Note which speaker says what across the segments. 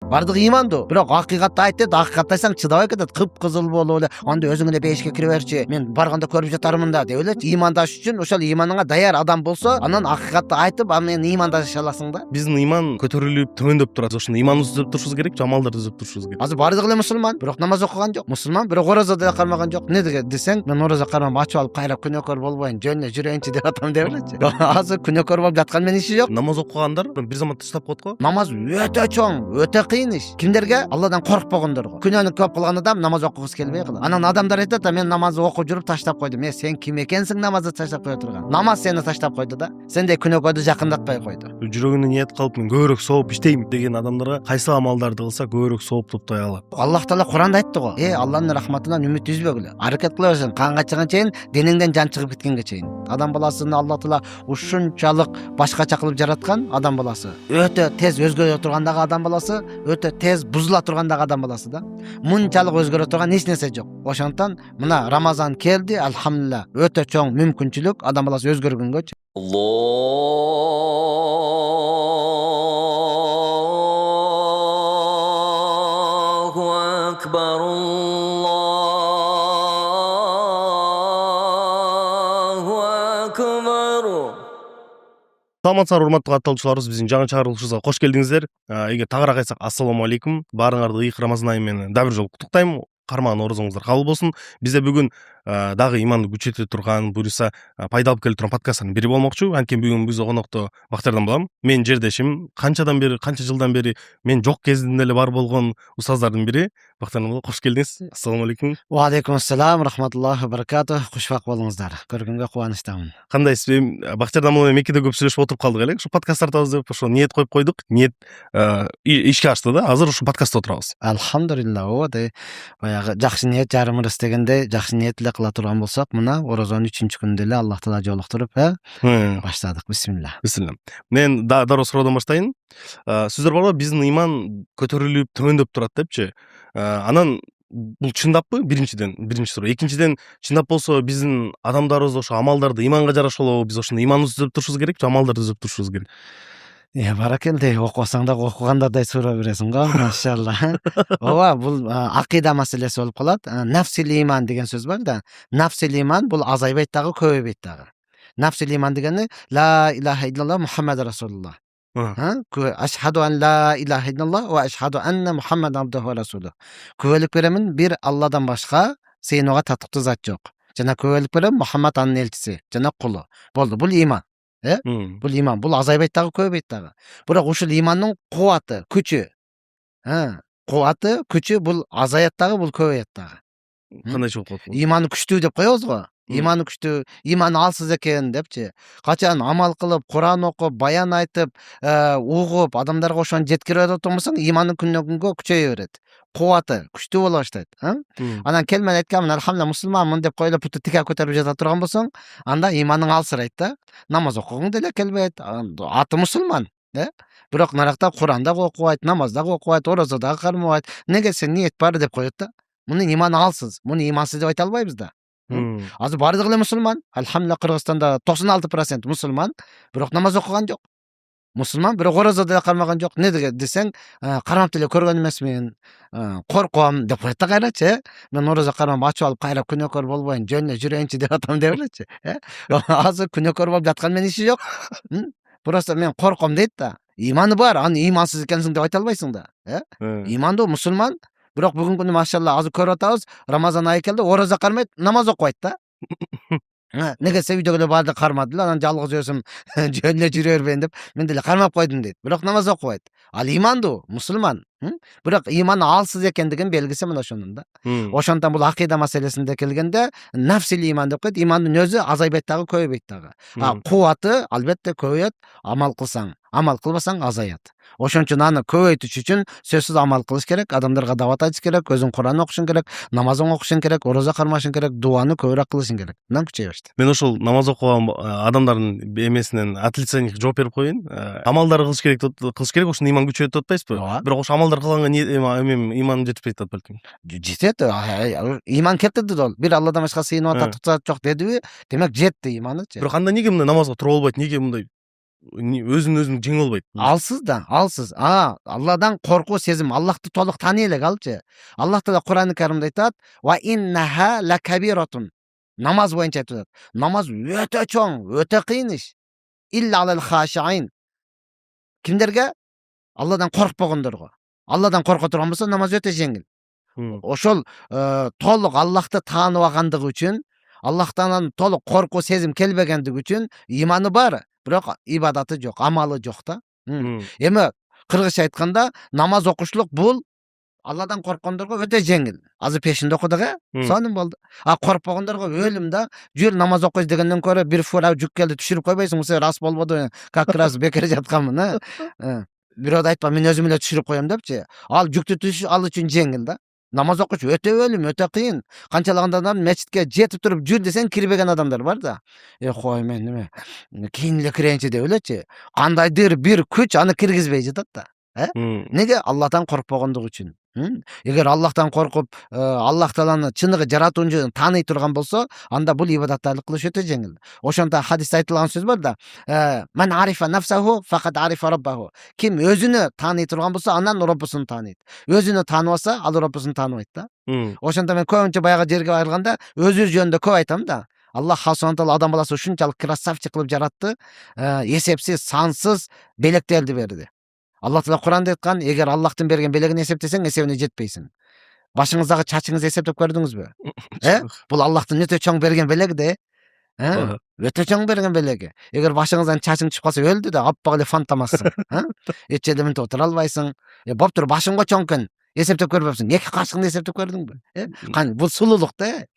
Speaker 1: Бардыгы ыймандуу. Бирок акыйкатты айт деп, акыйкатты айтсаң чыдабай кетет. Кыпкызыл болуп эле, анда өзүң эле бешикке кире берчи. Мен барганда көрүп жатармын да деп эле ыймандаш үчүн ошол ыйманыңа даяр адам болсо, анан акыйкатты айтып, анан ыймандаша аласың да.
Speaker 2: Биздин ыйман көтөрүлүп төмөндөп турат. Ошону ыйманыбызды түзөп турушубуз керек, амалдарды түзөп турушубуз керек.
Speaker 1: Азыр бардыгы эле мусулман, бирок намаз окуган жок. Мусулман, бирок ораза да кармаган жок. Эмне десең, мен ораза кармап ачып алып кайра күнөөкөр болбойн, жөнүнө жүрөйүнчү деп атам деп элечи. Азыр күнөөкөр болуп жаткан менен иши жок.
Speaker 2: Намаз окугандар бир заматта таштап коет го.
Speaker 1: Намаз өтө чоң, өтө кыйын иш. Кимдерге? Алладан коркпогондорго. Күнөөнү көп кылган адам намаз окугусу келбей калат. Анан адамдар айтат да, мен намазды окуп жүрүп таштап койдум. Сен ким экенсиң намазды таштап кое турган? Намаз сени таштап койду да. Сендей күнөөкөрдү жакындатпай койду.
Speaker 2: Жүрөгүнө ниет кылып, мен көбүрөөк сооп иштейм деген адамдарга кайсы амалдарды кылса көбүрөөк сооп топтой алат?
Speaker 1: Аллах Таала Куранда айтты го. Алланын рахматынан үмүт үзбөгүлө. Аракет кыла берсең, канга чыган чейин, денеңден жан чыгып кеткенге чейин. Адам баласын Аллах Таала ушунчалык башкача кылып жараткан адам баласы. Өтө тез өзгөрө тургандагы адам баласы, өтө тез бузула тургандагы адам баласы да. Мынчалык өзгөрө турган эч нерсе жок. Ошондон мына Рамазан келди, алхамдулилlah. Өтө чоң мүмкүнчүлүк адам баласы өзгөргөнгө.
Speaker 3: Allahu akbar, Allahu akbar.
Speaker 2: Саламатсыздар урматтуу катталуучуларыбыз, биздин жаңы чыгарылышыбызга кош келдиңиздер. Эгер тагыраак айтсак, ассаламу алейкум. Баарыңарды ыйык Рамазан айы менен дагы бир жолу куттуктайм. Кармаган орозоңуздар кабыл болсун. Бизде бүгүн дагы иманды күчөтө турган, буюрса пайда алып келе турган подкасттардын бири болмокчу. Анткени бүгүн бизде конокто Бактиярдан балам, менин жердешим, канча жылдан бери мен жок кезинде эле бар болгон устаздардын бири. Бактиярдан бала, кош келдиңиз. Ассаламу алейкум.
Speaker 1: Ва алейкум ассалам, рахматуллахи ва баракатух. Кушбак болуңуздар. Көргөнгө кубанычтамын.
Speaker 2: Кандайсыз? Бактиярдан бала менен Меккеде көп сүйлөшүп отуруп калдык эле. Ушу подкаст тартабыз деп ошо ниет коюп койдук. Ниет ишке ашты да. Азыр ушу подкастта отурабыз.
Speaker 1: Алхамдулилlah, баягы жакшы ниет жарым ырыс дегенде, жакшы ниет эле кыла турган болсок, мына орозонун 3-күндө күндө эле Аллах Таала жолуктуруп, баштадык. Бисмилла.
Speaker 2: Мен дароо суроодан баштайын. Сиздер барбы, биздин ыйман көтөрүлүп төмөндөп турат депчи. Анан бул чындаппы? Биринчи суроо. Экинчиден, чындап болсо биздин адамдарыбыз ошо амалдарды ыйманга жараша эле биз ошондой ыйманыбызды түзөп турушубуз керек, же амалдарды түзөп турушубуз керек?
Speaker 1: Баракелде, окубасаң да окугандайдай суроо бересиң го, машалла. Ооба, бул акыйда маселеси болуп калат. Нафсил иман деген сөз бар да. Нафсил иман бул азайбайт дагы, көбөйбөйт дагы. Нафсил иман дегени ла илаха иллаллах Мухаммад расулуллах. Ашхаду ан ла илаха иллаллах ва ашхаду анна Мухаммад абдуху ва расулух. Күбөлүк беремин, бир Алладан башка сыйынууга татыктуу зат жок. Жана күбөлүк берем, Мухаммад анын элчиси, жана кулу. Болду, бул иман. Бул иман, бул азайбайт дагы, көбөйбөйт дагы. Бирок ушул имандын кубаты, күчү, бул азаят дагы, бул көбөйөт дагы.
Speaker 2: Кандайча болуп калат бул?
Speaker 1: Иманы күчтүү деп коебуз го. Иманы күчтүү, иманы алсыз экен депчи. Качан амал кылып, Куран окуп, баян айтып, угуп, адамдарга ошону жеткире турмусаң, иманы күнөн күнгө күчөйө берет. Кубаты күчтүү боло баштайт. Анан келмен айтканмын, алхамдулилlah мусулманмын деп коюлуп путу тике көтөрүп жата турган болсоң, анда иманың алсырайт да. Намаз окугуң деле келбейт. Аты мусулман, бирок наракта Куранда окубайт, намазда окубайт, оразада кармабайт. Неге сен ниет бар деп коет да. Мунун иманы алсыз, муну имансыз деп айта албайбыз да. Азыр бардыгы эле мусулман. Алхамдулилlah, Кыргызстанда 96% мусулман, бирок намаз окуган жок. Мусулман, бирок ораза да кармаган жок. Эмне десең, кармап деле көргөн эмесмин, корком деп коет да кайрачы. Мен ораза кармап ачып алып кайра күнөөкөр болбойн, жөнүнө жүрөйүнчү деп атам деп элечи. Азыр күнөөкөр болуп жаткан менен иши жок. Просто мен корком дейт да. Иманы бар, аны имансыз экенсиң деп айта албайсың да. Имандуу мусулман. Бирок бүгүнкү күнү машалла азыр көрүп атабыз, Рамазан айы келди, ораза кармайт, намаз окубайт да. Неге үйдөгүлөр баарды кармады, анан жалгыз өзүм жөнүнө жүрө бербейин деп, мен деле кармап койдум дейт. Бирок намаз окубайт. Ал имандуу, мусулман. Бирок иманы алсыз экендигин белгиси мына ошонун да. Ошондон бул акыйда маселесинде келгенде, нафсил иман деп коет, имандын өзү азайбайт дагы, көбөйбөйт дагы. Кубаты албетте көбөйөт, амал кылсаң. Амал кылбасаң азаят. Ошон үчүн аны көбөйтүш үчүн сөзсүз амал кылыш керек, адамдарга дават айтыш керек, өзүң Куран окушуң керек, намазың окушуң керек, ораза кармашың керек, дуаны көбүрөөк кылышың керек. Мындан күчөйө баштайт.
Speaker 2: Мен ошол намаз окуган адамдардын эмесинен отрицание жооп берип коеюн. Амалдар кылыш керек, ошондо иман күчөйөт деп атпайсызбы? Бирок ошо амалдар кылганга иман жетишпейт деп балким.
Speaker 1: Жетет, иман кетти ол. Бир Алладан башка сыйынууга татыктуу зат жок дедиби? Демек жетти иманычы.
Speaker 2: Бирок анда неге мындай намазга тура болбойт? Неге мындай өзүн жеңе албайт.
Speaker 1: Алсыз да, алсыз. Алладан коркуу сезим, Аллахты толук тааный элек алчы. Аллах Таала Кур'ан-ы Каримде айтат: "Ва иннаха лакабиратун." Намаз боюнча айтып атат. Намаз өтө чоң, өтө кыйын иш. Илля алал хашиин. Кимдерге? Алладан коркпогондорго. Алладан корко турган болсо намаз өтө жеңил. Ошол толук Аллахты таанып алгандыгы үчүн, Аллахтан толук коркуу сезим келбегендиги үчүн иманы бар, бирок ибадаты жок, амалы жок да. Эми кыргызча айтканда, намаз окушлук бул Алладан корккондорго өтө жеңил. Азыр пешинде окудук, сонун болду. Коркпогондорго өлүм да. Жүр намаз окуйбуз дегенден көрө бир фура жүк келди, түшүрүп койбойсуң, бул рас болбоду, как раз бекер жатканмын, Бирөөдө айтпа, мен өзүм эле түшүрүп коем депчи. Ал жүктү түшүш ал үчүн жеңил да. Намаз окуш өтө өлүм, өтө кыйын. Канчалаган адам мечитке жетип туруп жүр десең кирбеген адамдар бар да. Кой мен неме, кийин эле кирейинчи деп элечи. Кандайдыр бир күч аны киргизбей жатат да. Неге? Аллахтан коркпогондугу үчүн. Эгер Аллахтан коркуп, Аллах Тааланы чыныгы жаратуучун тааный турган болсо, анда бул ибадаттарды кылыш өтө жеңил. Ошондо хадисте айтылган сөз бар да: "Мен арифа нафсаху факат арифа раббаху." Ким өзүнө тааный турган болсо, анан Роббусун тааныйт. Өзүнө тааныбаса, ал Роббусун тааныбайт да. Ошондо мен көбүнчө баягы жерге барганда өзүбүз жөнүндө көп айтам да. Аллах Субхана Таала адам баласы ушунчалык красавчик кылып жаратты, эсепсиз, сансыз белектерди берди. Аллах Таала Кур'анда айткан: "Эгер Аллахтын берген белегин эсептесең, эсебине жетпейсиң." Башыңыздагы чачыңызды эсептеп көрдүңүзбү? Бул Аллахтын өтө чоң берген белеги да. Өтө чоң берген белеги. Эгер башыңыздан чачың түшүп калса өлдү да, аппак эле фантамассың. Эч жерде мынтип отура албайсың. Боптур, башыңга чоң экен. Эсептеп көрбөпсүң. Эки кашыгыңды эсептеп көрдүңбү? Кане, бул сулуулук да.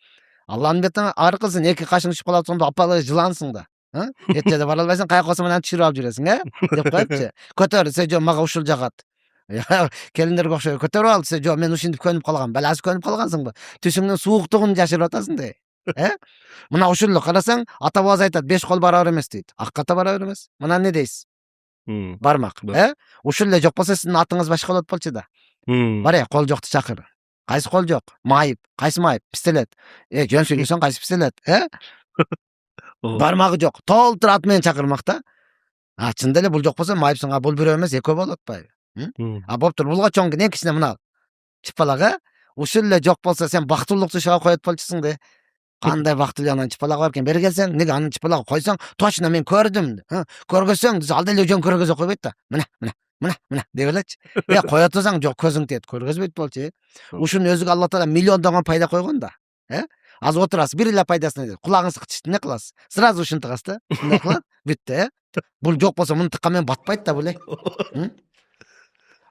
Speaker 1: Алланын бетине ар кылсын, эки кашың түшүп калат, сонда аппак эле жылансың да. Эч жерде бара албайсың, каяка болсо менен түшүрүп алып жүрөсүң, деп коюпчу. Көтөр, се жок, мага ушул жагат. Келиндерге окшой көтөрүп ал, се жок, мен ушинтип көнүп калгам. Баласы көнүп калгансыңбы? Түсүңдүн сууктугун жашырып атасың да. Мына ушул эле карасаң, ата бабасы айтат, 5 кол барабар эмес дейт. Акката барабар эмес. Мына не дейсиз? Бармак, Ушул эле жок болсо сиздин атыңыз башка болот болчу да. Бар, кол жокту чакыр. Кайсы кол жок? Майып. Кайсы майып? Пистолет. Жөн сүйлөсөң кайсы пистолет? Бармагы жок. Толтур ат менен чакырмак да. Чында эле бул жок болсо майыпсың, бул бирөө эмес, экөө болуп атпайбы? Боптур, булга чоң экисине мына чыпалак, ушул эле жок болсо сен бактылуулукту шыга коет болчусуң да. Кандай бактылуу анан чыпалагы бар экен, бери келсең, неге анын чыпалагы койсоң, точно мен көрдүм. Көргөзсөң, ал деле жөн көргөзө койбойт да. Мына деп элечи. Кое турсаң, жок көзүң тиет, көргөзбөйт болчу. Ушунун өзүгө Алла Таала миллиондогон пайда койгон да. Азыр отурасыз, бир эле пайдасын айтат. Кулагыңызды кычышты, не кыласыз? Сразу ушинтип каласыз да. Мындай кылат, бүттү, Бул жок болсо муну тыккан менен батпайт да бул.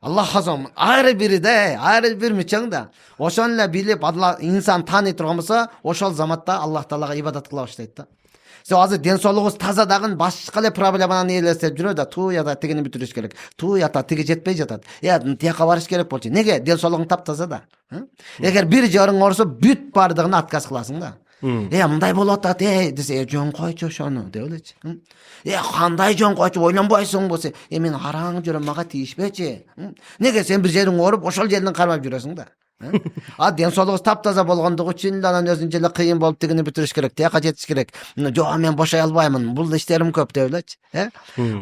Speaker 1: Аллах азам, ар бири мүчөң да. Ошону эле билип, инсан тааный турган болсо, ошол заматта Аллах Таалага ибадат кыла баштайт да. Азыр ден соолугубуз таза дагы башка эле проблеманы элестеп жүрөт да. Туу ята тигини бүтүрүш керек. Туу ята тиги жетпей жатат. Тияка барыш керек болчу. Неге? Ден соолугуң таптаза да. Эгер бир жарың оорусо, бүт бардыгына отказ кыласың да. Мындай болуп атат, десе, жөн койчу ошону деп элечи. Кандай жөн койчу, ойлонбойсуңбу сен? Мен араң жүрөм, мага тийишпечи. Неге сен бир жериң ооруп, ошол жерден кармап жүрөсүң да? Ден соолугубуз таптаза болгондугу үчүн анан өзүнчө эле кыйын болуп тигини бүтүрүш керек, тияка жетиш керек. Жок, мен бошой албаймын, бул иштерим көп деп элечи.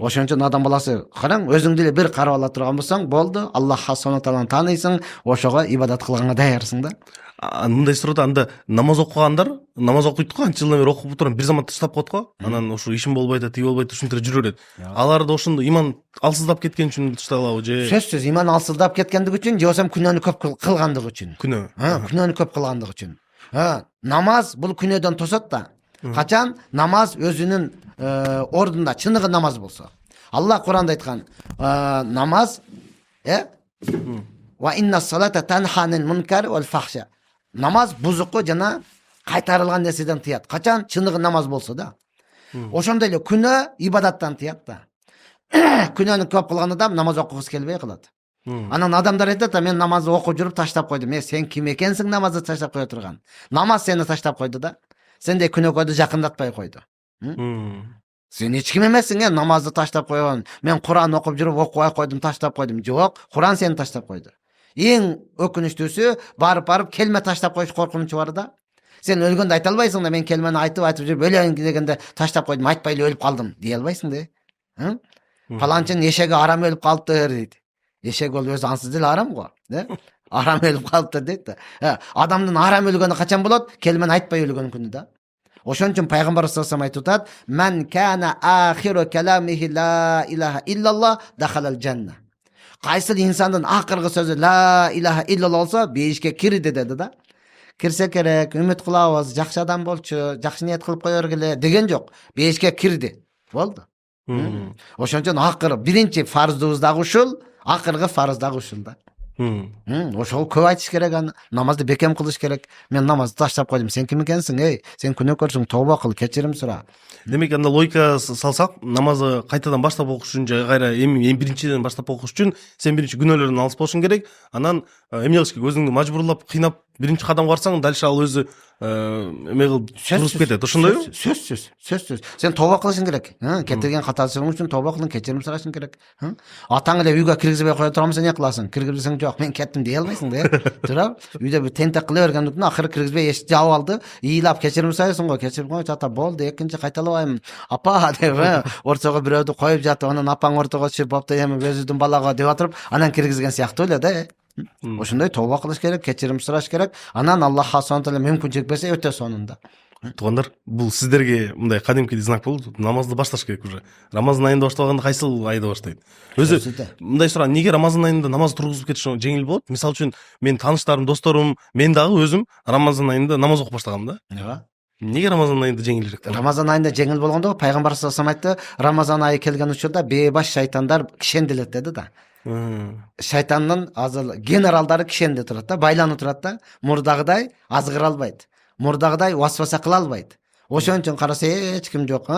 Speaker 1: Ошон үчүн адам баласы, караң, өзүңдү эле бир карап ала турган болсоң, болду, Аллах Субхана Тааланы тааныйсың, ошого ибадат кылганга даярсың да.
Speaker 2: Мындай сурат, анда намаз окугандар, намаз окуйт го, анча жылдан бери окуп турган, бир заматта таштап коет го, анан ошо ишим болбойт, тиги болбойт, ушинтип жүрө берет. Аларды ошондо иман алсыздап кеткен үчүн ташталабы же?
Speaker 1: Сөзсүз иман алсыздап кеткендиги үчүн, же болсо күнөөнү көп кылгандыгы үчүн. Күнөөнү көп кылгандыгы үчүн. Намаз бул күнөөдөн тосот да. Качан намаз өзүнүн ордунда, чыныгы намаз болсо. Аллах Кур'анда айткан, намаз ва инна салата танха анил мункар вал фахша. Намаз бузукку жана кайтарылган нерседен тыят. Качан чыныгы намаз болсо да. Ошондой эле күнөө ибадаттан тыят да. Күнөөнү көп кылган адам намаз окугусу келбей калат. Анан адамдар айтат, мен намазды окуп жүрүп таштап койдум. Сен ким экенсиң намазды таштап кое турган? Намаз сени таштап койду да. Сендей күнөөкөйдү жакындатпай койду. Сен эч ким эмессиң, намазды таштап койгон. Мен Кур'ан окуп жүрүп окубай койдум, таштап койдум. Жок, Кур'ан сени таштап койду. Эң өкүнүчтүүсү барып келме таштап коюш коркунучу бар да. Сен өлгөндө айта албайсың да, мен келмени айтып жүрүп өлөйүн дегенде таштап койдум, айтпай эле өлүп калдым дей албайсың да. Falançının eşegi aram ölüp kalıptır deydi. Eşek ol özü ansız değil aram go. Aram ölüp kalıptır deydi da. Adamdın aram ölgönü kaçan bolot? Kelmen aytpay ölgön күнү da. Ошон үчүн пайгамбар саллаллаху алейхи айтып атат: "Мен кана ахиру каламихи ла илаха иллаллах дахалал жанна." Кайсыл инсандын акыркы сөзү ла илаха иллаллах болсо, бейишке кирди деди да. Кирсе керек, үмүт кылабыз, жакшы адам болчу, жакшы ниет кылып кое бергиле деген жок. Бейишке кирди. Болду. Ошон үчүн акыры биринчи фарздыбыз дагы ушул, акыркы фарз дагы ушул да. Ошол көп айтыш керек, аны намазды бекем кылыш керек. Мен намазды таштап койдум. Сен ким экенсиң? Эй, сен күнөөкөрсүң, тооба кыл, кечирим сура.
Speaker 2: Демек анда логика салсак, намазды кайтадан баштап окуш үчүн же кайра эми биринчиден баштап окуш үчүн сен биринчи күнөөлөрдөн алыс болушуң керек. Анан эмне кылыш керек? Өзүңдү мажбурлап, кыйнап биринчи кадамга барсаң, дальше ал өзү эме кылып туруп кетет. Ошондойбу?
Speaker 1: Сөзсүз. Сен тооба кылышың керек. Кетирген катасың үчүн тооба кылың, кечирим сурашың керек. Атаң эле үйгө киргизбей кое турамсың, эмне кыласың? Киргизсең жок, мен кеттим дей албайсың да. Туурабы? Үйдө бир тентек кыла бергендиктен акыры киргизбей эшикти жаап алды. Ыйлап кечирим сурайсың го, кечирип койчу ата болду, экинчи кайталабайм. Апа деп ортого бирөөдү коюп жатып, анан апаң ортого чыгып, "Бопто эми өзүдүн балага" деп атырып, анан киргизген сыяктуу эле да. Ошондой тооба кылыш керек, кечирим сураш керек. Анан Аллах субхана таала мүмкүнчүлүк берсе өтө сонунда.
Speaker 2: Туугандар, бул сиздерге мындай кадимки знак болду. Намазды башташ керек уже. Рамазан айында баштабаганда кайсыл айда баштайт? Өзү мындай суроо, неге Рамазан айында намаз тургузуп кетиш жеңил болот? Мисалы үчүн, мен тааныштарым, досторум, мен дагы өзүм Рамазан айында намаз окуп баштагам да. Неге Рамазан айында жеңилирээк?
Speaker 1: Рамазан айында жеңил болгондо пайгамбар саллаллаху алейхи айтты, Рамазан айы келген учурда бейбаш шайтандар кишенделет деди да. Шайтандын азыр генералдары кишенде турат да, байланып турат да, мурдагыдай азгыра албайт. Мурдагыдай васваса кыла албайт. Ошон үчүн караса эч ким жок.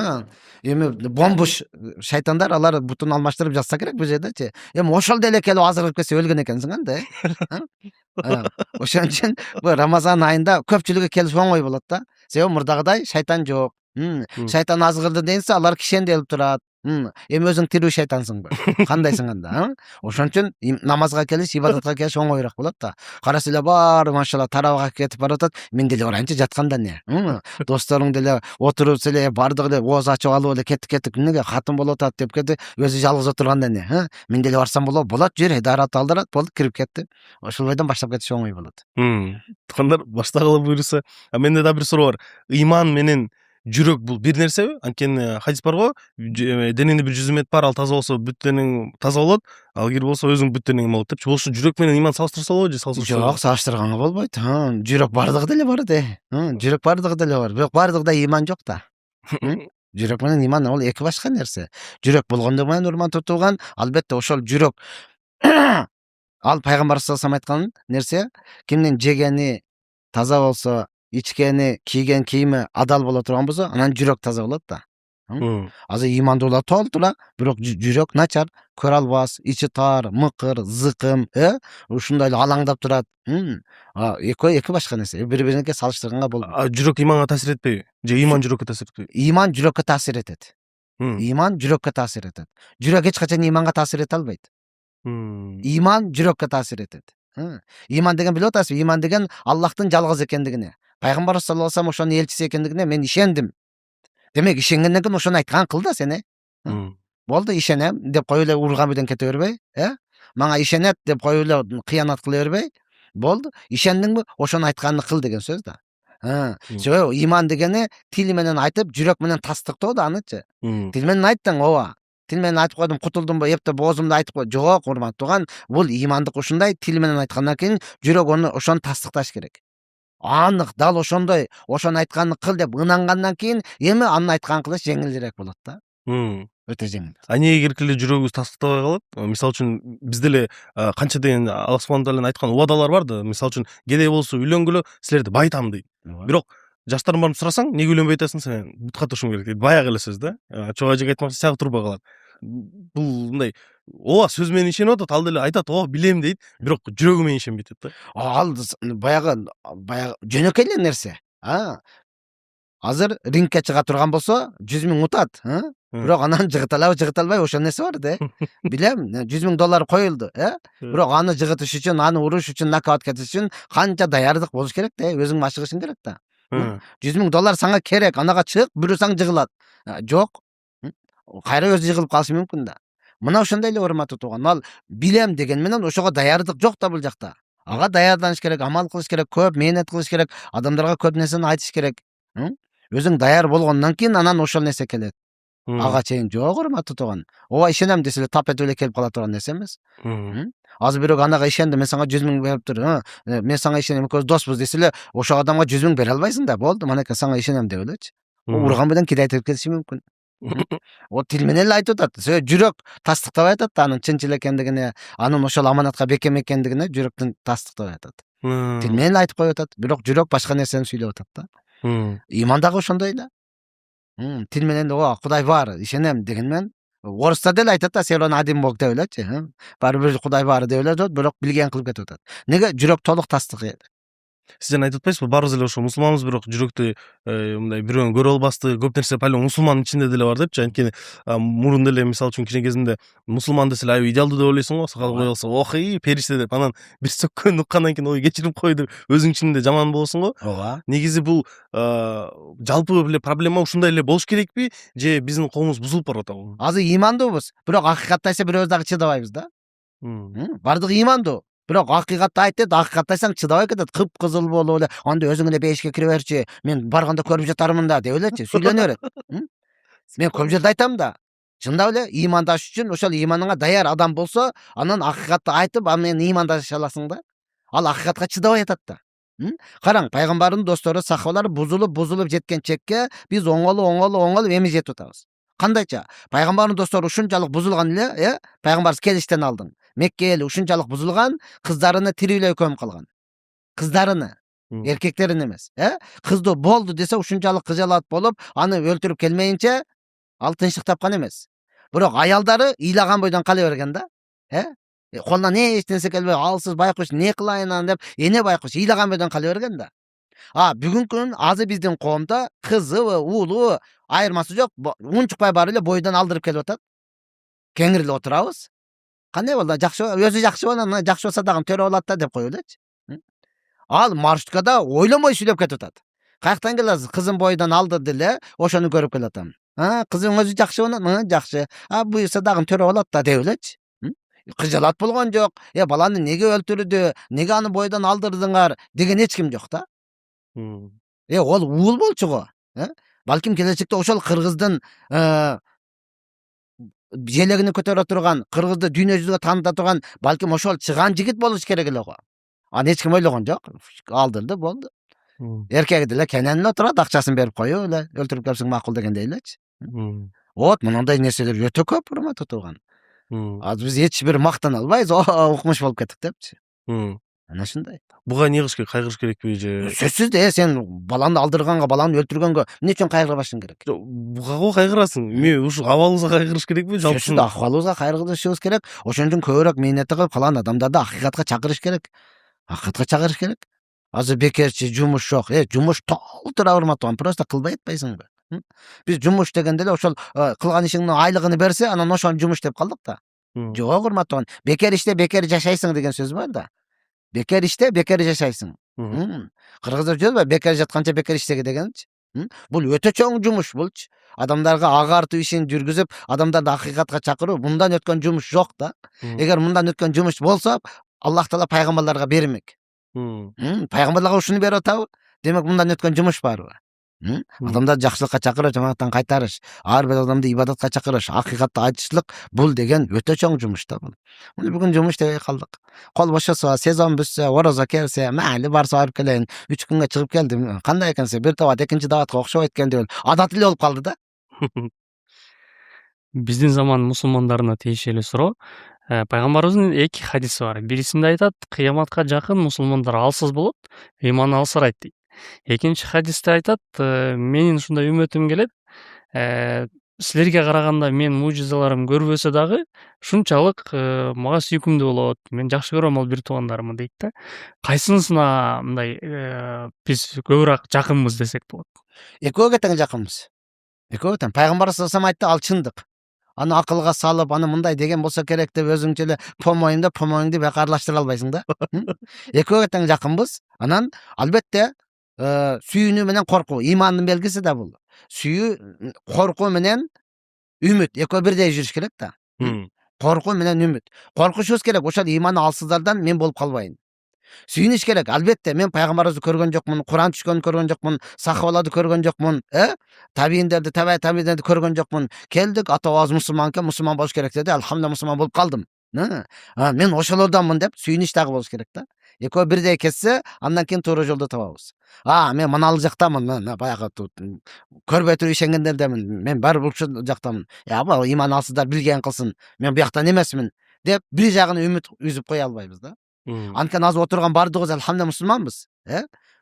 Speaker 1: Эми бомбуш шайтандар алар бутун алмаштырып жатса керек бул жердечи. Эми ошол деле келип азырып кетсе өлгөн экенсиң анда. Ошон үчүн бул Рамазан айында көпчүлүгү келиш оңой болот да. Себеби мурдагыдай шайтан жок. Шайтан азгырды дейинсе, алар кишенделип турат. Эми өзүң тирүү шайтансыңбы? Кандайсың анда? Ошон үчүн намазга келиш, ибадатка келиш оңойраак болот да. Караса эле баары машалла тарабага кетип баратат. Мен деле барайынчы жатканда не? Досторуң деле отуруп эле бардыгы эле ооз ачып алып эле кеттик. Эмнеге хатын болуп атат деп кетти. Өзү жалгыз отурганда не? Мен деле барсам болот, жер ыдаарат алдырат, болду, кирип кетти. Ошол бойдон баштап кетиш оңой болот.
Speaker 2: Туугандар, баштагыла буйруса, менде да бир суроо бар. Ыйман менен жүрөк бул бир нерсеби? Анткени хадис бар го, денеңде бир 100 метр бар, ал таза болсо бүт денең таза болот, ал кир болсо өзүң бүт денең болот депчи. Ошо жүрөк менен ыйман салыштырса болобу же салыштырса?
Speaker 1: Жок, салыштырганга болбойт. Жүрөк бардыгы деле бар да. Жүрөк бардыгы деле бар. Бирок бардыгында ыйман жок да. Жүрөк менен ыйман ал эки башка нерсе. Жүрөк болгондугу менен урман тутулган, албетте ошол жүрөк ал пайгамбар саллаллаху алейхи айткан нерсе, кимдин жегени таза болсо, ичкени, кийген кийими адал боло турган болсо, анан жүрөк таза болот да. Азыр ыймандуулар толтура, бирок жүрөк начар, көрө албас, ичи тар, мыкыр, зыкым, ушундай эле алаңдап турат. Экөө эки башка нерсе, бири-бирине салыштырганга болбойт.
Speaker 2: Жүрөк ыйманга таасир этпейби? Же ыйман жүрөккө таасир этпейби?
Speaker 1: Ыйман жүрөккө таасир этет. Ыйман жүрөккө таасир этет. Жүрөк эч качан ыйманга таасир эте албайт. Ыйман жүрөккө таасир этет. Ыйман деген билип атасызбы? Ыйман деген Аллахтын жалгыз экендигине. Пайгамбар саллаллаху алейхи вассалам ошонун элчиси экендигине мен ишендим. Демек ишенгенден кийин ошону айткан кыл да сен, Болду, ишенем деп коюп эле урган биден кете бербей, Мага ишенет деп коюп эле кыянат кыла бербей, болду, ишендиңби? Ошону айтканды кыл деген сөз да. Себеби ыйман дегени тил менен айтып, жүрөк менен тастыктоо да анычы. Тил менен айттың, ооба. Тил менен айтып койдум, кутулдумбу, эптеп боозумду айтып кой. Жок, урматтуу туган, бул ыймандык ушундай, тил менен айткандан кийин жүрөк ошону тастыкташ керек. Анык, дал ошондой, ошону айтканды кыл деп ынангандан кийин, эми анын айтканын кылыш жеңилирээк болот да. Өтө жеңил.
Speaker 2: Эмнеге керки эле жүрөгүбүз тастыктабай калат? Мисалы үчүн бизде эле канча деген Аллах субхана тааlanын айткан убадалар бар да. Мисалы үчүн кедей болсо үйлөнгүлө, силерди байтам дейт. Бирок жаштарым барып сурасаң, неге үйлөнбөй атасың сен? Бут катышың керек дейт. Баягы эле сөз да. Чоң ажык айтмакчы сагып турбай калат. Бул мындай ооба сөз менен ишенип атат, ал деле айтат, ооба билем дейт, бирок жүрөгү менен ишенбейт да.
Speaker 1: Ал баягы жөнөкөй эле нерсе. Азыр рингке чыга турган болсо, 100 миң утат, бирок анан жыгыталбай ошол нерсе бар да. Билем, 100 миң доллар коюлду, бирок аны жыгытыш үчүн, аны уруш үчүн, нокаут кетиш үчүн канча даярдык болуш керек да, өзүң машыгышың керек да. 100 миң доллар сага керек, анага чык, бүрүсаң жыгылат. Жок. кайра өзү жыгылып калышы мүмкүн да. Мына ошондой эле урматтуу тууган. Ал билем деген менен ошого даярдык жок да бул жакта. Ага даярданыш керек, амал кылыш керек, көп мээнет кылыш керек, адамдарга көп нерсени айтыш керек. Өзүң даяр болгондон кийин анан ошол нерсе келет. Ага чейин жок урматтуу тууган. Ооба ишенем десе эле тап этип эле келип кала турган нерсе эмес. Азыр бирок анага ишенди, мен сага 100 000 берип тур, мен сага ишенем, экөөбүз доспуз десе эле, ошол адамга 100 000 бере албайсың да. Болду, манекей сага ишенем деп элечи. Урган менен кире айтып кетиши мүмкүн. О тил менен эле айтып атат. Себеби жүрөк тастыктабай атат да анын чынчыл экендигине, анын ошол аманатка бекем экендигине жүрөктүн тастыктабай атат. Тил менен эле айтып коюп атат. Бирок жүрөк башка нерсени сүйлөп атат да. Иман дагы ошондой эле. Тил менен ооба Кудай бар, ишенем деген менен орустар деле айтат да, Севрон один бог деп элечи. Баары бир Кудай бар деп эле атат, бирок билген кылып кетип атат. Неге? Жүрөк толук тастык эле.
Speaker 2: Сиз жана айтып атпайсызбы, баарыбыз эле ошо мусулманбыз, бирок жүрөктө мындай бирөөнү көрө албастык, көп нерсе палең мусулмандын ичинде деле бар депчи. Анткени мурун деле мисалы үчүн кичине кезинде мусулман десе эле аябай идеалдуу деп ойлойсуң го, сакал кое алса, ох периште деп, анан бир сөккөнүн уккандан кийин ой кечирип кой деп өзүң ичиңде жаман болосуң го.
Speaker 1: Ооба.
Speaker 2: Негизи бул жалпы эле проблема ушундай эле болуш керекпи, же биздин коомубуз бузулуп барып атабы?
Speaker 1: Азыр имандуубуз, бирок акыйкатты айтса бирөөбүз дагы чыдабайбыз да. Бардыгы имандуу. Бирок акыйкатты айт дейт, акыйкатты айтсаң чыдабай кетет, кыпкызыл болуп эле, анда өзүң эле бейишке кире берчи, мен барганда көрүп жатармын да деп элечи, сүйлөнө берет. Мен көп жерде айтам да. Чындап эле имандаш үчүн ошол иманыңа даяр адам болсо, анан акыйкатты айтып, аны менен имандаша аласың да. Ал акыйкатка чыдабай атат да. Караң, пайгамбардын достору, сахабалар бузулуп жеткен чекке биз оңолуп эми жетип атабыз. Кандайча? Пайгамбардын достору ушунчалык бузулган эле, пайгамбарыбыз келиштен алдын. Мекке эли ушунчалык бузулган, кыздарыны тирүүлөй көмүп калган. Кыздарыны, эркектерин эмес, кызды болду десе ушунчалык кыжалат болуп, аны өлтүрүп келмейинче ал тынчтык тапкан эмес. Бирок аялдары ыйлаган бойдон кала берген да. Колунан эч нерсе келбей, алсыз байкуш не кылайын анан деп, эне байкуш ыйлаган бойдон кала берген да. Бүгүнкү күнүн азыр биздин коомдо кызыбы, уулу айырмасы жок, унчукпай барып эле бойдон алдырып келип атат. Кеңири эле отурабыз. Кандай болду? Жакшы, өзү жакшы болот, жакшы болсо дагы төрө болот да деп коюп элечи. Ал маршруткада ойлонбой сүйлөп кетип атат. Каяктан келесиз? Кызым бойдон алдырды эле, ошону көрүп келатам. Кызың өзү жакшы болот, жакшы. Буюрса дагы төрө болот да деп элечи. Кыжалат болгон жок. Баланы неге өлтүрдү? Неге аны бойдон алдырдыңар деген эч ким жок да. Ол уул болчу го. Балким келечекте ошол кыргыздын желегини көтөрө турган, кыргызды дүйнө жүзүгө тааныта турган, балким ошол чыган жигит болуш керек эле го. Аны эч ким ойлогон жок. Алдырды, болду. Эркеги деле кенен эле турат, акчасын берип коюп эле, өлтүрүп келсең макул дегендей элечи. Вот мындай нерселер өтө көп урматтуу турган. Азыр биз эч бир мактана албайбыз, укмуш болуп кеттик депчи. Ana ушундай.
Speaker 2: Буга эмне кылыш керек? Кайгырыш керекпи же?
Speaker 1: Сөзсүз да, сен баланы алдырганга, баланы өлтүргөнгө эмне үчүн кайгырбашың керек?
Speaker 2: Буга го кайгырасың. Эми ушу абалыбызга кайгырыш керекпи? Жалпы
Speaker 1: Сөзсүз акыбалыбызга кайгырышыбыз керек. Ошон үчүн көбүрөөк мээнет кылып, калган адамдарды акыйкатка чакырыш керек. Акыйкатка чакырыш керек. Азыр бекерчи жумуш жок. Жумуш толтура урматтуу, просто кылбай атпайсыңбы? Биз жумуш дегенде эле ошол кылган ишиңдин айлыгын берсе, анан ошону жумуш деп калдык да. Жок урматтуу. Бекер иште бекер жашайсың деген сөз бар да. Бекер иште бекер жашайсың. Кыргыздар жүрбөйбү? Бекер жатканча бекер иштеге дегенчи. Бул өтө чоң жумуш булчу. Адамдарга агартуу ишин жүргүзүп, адамдарды акыйкатка чакыруу, мындан өткөн жумуш жок да. Эгер мындан өткөн жумуш болсо, Аллах Таала пайгамбарларга бермек. Пайгамбарларга ушуну берип атабы? Демек мындан өткөн жумуш барбы? Адамдарды жакшылыкка чакырып, жамааттан кайтарыш, ар бир адамды ибадатка чакырыш, акыйкатты айтышлык, бул деген өтө чоң жумуш да бул. Муну бүгүн жумуш дебей калдык. Кол бошосо, сезон бүссө, орозо келсе, майли барса барып келейин. 3 күнгө чыгып келдим. Кандай экенсе, бир табат экинчи даватка окшобойт экен деп адат эле болуп калды да.
Speaker 4: Биздин заман мусулмандарына тиешелүү суроо. Пайгамбарыбыздын 2 хадиси бар. Бирисинде айтат, кыяматка жакын мусулмандар алсыз болот, иманы алсырайт дейт. Экинчи хадисте айтат, менин ушундай үмөтүм келет. Силерге караганда мен мужизаларым көрбөсө дагы, ушунчалык мага сүйкүмдүү болот. Мен жакшы көрөм ал бир туугандарымды дейт да. Кайсынысына мындай биз көбүрөөк жакынбыз десек болот?
Speaker 1: Экөөгө тең жакынбыз. Экөөгө тең. Пайгамбар саллаллаху алейхи ва саллям айтты, ал чындык. Аны акылга салып, аны мындай деген болсо керек деп өзүңчө эле помоюңду бияка аралаштыра албайсың да. Экөөгө тең жакынбыз. Анан албетте сүйүүнү менен коркуу, имандын белгиси да бул. Сүйүү, коркуу менен Үмүт экөө бирдей жүрүш керек да. Коркуу менен үмүт. Коркушубуз керек, ошол иманы алсыздардан мен болуп калбайын. Сүйүнүш керек. Албетте мен пайгамбарыбызды көргөн жокмун, Куран түшкөнүн көргөн жокмун, сахабаларды көргөн жокмун, табийиндерди, табийиндерди көргөн жокмун. Келдик, ата бабабыз мусулман экен, мусулман болуш керек деди. Алхамдулилlah мусулман болуп калдым. Мен ошолордонмун деп сүйүнүч дагы болуш керек да. Экөө бирдей кетсе, андан кийин туура жолду табабыз. Мен манал жактамын, мен баягы көрбөй туруп ишенгендердемин. Мен баары бул жактамын. Бул иман алсыздар билген кылсын. Мен буяктан эмесмин деп бир жагына үмүт үзүп кое албайбыз да. Анткени азыр отурган баардыгыбыз алхамдулилlah мусулманбыз.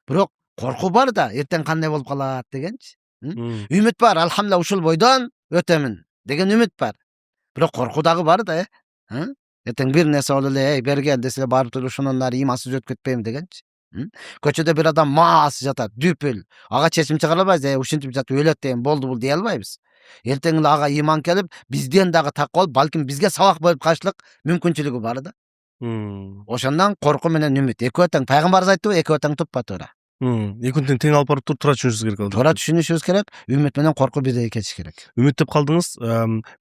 Speaker 1: Бирок коркуу бар да, эртең кандай болуп калат дегенчи. Үмүт бар, алхамдулилlah ушул бойдон өтөмүн деген үмүт бар. Бирок коркуу дагы бар да, эртең бир нерсе болуп эле, бери кел десе барып туруп ушундан ары имансыз өтүп кетпейм дегенчи. Көчөдө бир адам маас жатат, дүпүл. Ага чечим чыгара албайбыз, ушинтип жатып өлөт деген болду бул дей албайбыз. Эртең эле ага иман келип, бизден дагы такып алып, балким бизге сабак болуп калышлык мүмкүнчүлүгү бар да. Ошондон коркуу менен үмүт экөө тең. Пайгамбарыбыз айтты, экөө тең туппа-туура.
Speaker 2: Экөөнү тең алып барып туура түшүнүшүбүз керек.
Speaker 1: Туура түшүнүшүбүз керек. Үмүт менен коркуу бирдей кетиш керек.
Speaker 2: Үмүт деп калдыңыз.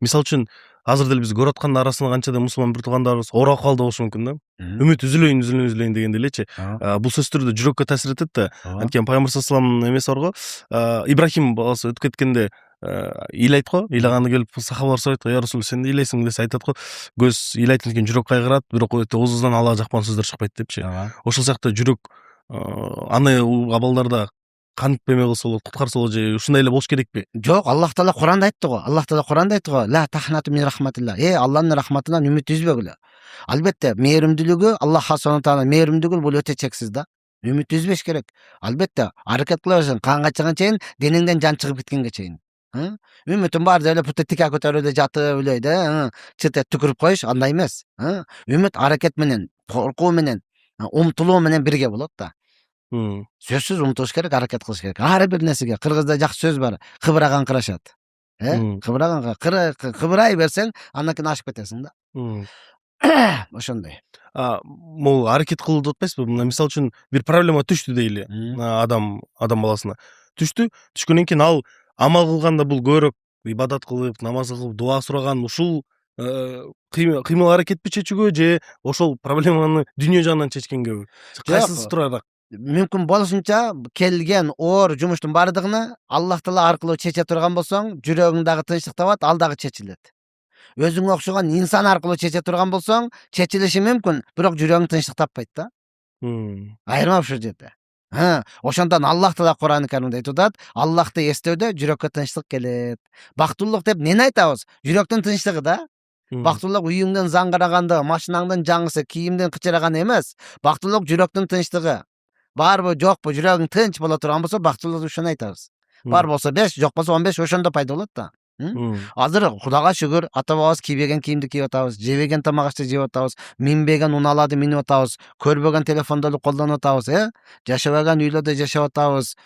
Speaker 2: Мисалы үчүн азыр деле биз көрүп аткандын арасында канчадан мусулман бир туугандарыбыз оорап калды болушу мүмкүн да. Үмүт үзүлөйүн дегенде элечи. Бул сөздөрдө жүрөккө таасир этет да. Анткени пайгамбар саллаллаху алейхи вассаламдын эмеси барго, Ибрахим баласы өтүп кеткенде ыйлайт го. Ыйлаганда келип сахабалар сурайт го, "Я Расул, сен да ыйлайсың" десе айтат го. Көз ыйлайт экен, жүрөк кайгырат, бирок өтө оозунан Аллага жакпан сөздөр чыкпайт депчи. Ошол сыяктуу жүрөк аны абалдарда кантпеме кылса болот, куткарса болот же ушундай эле болуш керекпи?
Speaker 1: Жок, Аллах Таала Куранда айтты го. Ла тахнату мин рахматилла. Алланын рахматынан үмүт үзбөгүлө. Албетте, мээримдүүлүгү, Аллах субхана таала мээримдүүлүгү бул өтө чексиз да. Үмүт үзбеш керек. Албетте, аракет кыла берсең, канга чыган чейин, денеңден жан чыгып кеткенге чейин. Үмүтүм бар деп эле бутта тика көтөрүп эле жатып эле да, чытет түкүрүп коюш андай эмес. Үмүт аракет менен, коркуу менен, умтулуу менен бирге болот да. Сөзсүз умтулуш керек, аракет кылыш керек. Ар бир нерсеге кыргызда жакшы сөз бар. Кыбыраган кырашат. Кыбырай берсең, андан кийин ашып кетесиң да. Ошондой.
Speaker 2: Могу аракет кылуу деп атпайсызбы? Мына мисалы үчүн бир проблема түштү дейли. Адам баласына. Түшкөндөн кийин ал амал кылганда бул көбүрөөк ибадат кылып, намаз кылып, дуа сураган ушул кыймыл аракетти чечүүгө же ошол проблеманы дүнүйө жагынан чечкенгеби? Кайсысы туурараак?
Speaker 1: Мүмкүн болушунча келген оор жумуштун баардыгына Аллах Таала аркылуу чече турган болсоң, жүрөгүң дагы тынчтык табат, ал дагы чечилет. Өзүңө окшогон инсан аркылуу чече турган болсоң, чечилиши мүмкүн, бирок жүрөгүң тынчтык таппайт да. Айырма ушул жерде. Ошондон Аллах Таала Куран-ы Каримде айтып атат, Аллахты эстөөдө жүрөккө тынчтык келет. Бактылуулук деп эмнени айтабыз? Жүрөктүн тынчтыгы да. Бактылуулук үйүңдөн заңгыраганды, машинаңдын жаңысы, кийимдин кычыраганы эмес. Бактылуулук жүрөктүн тынчтыгы. Барбы, жокпу, жүрөгүң тынч боло турган болсо, бактылуулук ушуну айтабыз. Бар болсо 5, жок болсо 15, ошондо пайда болот да. Азыр Кудайга шүгүр, ата бабабыз кийбеген кийимди кийип атабыз, жебеген тамак ашты жеп атабыз, минбеген унааларды минип атабыз, көрбөгөн телефондорду колдонуп атабыз, жашабаган үйлөрдө жашап атабыз.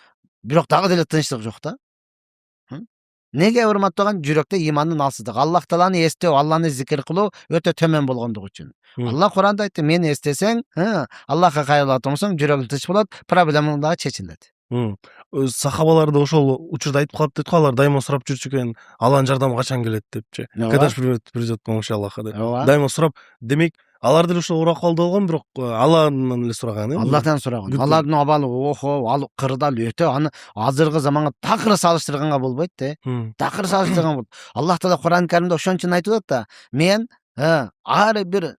Speaker 1: Бирок дагы деле тынчтык жок да. Неге урматтаган? Жүрөктө имандын алсыздыгы. Аллах Тааланы эстөө, Алланы зикир кылуу өтө төмөн болгондугу үчүн. Алла Куранда айтты, мени эстесең, Аллахка кайрылатын болсоң, жүрөгүң тынч болот, проблемаң дагы чечилет.
Speaker 2: Сахабалар да ошол учурда айтып калат дейт го, алар дайыма сурап жүрчү экен, Алланын жардамы качан келет депчи. Когда ж придет помощь Аллаха деп. Дайыма сурап, демек алар деле ошо урап калды болгон, бирок Алладан эле сураган,
Speaker 1: Аллахтан сураган. Алардын абалы ал кырдаал өтө, аны азыркы заманга такыр салыштырганга болбойт да. Такыр салыштырганга болот. Аллах Таала Куран-ы Каримде ошон үчүн айтып атат да, мен ар бир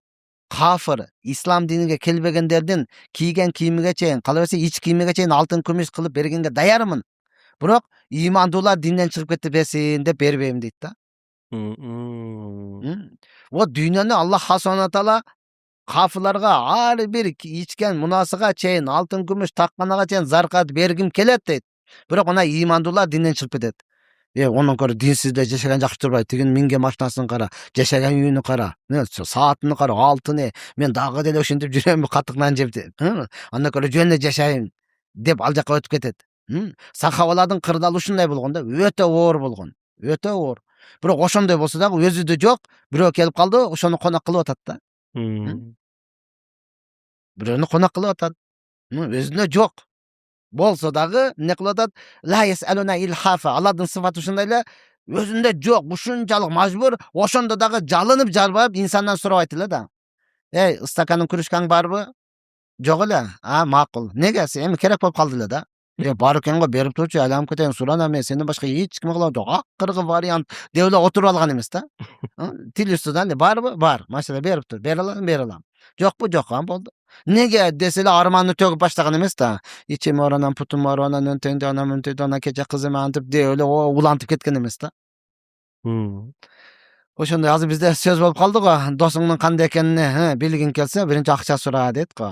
Speaker 1: кафыр, ислам диниге келбегендердин кийген кийимиге чейин, калабаса ич кийимиге чейин алтын күмүш кылып бергенге даярмын. Бирок имандуулар динден чыгып кетпесин деп бербейм дейт да. Вот дүйнөнү Аллах субхана таала кафырларга ар бир ичкен мунасыга чейин, алтын күмүш такканага чейин заркат бергим келет дейт. Бирок мына имандуулар динден чыгып кетет. Ондан көрө динсизде жашаган жакшы турбайт. Тигин минген машинасын кара, жашаган үйүнү кара, саатын кара, алтыны. Мен дагы деле ошентип жүрөм, катык нан жеп. Андан көрө жөн эле жашайын деп ал жака өтүп кетет. Сахабалардын кырдаалы ушундай болгон да, өтө оор болгон. Өтө оор. Бирок ошондой болсо дагы өзүдө жок, бирөө келип калды, ошону конок кылып атат да. Бирөөнү конок кылып атат. Өзүнө жок. Болсо дагы эмне кылып атат? Ла ясалуна илхафа. Алардын сыфаты ушундай эле, Өзүндө жок, ушунчалык мажбур, ошондо дагы жалынып жалбап инсандан сурабайт эле да. Эй, стаканың кружкаң барбы? Жок эле. Макул. Неге? Эми керек болуп калды эле да. Бар экен го, берип турчу, айланып кетейин, сурана, мен сенден башка эч ким кылган жок. Акыркы вариант деп эле отуруп алган эмес да. Тил үстүдөн барбы? Бар. Машина берип тур. Бере алам, бере алам. Жокпу? Жок. Болду. Неге десе эле арманды төгүп баштаган эмес да. Ичим оор, анан путум оор, анан өнтөйдү, анан мынтөйдү, анан кече кызым антип деп эле улантып кеткен эмес да. Ошондой азыр бизде сөз болуп калды го, досуңдун кандай экенин билгиң келсе, биринчи акча сура дейт го.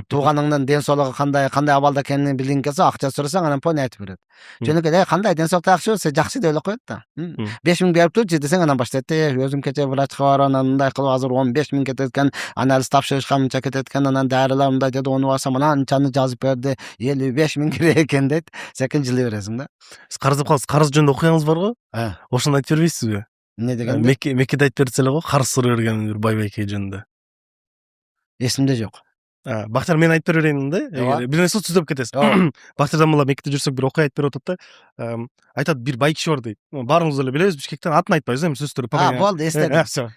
Speaker 1: Тууганыңдын ден соолугу кандай абалда экенин билгиң келсе, акча сурасаң, анан пони айтып берет. Жөнөкөй кандай ден соолук жакшыбы, сен жакшы деп эле коет да. 5000 берип турчу десең, анан баштайт. Өзүм кече врачка барып, анан мындай кылып азыр 15000 кетет экен, анан тапшырышка мынча кетет экен, анан дарылар мындай деди, ону барсам, ананчаны жазып берди, 55000 керек экен дейт. Секин жылый бересиң да.
Speaker 2: Сиз карыздап калсыз, карыз жөнүндө окуяңыз барго? Ошону айтып бербейсизби?
Speaker 1: Не деген?
Speaker 2: Меккеде айтып берсе эле го, карыз сурай берген бир байбайке жөнүндө.
Speaker 1: Эсимде жок.
Speaker 2: Бактияр, мен айтып берейин да. Бир нерсе түзөп кетесиз. Бактиярдан мына Меккеде жүрсөк бир окуя айтып берип атат да. Айтат, бир бай киши бар дейт. Баарыбыз эле билебиз, Бишкектен, атын айтпайбыз, эми сөздөр.
Speaker 1: Болду, эстедим.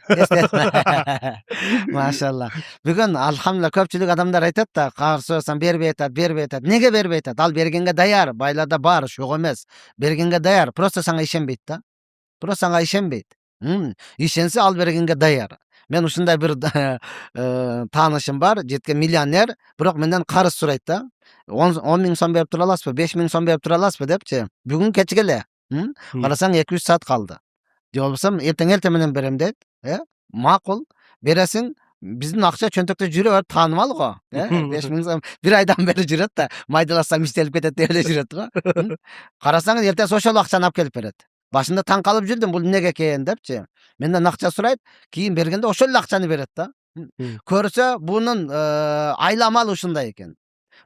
Speaker 1: Машалла. Бүгүн алхамдулилlah көпчүлүк адамдар айтат да, карыз сурасаң бербей атат, бербей атат. Неге бербей атат? Ал бергенге даяр, байларда бар, жок эмес. Бергенге даяр, просто сага ишенбейт да. Просто сага ишенбейт. Ишенсе ал бергенге даяр. Мен ушундай бир таанышым бар, жеткен миллионер, бирок менден карыз сурайт да. 10 миң сом берип тура аласызбы, 5 миң сом берип тура аласызбы депчи. Бүгүн кечке эле. Карасаң 2-3 саат калды. Же болбосо эртең менен берем дейт. Макул, бересиң. Биздин акча чөнтөктө жүрө берип таанымал го. 5 миң сом бир айдан бери жүрөт да, майдаласаң иштелип кетет деп эле жүрөт го. Карасаң эртең ошол акчаны алып келип берет. Башында таң калып жүрдүм, бул эмнеге экен депчи. Менден акча сурайт, кийин бергенде ошол эле акчаны берет да. Көрсө бунун айламалы ушундай экен.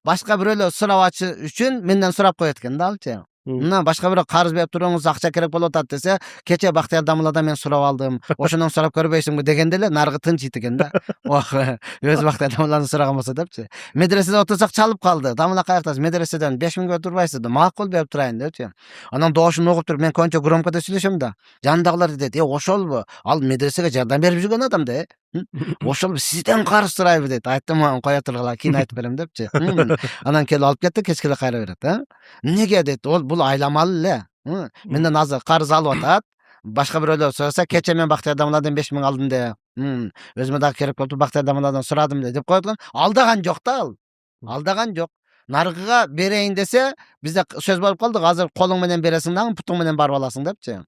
Speaker 1: Башка бирөөлөр сурабачы үчүн менден сурап коет экен да алчы. Мына башка бирөө карыз берип туруңуз, акча керек болуп атат десе, кече Бактияр Дамыладан мен сурап алдым. Ошондон сурап көрбөйсүңбү дегенде эле наргы тынчыйт экен да. Өзү Бактияр Дамыладан сураган болсо депчи. Медреседе отурсак чалып калды. Дамыла каяктасыз? Медреседен 5000 берип турбайсыз да. Макул берип турайын депчи. Анан доошун угуп туруп, мен көбүнчө громкодо сүйлөшөм да. Жанындагылар дейт, ошолбу? Ал медресеге жардам берип жүргөн адам да. Ошол сизден карыз сурайбы дейт. Айттым, кое тургула, кийин айтып берем депчи. Анан келип алып кетти, кечке эле кайра берет. Неге дейт? Бул айламалы эле. Менден азыр карыз алып атат. Башка бирөөлөр сураса, кече мен Бактияр Дамыладан 5000 алдым де. Өзүмө дагы керек болуп Бактияр Дамыладан сурадым де деп койгон. Алдаган жок да ал. Алдаган жок. Наргыга берейин десе, бизде сөз болуп калды, азыр колуң менен бересиң дагы, путуң менен барып аласың депчи.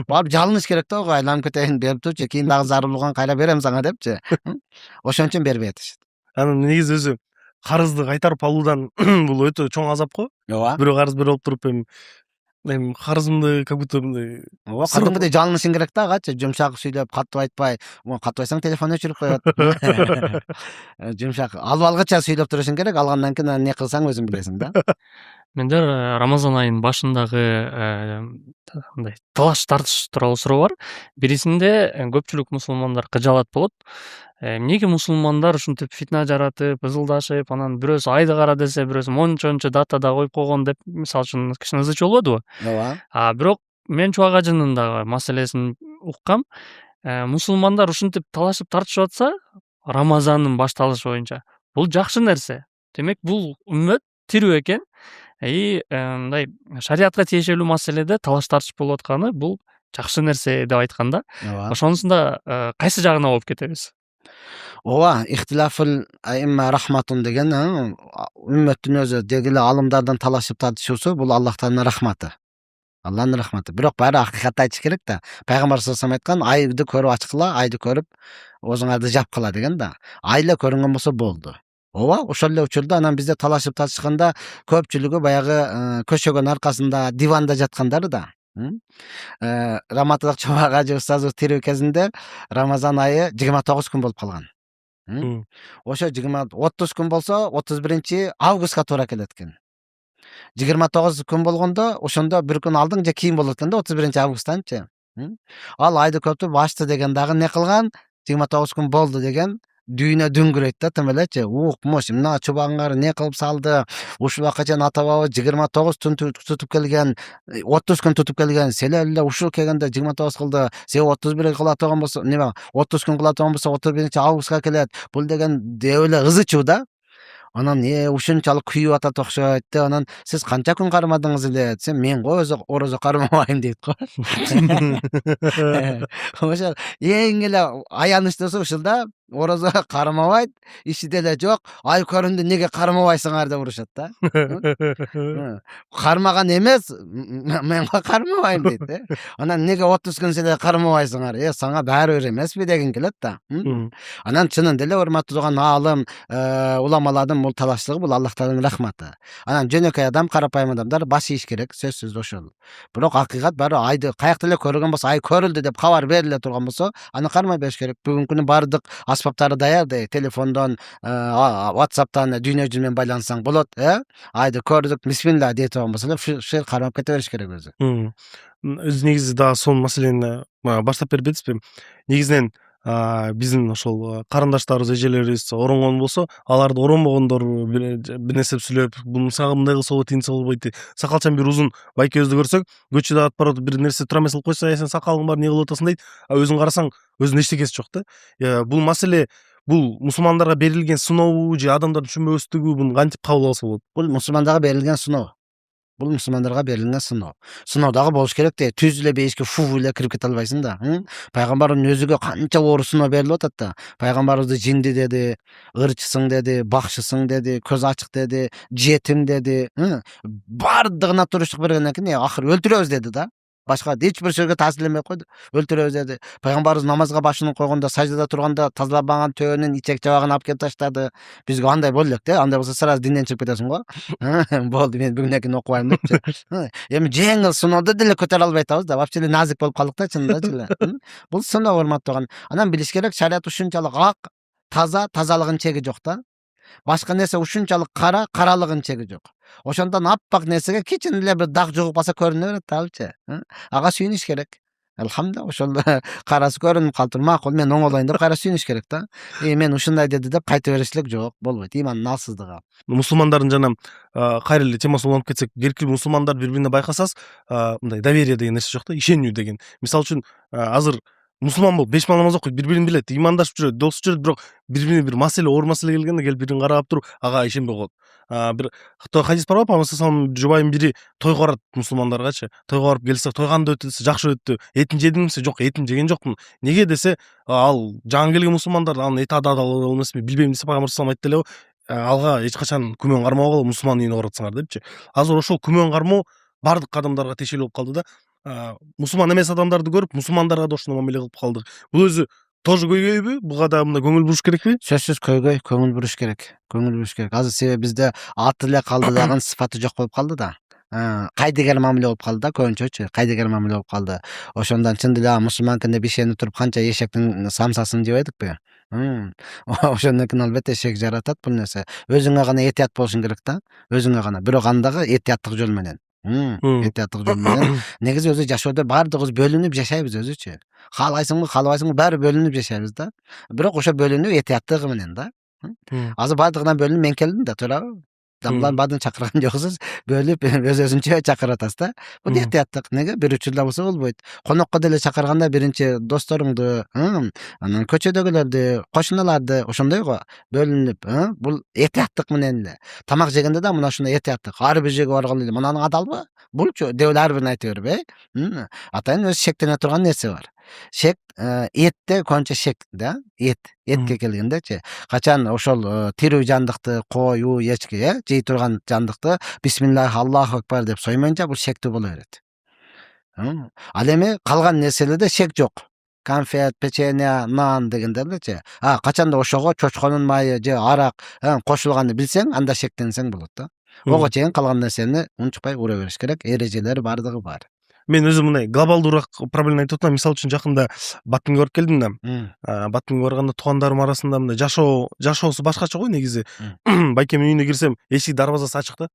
Speaker 1: Барып жалыныш керек да, айланып кетейин берип турчу, кийин дагы зарыл болгон кайра берем сага депчи. Ошон үчүн бербей атышат.
Speaker 2: Анан негизи өзү карызды кайтарып алуудан бул өтө чоң азап го. Бирөө карыз берип туруп эми карызымды как будто мындай
Speaker 1: кадимгидей жалынышың керек да, агачы, жумшак сүйлөп, катып айтпай. Катыбайсаң телефон өчүрүп коет. Жумшак, алып алгыча сүйлөп турушуң керек, алгандан кийин не кылсаң өзүң билесиң да.
Speaker 4: Менде Рамазан айынын башындагы мындай талаш тартыш тууралуу суроо бар. Бирисинде көпчүлүк мусулмандар кыжалат болот. Эмнеге мусулмандар ушинтип фитна жаратып, ызылдашып, анан бирөөсү айды кара десе, бирөөсү мончо датада коюп койгон деп, мисалы үчүн кичине ызычы болбодубу?
Speaker 1: Ооба.
Speaker 4: Бирок мен чубак ажынын дагы маселесин уккам. Мусулмандар ушинтип талашып тартышып атса, Рамазандын башталышы боюнча, бул жакшы нерсе. Демек бул үммөт тирүү экен. Мындай шариатка тиешелүү маселеде талаш тартыш болуп атканы бул жакшы нерсе деп айткан да. Ошонусунда кайсы жагына болуп кетебиз?
Speaker 1: Ооба, ихтилафул аимма рахматун деген үммөттүн өзү деги эле алымдардан талашып тартышуусу бул Аллахтын рахматы. Аллахтын рахматы. Бирок баары акыйкатты айтыш керек да. Пайгамбар саллаллаху алейхи айткан, айды көрүп ачкыла, айды көрүп оозуңарды жапкыла деген да. Айла көрүнгөн болсо болду. Ооба, ошол эле учурда анан бизде талашып тартышканда көпчүлүгү баягы көшөгөн аркасында диванда жаткандары да. Раматылык чубак ажы устазыбыз тирүү кезинде Рамазан айы 29 күн болуп калган. Ошо 30 күн болсо 31 августка туура келет экен. 29 күн болгондо ошондо бир күн алдың же кийин болот экен да 31 августтанчы. Ал айды көтүп ачты деген дагы не кылган? 29 күн болду деген дүйнө дүңгүрөйт да тим элечи. Укмуш мына чубаңар не кылып салды. Ушул убакка чейин ата баба 29 түн тутуп келген, 30 күн тутуп келген. Сен эле ушул келгенде 29 кылды. Сен 31 кыла турган болсо, неме 30 күн кыла турган болсо 31-августка келет. Бул деген деп эле ызы чуу да. Анан ушунчалык күйүп атат окшойт деп, анан сиз канча күн кармадыңыз эле десем, мен го өзү орозо кармабайм дейт го. Ошо эң эле аянычтуусу ушул да, орозо кармабайт, иши деле жок, ай көрүндү неге кармабайсыңар деп урушат да. Кармаган эмес, мен кармабайм дейт. Анан неге 30 күн силер кармабайсыңар? Сага баары бир эмеспи деген келет да. Анан чынында эле урматтуу турган аалым, уламалардын бул талаштыгы бул Аллахтын рахматы. Анан жөнөкөй адам, карапайым адамдар баш ийиш керек, сөзсүз ошол. Бирок акыйкат баары айды каякта эле көргөн болсо, ай көрүлдү деп кабар бериле турган болсо, аны кармай бериш керек. Бүгүнкү күнү бардык аспаптары даяр, телефондон, WhatsApp'тан дүйнө жүзү менен байлансаң болот, айды көрдүк, бисмилла дей турган болсо эле, ушул кармап кете бериш керек өзү.
Speaker 2: Өзү негизи дагы сол маселени баштап берип кетесизби? Негизинен биздин ошол карындаштарыбыз, эжелерибиз оронгон болсо, аларды оронбогондор бир нерсе сүйлөп, буну сага мындай кылса болот, тинтсе болбойт. Сакалчан бир узун байкебизди көрсөк, көчөдө атып барып бир нерсе тура эмес кылып койсо, сен сакалың бар, не кылып атасың дейт. Өзүң карасаң, өзүнүн эчтекеси жок да. Бул маселе бул мусулмандарга берилген сынообу же адамдардын түшүнбөстүгү, буну кантип кабыл алса болот?
Speaker 1: Бул мусулмандарга берилген сыноо. Бул мусулмандарга берилген сыноо. Сыноо дагы болуш керек да. Түз эле бейишке фу эле кирип кете албайсың да. Пайгамбардын өзүгө канча оор сыноо берилип атат да. Пайгамбарыбызды жинди деди, ырчысың деди, бакшысың деди, көз ачык деди, жетим деди. Бардыгына туруштук бергенден кийин акыры өлтүрөбүз деди да. Башка эч бир сөзгө таасирленбей койду. Өлтүрөбүз деди. Пайгамбарыбыз намазга башын койгондо, саждада турганда тазаланбаган төөнүн ичек жабагын алып келип таштады. Бизге андай боло элек да. Андай болсо сразу динден чыгып кетесиң го. Болду, мен бүгүнкүн окубайм депчи. Эми жеңил сыноодо деле көтөрө албай атабыз да. Вообще эле назик болуп калдык да, чынындачы эле. Бул сыноо урматтаган. Анан билиш керек, шарият ушунчалык ак, таза, тазалыгын чеги жок да. Башка нерсе ушунчалык кара, каралыгын чеги жок. Ошондон аппак нерсеге кичине эле бир даг жугуп калса көрүнө берет да, алчы. Ага сүйүнүш керек. Алхамдулилlah, ошол карасы көрүнүп калыптыр. Макул, мен оңолоюн деп кайра сүйүнүш керек да. Мен ушундай деди деп кайта беришлик жок, болбойт. Имандын алсыздыгы.
Speaker 2: Мусулмандардын жана кайра эле темасына уланып кетсек, келки мусулмандар бири-бирине байкасас, мындай доверие деген нерсе жок да, ишенүү деген. Мисалы үчүн, азыр мусулман болуп 5 намаз окуйт, бири-бирин билет, имандашып жүрөт, досуп жүрөт, бирок бири-бирине бир маселе, оор маселе келгенде келип бирин карап туруп, ага ишенбей коет. Бир хадис бар го, Пайгамбар жубайын бири тойго барат мусулмандаргачы. Тойго барып келсе, той кандай өтүп, жакшы өттү. Этин жедиңби? Жок, этин жеген жокмун. Неге десе, ал жаңы келген мусулмандар анын эти адал эмесми, билбейм десе, Пайгамбар айтты эле, алга эч качан күмөн кармабагыла, мусулман үйүнө баратсыңар депчи. Азыр ошол күмөн кармоо бардык адамдарга тиешелүү болуп калды да. Мусулман эмес адамдарды көрүп, мусулмандарга да ошондой мамиле кылып калдык. Бул өзү тоже көйгөйбү? Буга да мындай көңүл буруш керекпи?
Speaker 1: Сөзсүз көйгөй, көңүл буруш керек. Көңүл буруш керек. Азыр себеби бизде аты эле калды дагы сыфаты жок болуп калды да. Кайдыгер мамиле болуп калды да, көбүнчөчү. Кайдыгер мамиле болуп калды. Ошондон чындап эле мусулман экенде бишенип туруп канча эшектин самсасын жебедикпи? Ошондон кийин албетте эшек жаратат бул нерсе. Өзүңө гана этият болушуң керек да. Өзүңө гана. Бирок андагы этияттык жол менен. Этияттык жол менен. Негизи өзү жашоодо баардыгыбыз бөлүнүп жашайбыз өзүчү. Каалайсыңбы, каалабайсыңбы, баары бөлүнүп жашайбыз да. Бирок ошо бөлүнүү этияттыгы менен да. Азыр баардыгынан бөлүнүп мен келдим да, туурабы? Дамлардын баардыгын чакырган жоксуз, бөлүп өз-өзүнчө чакырып атасыз да. Бул этияттык. Неге? Бир учурда болсо болбойт. Конокко деле чакырганда биринчи досторуңду, анан көчөдөгүлөрдү, кошуналарды, ошондой го бөлүнүп, бул этияттык менен эле. Тамак жегенде да мына ушундай этияттык. Ар бир жерге барган эле мунаның адалбы? Булчу деп эле ар бирин айта берип, атайын өзү шектене турган нерсе бар. Шек, этте көбүнчө шек да, этке келгендечи. Качан ошол тирүү жандыкты, кою, эчки, жей турган жандыкты бисмиллах, Аллаху акбар деп соймойнча бул шектүү боло берет. Ал эми калган нерселерде шек жок. Конфет, печенье, нан дегендерлерчи. Качанда ошого чочконун майы же арак кошулганды билсең, анда шектенсең болот да. Ого чейин калган нерсени унчукпай ура бериш керек. Эрежелери бардыгы бар.
Speaker 2: Мен өзүм мындай глобалдуураак проблема айтып атам. Мисалы үчүн жакында Баткенге барып келдим да. Баткенге барганда туугандарым арасында мындай жашоосу башкача го негизи. Байкемдин үйүнө кирсем, эшик дарбазасы ачык да.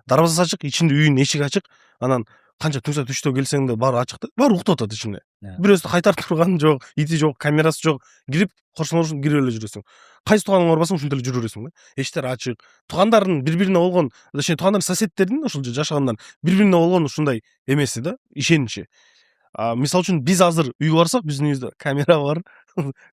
Speaker 2: Дарбазасы ачык, ичинде үйүнүн эшиги ачык. Анан канча түнсө түштө келсең да баары ачык да, баары уктап атат ичинде.
Speaker 1: Иә.
Speaker 2: Бирөөсү кайтарып турган жок, ити жок, камерасы жок. Кирип коршуна кирип эле жүрөсүң. Кайсы тууганыңа барбасаң ушинтип эле жүрө бересиң да. Эшиктер ачык. Туугандардын бири-бирине болгон, точнее туугандардын соседтердин ошол жашагандар бири-бирине болгон ушундай эмеси да, ишеничи. Мисалы үчүн биз азыр үйгө барсак, биздин үйүбүздө камера бар.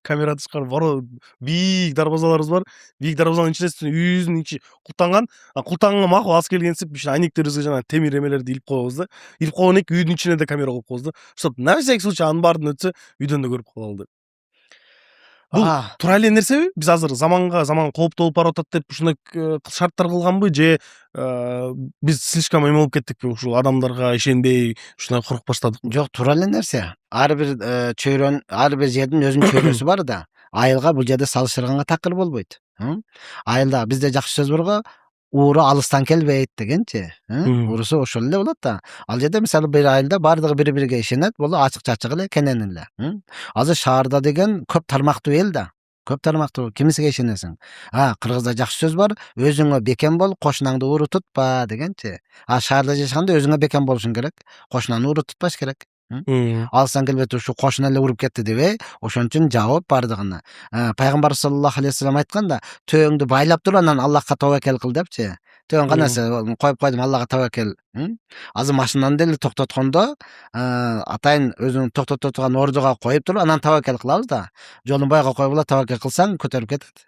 Speaker 2: Камера тышкары бийик дарбазаларыбыз бар. Бийик дарбазанын ичинде үйүбүздүн ичи култанган. Култанганга макул аз келгенсип, ушул айнектерибизге жана темир эмелерди илип коебуз да. Илип койгон эки үйдүн ичине да камера коюп коебуз да. Чтоб на всякий случай анын баардын өтсө, үйдөн да көрүп калалы деп. Бул туура эле нерсеби? Биз азыр заман кооптуу болуп барып атат деп ушундай шарттар кылганбы же биз слишком эме болуп кеттикпи? Ушул адамдарга ишенбей ушундай коруп баштадык.
Speaker 1: Жок, туура эле нерсе. Ар бир чөйрөнүн, ар бир жердин өзүнүн чөйрөсү бар да. Айылга бул жерде салыштырганга такыр болбойт. Айылда бизде жакшы сөз барго, ууру алыстан келбейт дегенчи. Уурусу ошол эле болот да. Ал жерде мисалы бир айылда баардыгы бири-бириге ишенет, бул ачык-чачык эле, кенен эле. Азыр шаарда деген көп тармактуу эл да. Көп тармактуу, кимисиге ишенесиң? Кыргызда жакшы сөз бар, өзүңө бекем бол, кошунаңды ууру тутпа дегенчи. Шаарда жашаганда өзүңө бекем болушуң керек, кошунаны ууру тутпаш керек. Алыстан келбейт, ушу кошун эле уруп кетти дебей, ошон үчүн жабып баардыгына. Пайгамбар саллаллаху алейхи вассалам айтканда, төөңдү байлап туруп анан Аллахка табакел кыл депчи. Төөң канасы коюп койдум, Аллахка табакел. Азыр машинаны деле токтоткондо, атайын өзүң токтото турган ордуга коюп туруп, анан табакел кылабыз да. Жолун байга коюп эле табакел кылсаң көтөрүп кетет.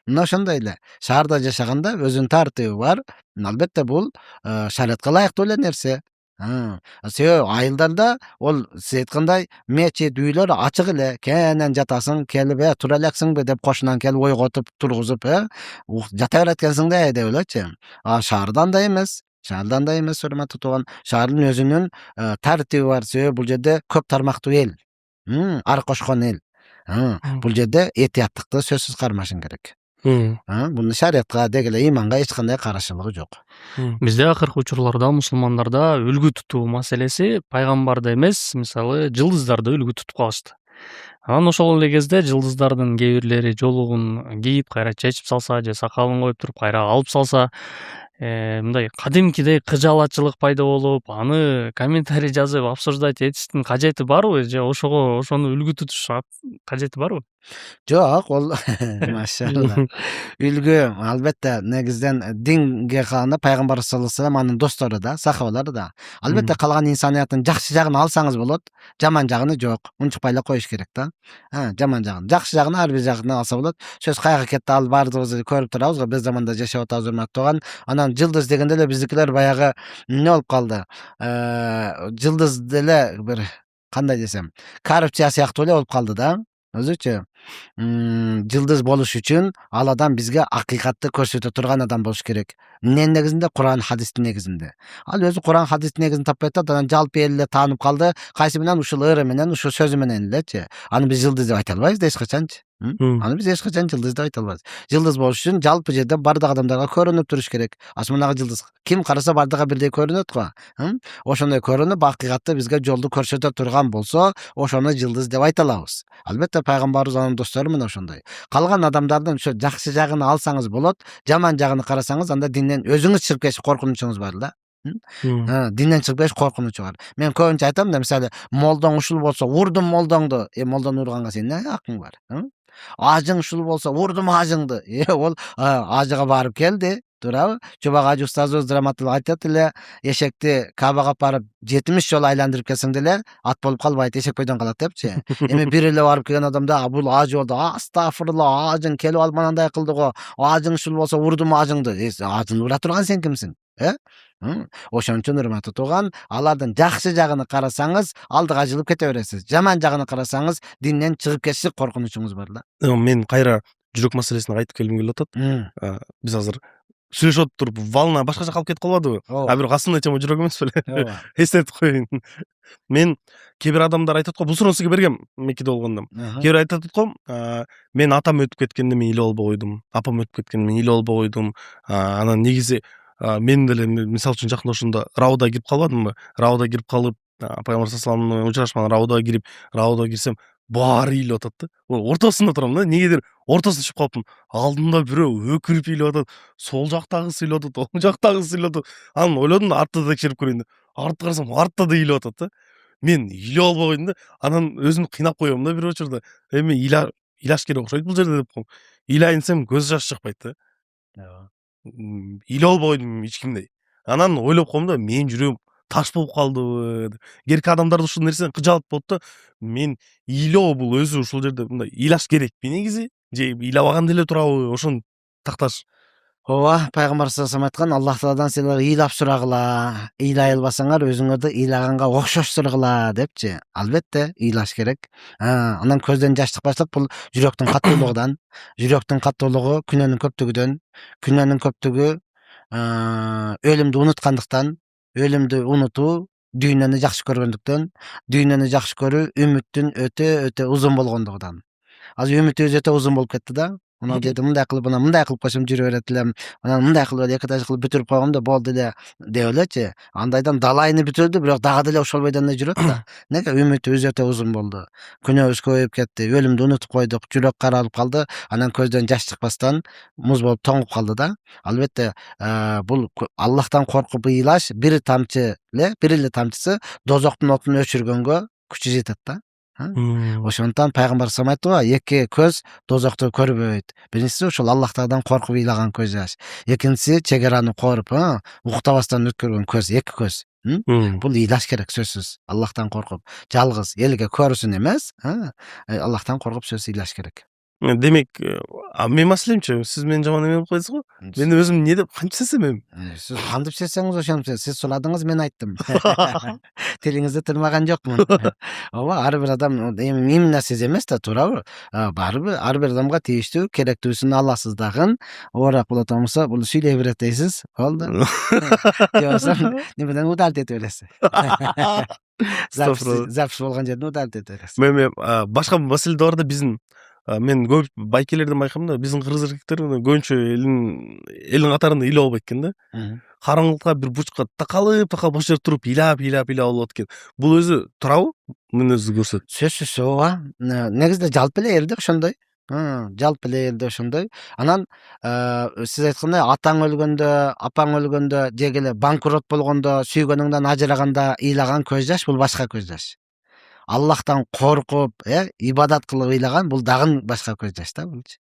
Speaker 1: Мына ошондой эле. Шаарда жашаганда өзүнүн тартиби бар. Албетте бул шариатка ылайыктуу эле нерсе. Себеби айылдарда ол сиз айткандай мечит, үйлөр ачык эле, кенен жатасың, келип тура элексиңби деп кошунан келип ойготуп, тургузуп, жата берет экенсиң да деп элечи. Шаарда андай эмес. Шаарда андай эмес, урматтуу тууган. Шаардын өзүнүн тартиби бар, себеби бул жерде көп тармактуу эл. Ар кошкон эл. Бул жерде этияттыкты сөзсүз кармашың керек. Бунун шариатка деги эле иманга эч кандай карашылыгы жок.
Speaker 4: Бизде акыркы учурларда мусулмандарда үлгү тутуу маселеси пайгамбарды эмес, мисалы жылдыздарды үлгү тутуп калышты. Анан ошол эле кезде жылдыздардын кээ бирлери жолугун кийип, кайра чечип салса же сакалын коюп туруп кайра алып салса, мындай кадимкидей кыжаалатчылык пайда болуп, аны комментарий жазып, обсуждать этиштин кажети барбы же ошону үлгү тутуш кажети барбы?
Speaker 1: Жок, ол машалла. Үлгү албетте негизден динге калганда пайгамбар саллаллаху алейхи вассалам анын достору да, сахабалары да. Албетте калган инсанияттын жакшы жагын алсаңыз болот, жаман жагын жок. Унчукпай эле коюш керек да. Жаман жагын. Жакшы жагын ар бир жагын алса болот. Сөз кайга кетти, ал баардыгыбыз көрүп турабыз го, биз заманда жашап атабыз, урматтуу тууган. Анан жылдыз дегенде эле биздикилер баягы эмне болуп калды? Жылдыз деле бир кандай десем, коррупция сыяктуу эле болуп калды да. Өзүчү жылдыз болуш үчүн ал адам бизге акыйкатты көрсөтө турган адам болуш керек. Эмненин негизинде? Куран хадистин негизинде. Ал өзү Куран хадистин негизин таппай атат, анан жалпы эл эле таанып калды. Кайсы менен? Ушул ыры менен, ушул сөзү менен элечи. Аны биз жылдыз деп айта албайбыз да эч качанчы. Аны биз эч качан жылдыз деп айта албайбыз. Жылдыз болуш үчүн жалпы жерде бардык адамдарга көрүнүп туруш керек. Асмандагы жылдыз ким караса бардыгы бирдей көрүнөт го. Ошондой көрүнүп, акыйкатты бизге жолду көрсөтө турган болсо, ошону жылдыз деп айта алабыз. Албетте пайгамбарыбыз анын достору менен ошондой. Калган адамдардын ошо жакшы жагын алсаңыз болот, жаман жагын карасаңыз, анда динден өзүңүз чыгып кетиш коркунучуңуз бар да. Динден чыгып кетиш коркунучу бар. Мен көбүнчө айтам да, мисалы, молдоң ушул болсо, урдум молдоңду. Молдону урганга сен эмне акың бар? Ажың ушул болсо, урдум ажыңды. Ол ажыга барып келди. Туурабы? Чубак ажы устазыбыз раматулла айтат эле, эшекти Кабага барып 70 жолу айландырып келсең деле ат болуп калбайт, эшек бойдон калат депчи. Эми бир эле барып келген адамда бул ажы болду. Астагфирулла, ажың келип алып мынандай кылды го. Ажың ушул болсо, урдум ажыңды. Ажын ура турган сен кимсиң? Ошон үчүн урматтуу тууган, алардын жакшы жагын карасаңыз, алдыга жылып кете бересиз. Жаман жагын карасаңыз, динден чыгып кетиши коркунучуңуз бар да.
Speaker 2: Мен кайра жүрөк маселесине кайтып келгим келип атат. Биз азыр сүйлөшүп туруп волна башкача калып кетип калбадыбы? Бирок асылына тема жүрөк эмес беле? Эстетип коеюн. Мен кээ бир адамдар айтат го, бул суроону сизге бергем Меккеде болгондо. Кээ бир айтат го, мен атам өтүп кеткенде мен эле болбой койдум, апам өтүп кеткенде мен эле болбой койдум. Анан негизи мен деле мисалы үчүн жакында ошондо Раудага кирип калбадымбы? Раудага кирип калып, пайгамбар саллаллаху алейхи вассалам учурашкан Раудага кирсем, баары ыйлап атат да. Ортосунда турам да, негедир ортосуна түшүп калыптым. Алдымда бирөө өкүрүп ыйлап атат, сол жактагысы ыйлап атат, оң жактагысы ыйлап атат. Анан ойлодум да, артта текшерип көрөйүн деп. артты карасам артта да ыйлап атат да. Мен ыйлап албай койдум да, анан өзүмдү кыйнап коём да бир учурда. Эми ыйлаш керек окшойт бул жерде деп коем. Ыйлайын десем көз жаш чыкпайт да.
Speaker 1: Ооба.
Speaker 2: Ыйлап албай койдум эч кимдей. Анан ойлоп коем да, менин жүрөгүм таш болуп калдыбы деп. Керки адамдарда ушул нерсени кыжаалат болот да. Мен ыйлоо бул өзү ушул жерде мындай ыйлаш керекпи негизи? Же ыйлабаган деле турабы? Ошону такташ.
Speaker 1: Ооба, пайгамбар саллаллаху айткан, Аллах Тааладан силер ыйлап сурагыла, ыйлай албасаңар өзүңөрдү ыйлаганга окшош сурагыла депчи. Албетте ыйлаш керек. Анан көздөн жаш чыкпаслык бул жүрөктүн каттуулугунан, жүрөктүн каттуулугу күнөөнүн көптүгүдөн, күнөөнүн көптүгү өлүмдү унуткандыктан, өлүмдү унутуу дүйнөнү жакшы көргөндүктөн, дүйнөнү жакшы көрүү үмүттүн өтө узун болгондугунан. Азыр үмүтүбүз өтө узун болуп кетти да. Мына деди мындай кылып, анан мындай кылып койсом жүрө берет элем. Анан мындай кылып эки этаж кылып бүтүрүп койгом да болду эле деп элечи. Андайдан далайыны бүтүрдү, бирок дагы деле ошол бойдон эле жүрөт да. Неге? Үмүтүбүз өтө узун болду. Күнөөбүз көбөйүп кетти. Өлүмдү унутуп койдук. Жүрөк каралып калды. Анан көздөн жаш чыкпастан муз болуп тоңуп калды да. Албетте, бул Аллахтан коркуп ыйлаш бир эле тамчысы дозоктун отун өчүргөнгө күчү жетет да. Ошондуктан пайгамбар салам айттыбы, эки көз дозокту көрбөйт. Биринчиси ушул Аллах Тааладан коркуп ыйлаган көз жаш. Экинчиси чегараны коруп, уктабастан өткөргөн көз, эки көз. Бул ыйлаш керек сөзсүз. Аллахтан коркуп, жалгыз элге көрүсүн эмес, Аллахтан коркуп сөзсүз ыйлаш керек.
Speaker 2: Демек, менин маселемчи, сиз мени жаман эме кылып койдуңуз го? Мен өзүм эмне деп кантип сезем эми?
Speaker 1: Сиз кантип сезсеңиз ошентип сиз сурадыңыз, мен айттым. Тилиңизди тырмаган жокмун. Ооба, ар бир адам эми именно сиз эмес да, туурабы? Барыбир ар бир адамга тийиштүү, керектүүсүн аласыз дагы. Оораак болот болсо, бул сүйлөй берет дейсиз. Болду. Же болбосо немеден удалить этип бересиз. Запись болгон жерден удалить этип бересиз.
Speaker 2: Мен башка маселе да бар да, биздин мен көп байкелерден байкайм да, биздин кыргыз эркектер көбүнчө элдин катарында ыйлап албайт экен да. Караңгылыкта бир бурчка такалып ошол жерде туруп ыйлап алып экен. Бул өзү турабы? Мүнөздү көрсөтөт.
Speaker 1: Сөзсүз ооба. Негизинде жалпы эле элде ошондой. Жалпы эле элде ошондой. Анан сиз айткандай, атаң өлгөндө, апаң өлгөндө, же эле банкрот болгондо, сүйгөнүңдөн ажыраганда ыйлаган көз жаш бул башка көз жаш. Аллахтан коркуп, ибадат кылып ыйлаган бул дагы башка көз жаш да булчу.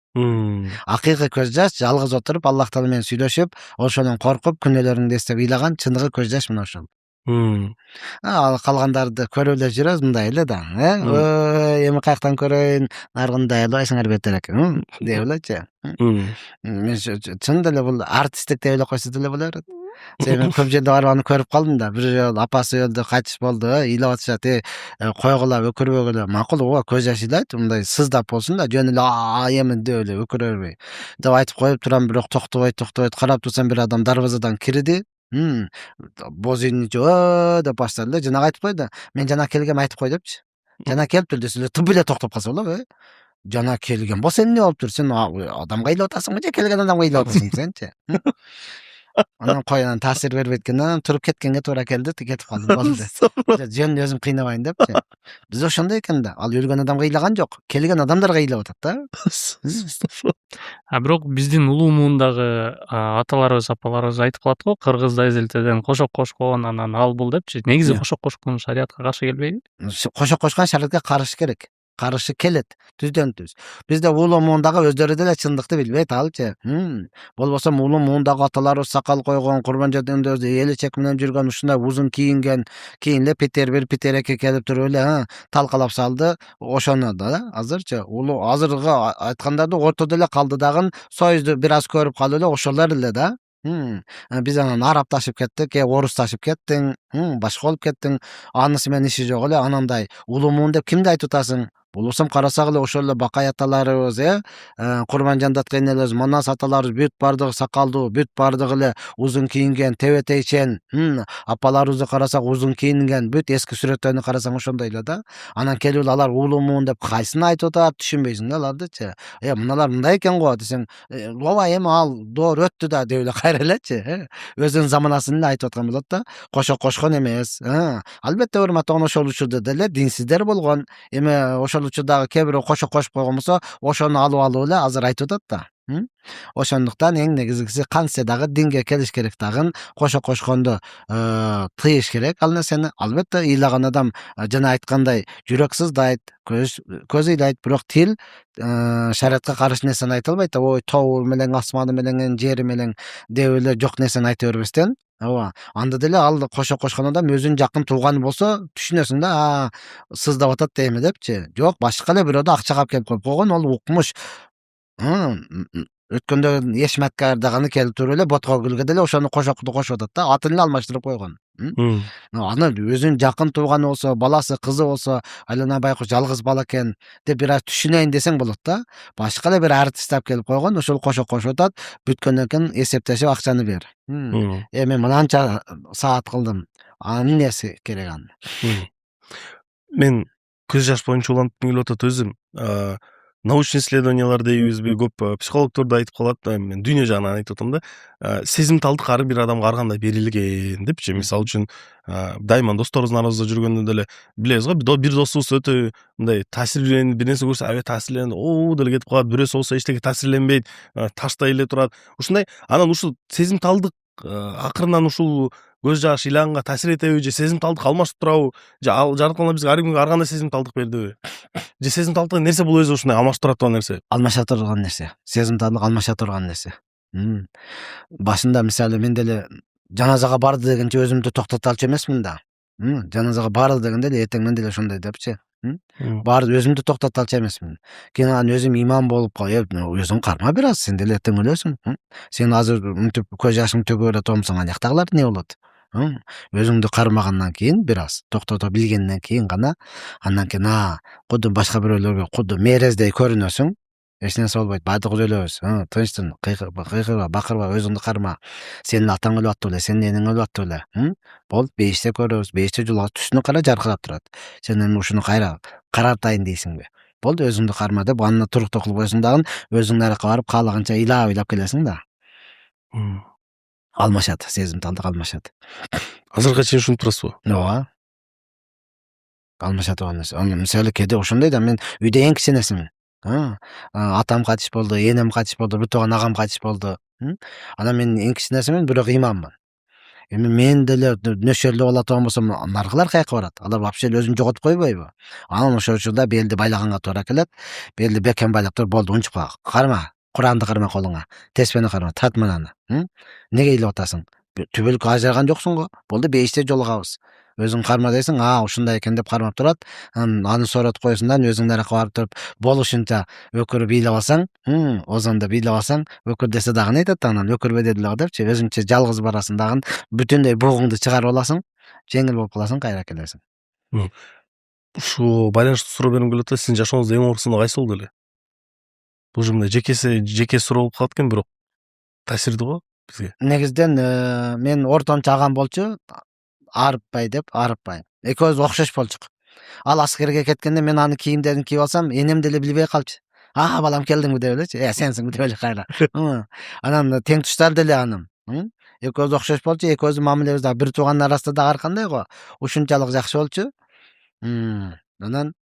Speaker 1: Акыйкый көз жаш жалгыз отуруп Аллах Таала менен сүйлөшүп, ошондон коркуп, күнөөлөрүңдү эстеп ыйлаган чыныгы көз жаш мына ошол. Ал калгандарды көрүп эле жүрөбүз мындай эле да. Эми каяктан көрөйүн, наргындай албайсыңар бетер экен, деп элечи. Мен чын деле бул артисттик деп эле койсо деле боло берет. Себеби көп жерде барып аны көрүп калдым да. Бир жолу апасы өлдү, кайтыш болду, ыйлап атышат, койгула, өкүрбөгүлө. Макул, ооба, көз жаш ыйлайт, мындай сыздап болсун да, жөн эле эми деп эле өкүрө бербей. Деп айтып коюп турам, бирок токтобойт, карап турсам бир адам дарбазадан кирди. Боз үйүнүн ичи деп баштады эле. Жанагы айтып койду. Мен жана келгем айтып кой депчи. Жана келиптир десе эле тып эле токтоп калса болобу? Жана келген болсо эмне болуптур? Сен адамга ыйлап атасыңбы же келген адамга ыйлап атасыңбы сенчи? Анан кой, анан таасир бербейт экен, анан туруп кеткенге туура келди, кетип калды, болду. Жөн өзүм кыйнабайын депчи. Биз ошондой экен да. Ал өлгөн адамга ыйлаган жок, келген адамдарга ыйлап атат да.
Speaker 4: Бирок биздин улуу муундагы аталарыбыз, апаларыбыз айтып калат го, кыргызда эзелтеден кошок кошкон, анан ал бул депчи. Негизи кошок кошкон шариятка каршы келбейби?
Speaker 1: Кошок кошкон шариятка каршы керек. Каршы келет. Түздөн түз. Бизде улуу муундагы өздөрү деле чындыкты билбейт алчы. Болбосо улуу муундагы аталарыбыз сакал койгон, Курман жадында эли чек менен жүргөн, ушундай узун кийинген, кийин эле Питер 1, Питер 2 келип туруп эле талкалап салды. Ошону да азырчы улуу азыркы айткандарды ортодо эле калды дагы, союзду бир аз көрүп калып эле ошолор эле да. Биз анан арапташып кеттик, орусташып кеттиң, башка болуп кеттиң. Анысы менен иши жок эле, анандай улуу муун деп кимди айтып атасың? Болбосо карасак эле ошол эле Бакай аталарыбыз, Курман жандатка энелерибиз, Манас аталарыбыз бүт бардыгы сакалдуу, бүт бардыгы эле узун кийинген, тебетейчен, апаларыбызды карасак узун кийинген, бүт эски сүрөттөрүнү карасаң ошондой эле да. Анан келип эле алар улуу муун деп кайсыны айтып атат, түшүнбөйсүң да алардычы. Мыналар мындай экен го десең, ооба эми ал доор өттү да деп эле кайра элечи. Өзүнүн заманасын эле айтып аткан болот да. Кошок кошкон эмес. Албетте урматтаган ошол учурда деле динсиздер болгон. Эми ошол учурдагы кээ бирөө кошок кошуп койгон болсо, ошону алып эле азыр айтып атат да. Ошондуктан эң негизгиси кантсе дагы динге келиш керек дагы кошо кошконду тыйыш керек ал нерсени. Албетте ыйлаган адам жана айткандай жүрөк сыздайт, көз ыйлайт, бирок тил шариатка каршы нерсени айта албайт. Ой, тоо менен асманы менен жери менен деп эле жок нерсени айта бербестен, ооба. Анда деле ал кошо кошкон адам өзүнүн жакын тууганы болсо түшүнөсүң да, сыздап атат дейми депчи. Жок, башка эле бирөөдө акчага алып келип коюп койгон, ал укмуш. Өткөндө Эшмәткә даганы келип туруп эле ботко гүлгө деле ошону кошокту кошуп атат да, атын эле алмаштырып койгон. Аны өзүнүн жакын тууганы болсо, баласы, кызы болсо, айлана байкуш жалгыз бала экен деп бир аз түшүнөйүн десең болот да. Башка эле бир артист алып келип койгон, ошол кошоп атат, бүткөндөн кийин эсептешип акчаны бер. Мен мынанча саат кылдым. Анын эмнеси керек аны?
Speaker 2: Мен көз жаш боюнча уланткым келип атат өзүм. Научный исследованиялар дейбизби, көп психологдор да айтып калат, мен дүйнө жагынан айтып атам да. Сезимталдык ар бир адамга ар кандай берилген депчи. Мисалы үчүн дайыма досторубуздун арабызда жүргөндө деле билебиз го, бир досубуз өтө мындай таасирленип бир нерсе көрсө аябай таасирленип, деле кетип калат. Бирөөсү болсо эчтеке таасирленбейт, таштай эле турат. Ушундай анан ушул сезимталдык акырынан ушул көз жаш ыйлаганга таасир этеби же сезимталдык алмашып турабы? Же ал жараткан Алла бизге ар кимге ар кандай сезимталдык бердиби? Же сезимталдык нерсе бул өзү ушундай алмашып турат турган нерсе?
Speaker 1: Алмаша турган нерсе. Сезимталдык алмаша турган нерсе. Башында мисалы мен деле жаназага барды дегенче өзүмдү токтото алчу эмесмин да. Жаназага барды дегенде эле эртең мен деле ошондой депчи. Барды өзүмдү токтото алчу эмесмин. Кийин анан өзүм имам болуп коюп, өзүң карма бир аз, сен деле эртең өлөсүң. Сен азыр мынтип көз жашың төгүп эле атамсың, аяктагылар эмне болот? Өзүңдү кармагандан кийин бир аз токтото билгенден кийин гана андан кийин куду башка бирөөлөргө куду мерездей көрүнөсүң. Эч нерсе болбойт, баардыгыбыз өлөбүз. Тынчтын, кыйкырба, бакырба, өзүңдү карма. Сенин атаң өлүп аттып эле, сенин энең өлүп аттып эле. Болуп бейиште көрөбүз, бейиште жулат, түшүнү кара жаркырап турат. Сен эми ушуну кайра каратайын дейсиңби? Болду, өзүңдү карма деп аны туруктуу кылып койсуң дагы өзүң наракка барып каалаганча ыйлап келесиң да. Алмашат, сезимталдык алмашат.
Speaker 2: Азыркыга чейин ушинтип турасызбы?
Speaker 1: Ооба. Алмаша турган нерсе. Мисалы кээде ошондой да, мен үйдө эң кичинесимин. Атам кайтыш болду, энем кайтыш болду, бир тууган агам кайтыш болду. Анан мен эң кичинесимин, бирок имаммын. Эми мен деле нөшөрлүү боло турган болсом, наргылар каяка барат? Алар вообще өзүн жоготуп койбойбу? Анан ошол учурда белди байлаганга туура келет. Белди бекем байлап туруп, болду, унчуп кал. Карма, Куранды карма колуңа. Теспени карма, тарт мынаны. Неге ыйлап атасың? Түбөлүккө ажыраган жоксуң го. Болду, бейиште жолугабыз. Өзүң карма дейсиң, ушундай экен деп кармап турат. Аны сооротуп коесуң да, өзүң наракка барып туруп, болушунча өкүрүп ыйлап алсаң, озондоп ыйлап алсаң, өкүр десе дагы не айтат анан, өкүрбө дедилер депчи. Өзүңчө жалгыз барасың дагы, бүтүндөй бугуңду чыгарып аласың, жеңил болуп каласың, кайра келесиң.
Speaker 2: Ушу байланыштуу суроо бергим келип атат. Сиздин жашооңузда эң оор сыноо кайсы болду эле? Бул же мындай жеке суроо болуп калат экен, бирок таасирдүү го бизге.
Speaker 1: Негизден мен ортончо агам болчу, Арыпбай деп, Арыпбай. Экөөбүз окшош болчук. Ал аскерге кеткенде мен аны кийимдерин кийип алсам, энем деле билбей калчу. Балам келдиңби деп элечи. Сенсиңби деп эле кайра. Анан тең туштар деле анын. Экөөбүз окшош болчу, экөөбүздүн мамилебиз дагы бир туугандын арасында дагы ар кандай го. Ушунчалык жакшы болчу. Анан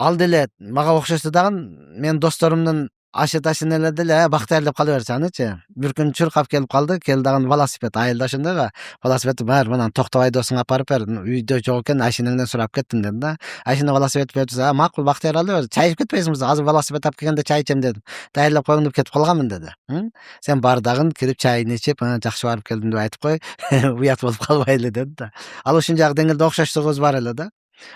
Speaker 1: ал деле мага окшошту дагы, мен досторумдун ашы ташын эле деле бактыяр деп кала берчү анычы. Бир күн чуркап келип калды, дагы велосипед, айылда ошондой го. Велосипедти бар, мына Токтобай досуңа апарып бер, үйдө жок экен, Айшенеңден сурап кеттим дедим да. Айшене велосипед берип турса, макул, Бактыяр алып бер. Чай ичип кетпейсиңби? Азыр велосипед алып келгенде чай ичем дедим. Даярдап коюң деп кетип калганмын деди. Сен бар дагы кирип чайын ичип, жакшы барып келдим деп айтып кой. Уят болуп калбайлы деди да. Ал ушунчалык деңгээлде окшоштугубуз бар эле да.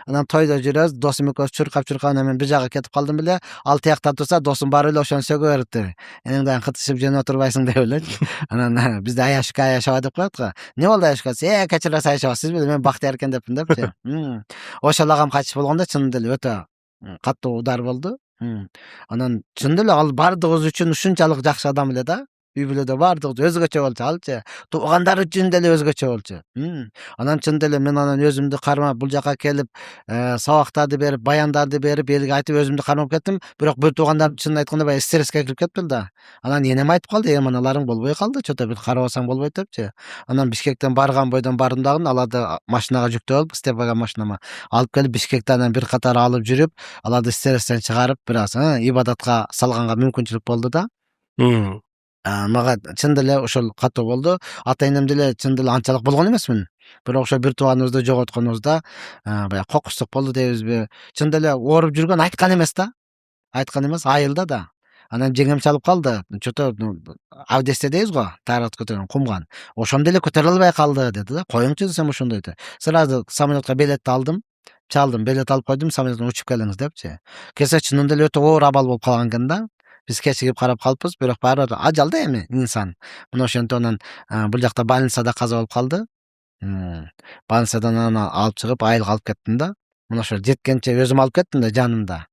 Speaker 1: Анан тойдо жүрөбүз, досум экөөбүз чуркап анан мен бир жакка кетип калдым беле, ал тиякта турса, досум барып эле ошону сөгө берипти. Энең дагы кытышып жөнөп отурбайсың деп элечи. Анан бизде Аяшаба деп коет го. Не болду Аяшка? Кечиресиз Аяшаба, сиз беле мен Бактыяр экен дептим депчи. Ошол агам кайтыш болгондо чынында эле өтө каттуу удар болду. Анан чынында эле ал баардыгыбыз үчүн ушунчалык жакшы адам эле да. Үй бүлөдө баардыгыбыз өзгөчө болчу алчы. Туугандар үчүн деле өзгөчө болчу. Анан чынында эле мен анан өзүмдү кармап бул жака келип, сабактарды берип, баяндарды берип, элге айтып өзүмдү кармап кеттим. Бирок бир туугандар чынын айтканда баягы стресске кирип кеттим да. Анан энем айтып калды, аналарың болбой калды, чото бир карабасаң болбойт депчи. Анан Бишкектен барган бойдон бардым дагы, аларды машинага жүктөп алып, степага машинама алып келип, Бишкекте анан бир катар алып жүрүп, аларды стресстен чыгарып, бир аз ибадатка салганга мүмкүнчүлүк болду да. Мага чын деле ошол катуу болду. Ата энем деле чын деле анчалык болгон эмесмин. Бирок ошо бир тууганыбызды жоготконубузда баягы кокустук болду дейбизби, чын деле ооруп жүргөн айткан эмес да. Айткан эмес, айылда да. Анан жеңем чалып калды. Чото Авдесте дейбиз го, таарат көтөргөн кумган. Ошондо деле көтөрө албай калды деди да. Коюңчу десем ошондой дейт. Сразу самолетко билетти алдым. Чалдым, билет алып койдум, самолеттон учуп келиңиз депчи. Келсе чынын деле өтө оор абал болуп калган экен да. Биз кечигип карап калыппыз, бирок баары ажал да эми инсан. Мына ошентип анан бул жакта больницада каза болуп калды. Больницадан анан алып чыгып айылга алып кеттим да. Мына ошо жеткенче өзүм алып кеттим да жанымда.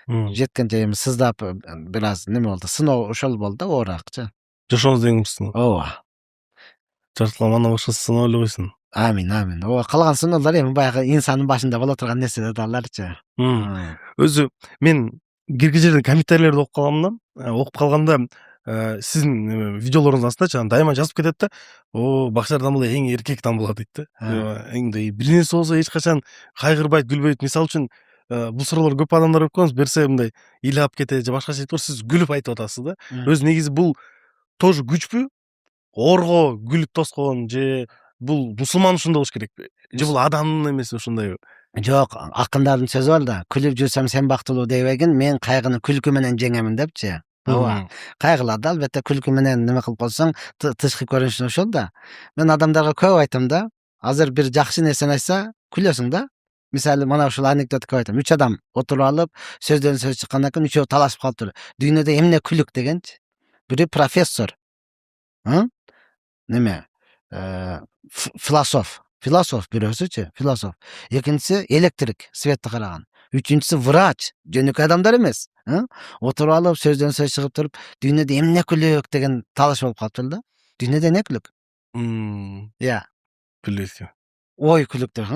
Speaker 1: Жеткенче эми сыздап бир аз неме болду. Сыноо ошол болду да, ооракчы.
Speaker 2: Жашооңуз деңизсиң.
Speaker 1: Ооба.
Speaker 2: Жараткан мана ошо сыноо эле койсун.
Speaker 1: Амин, амин. Ооба, калган сыноолор эми баягы инсандын башында боло турган нерселер да аларчы.
Speaker 2: Өзү мен кирги жерден комментарийлерди окуп калгам да, окуп калганда сиздин видеолоруңуздун астында чана дайыма жазып кетет да. Бакшар Дамбул эң эркек Дамбул дейт да. Эңдей бир нерсе болсо эч качан кайгырбайт, күлбөйт. Мисалы үчүн бул суроолор көп адамдар көрүп коебуз, берсе мындай ыйлап кетет же башкача айтып сиз күлүп айтып атасыз да. Өзү негизи бул тоже күчпү? Оорго күлүп тоскон же бул мусулман ушундай болуш керекпи? Же бул адамдын эмеси ушундайбы?
Speaker 1: Жок, акындардын сөзү бар да. Күлүп жүрсөм сен бактылуу дебегин, мен кайгыны күлкү менен жеңемин депчи. Ооба. Кайгыларды албетте күлкү менен неме кылып койсоң, тышкы көрүнүшү ошол да. Мен адамдарга көп айтам да. Азыр бир жакшы нерсени айтса, күлөсүң да. Мисалы, мына ушул анекдот көп айтам. 3 адам отуруп алып, сөздөн сөз чыккандан кийин үчөө талашып калыптыр. Дүйнөдө эмне күлүк дегенчи. Бири профессор. Неме? Философ бирөөсүчү, философ. Экинчиси электрик, светти караган. Үчүнчүсү врач, жөнөкөй адамдар эмес. Отуруп алып, сөздөн сөз чыгып туруп, дүйнөдө эмне күлүк деген талаш болуп калыптыр да. Дүйнөдө эмне күлүк? Иә.
Speaker 2: Билесиң.
Speaker 1: Ой күлүк деп,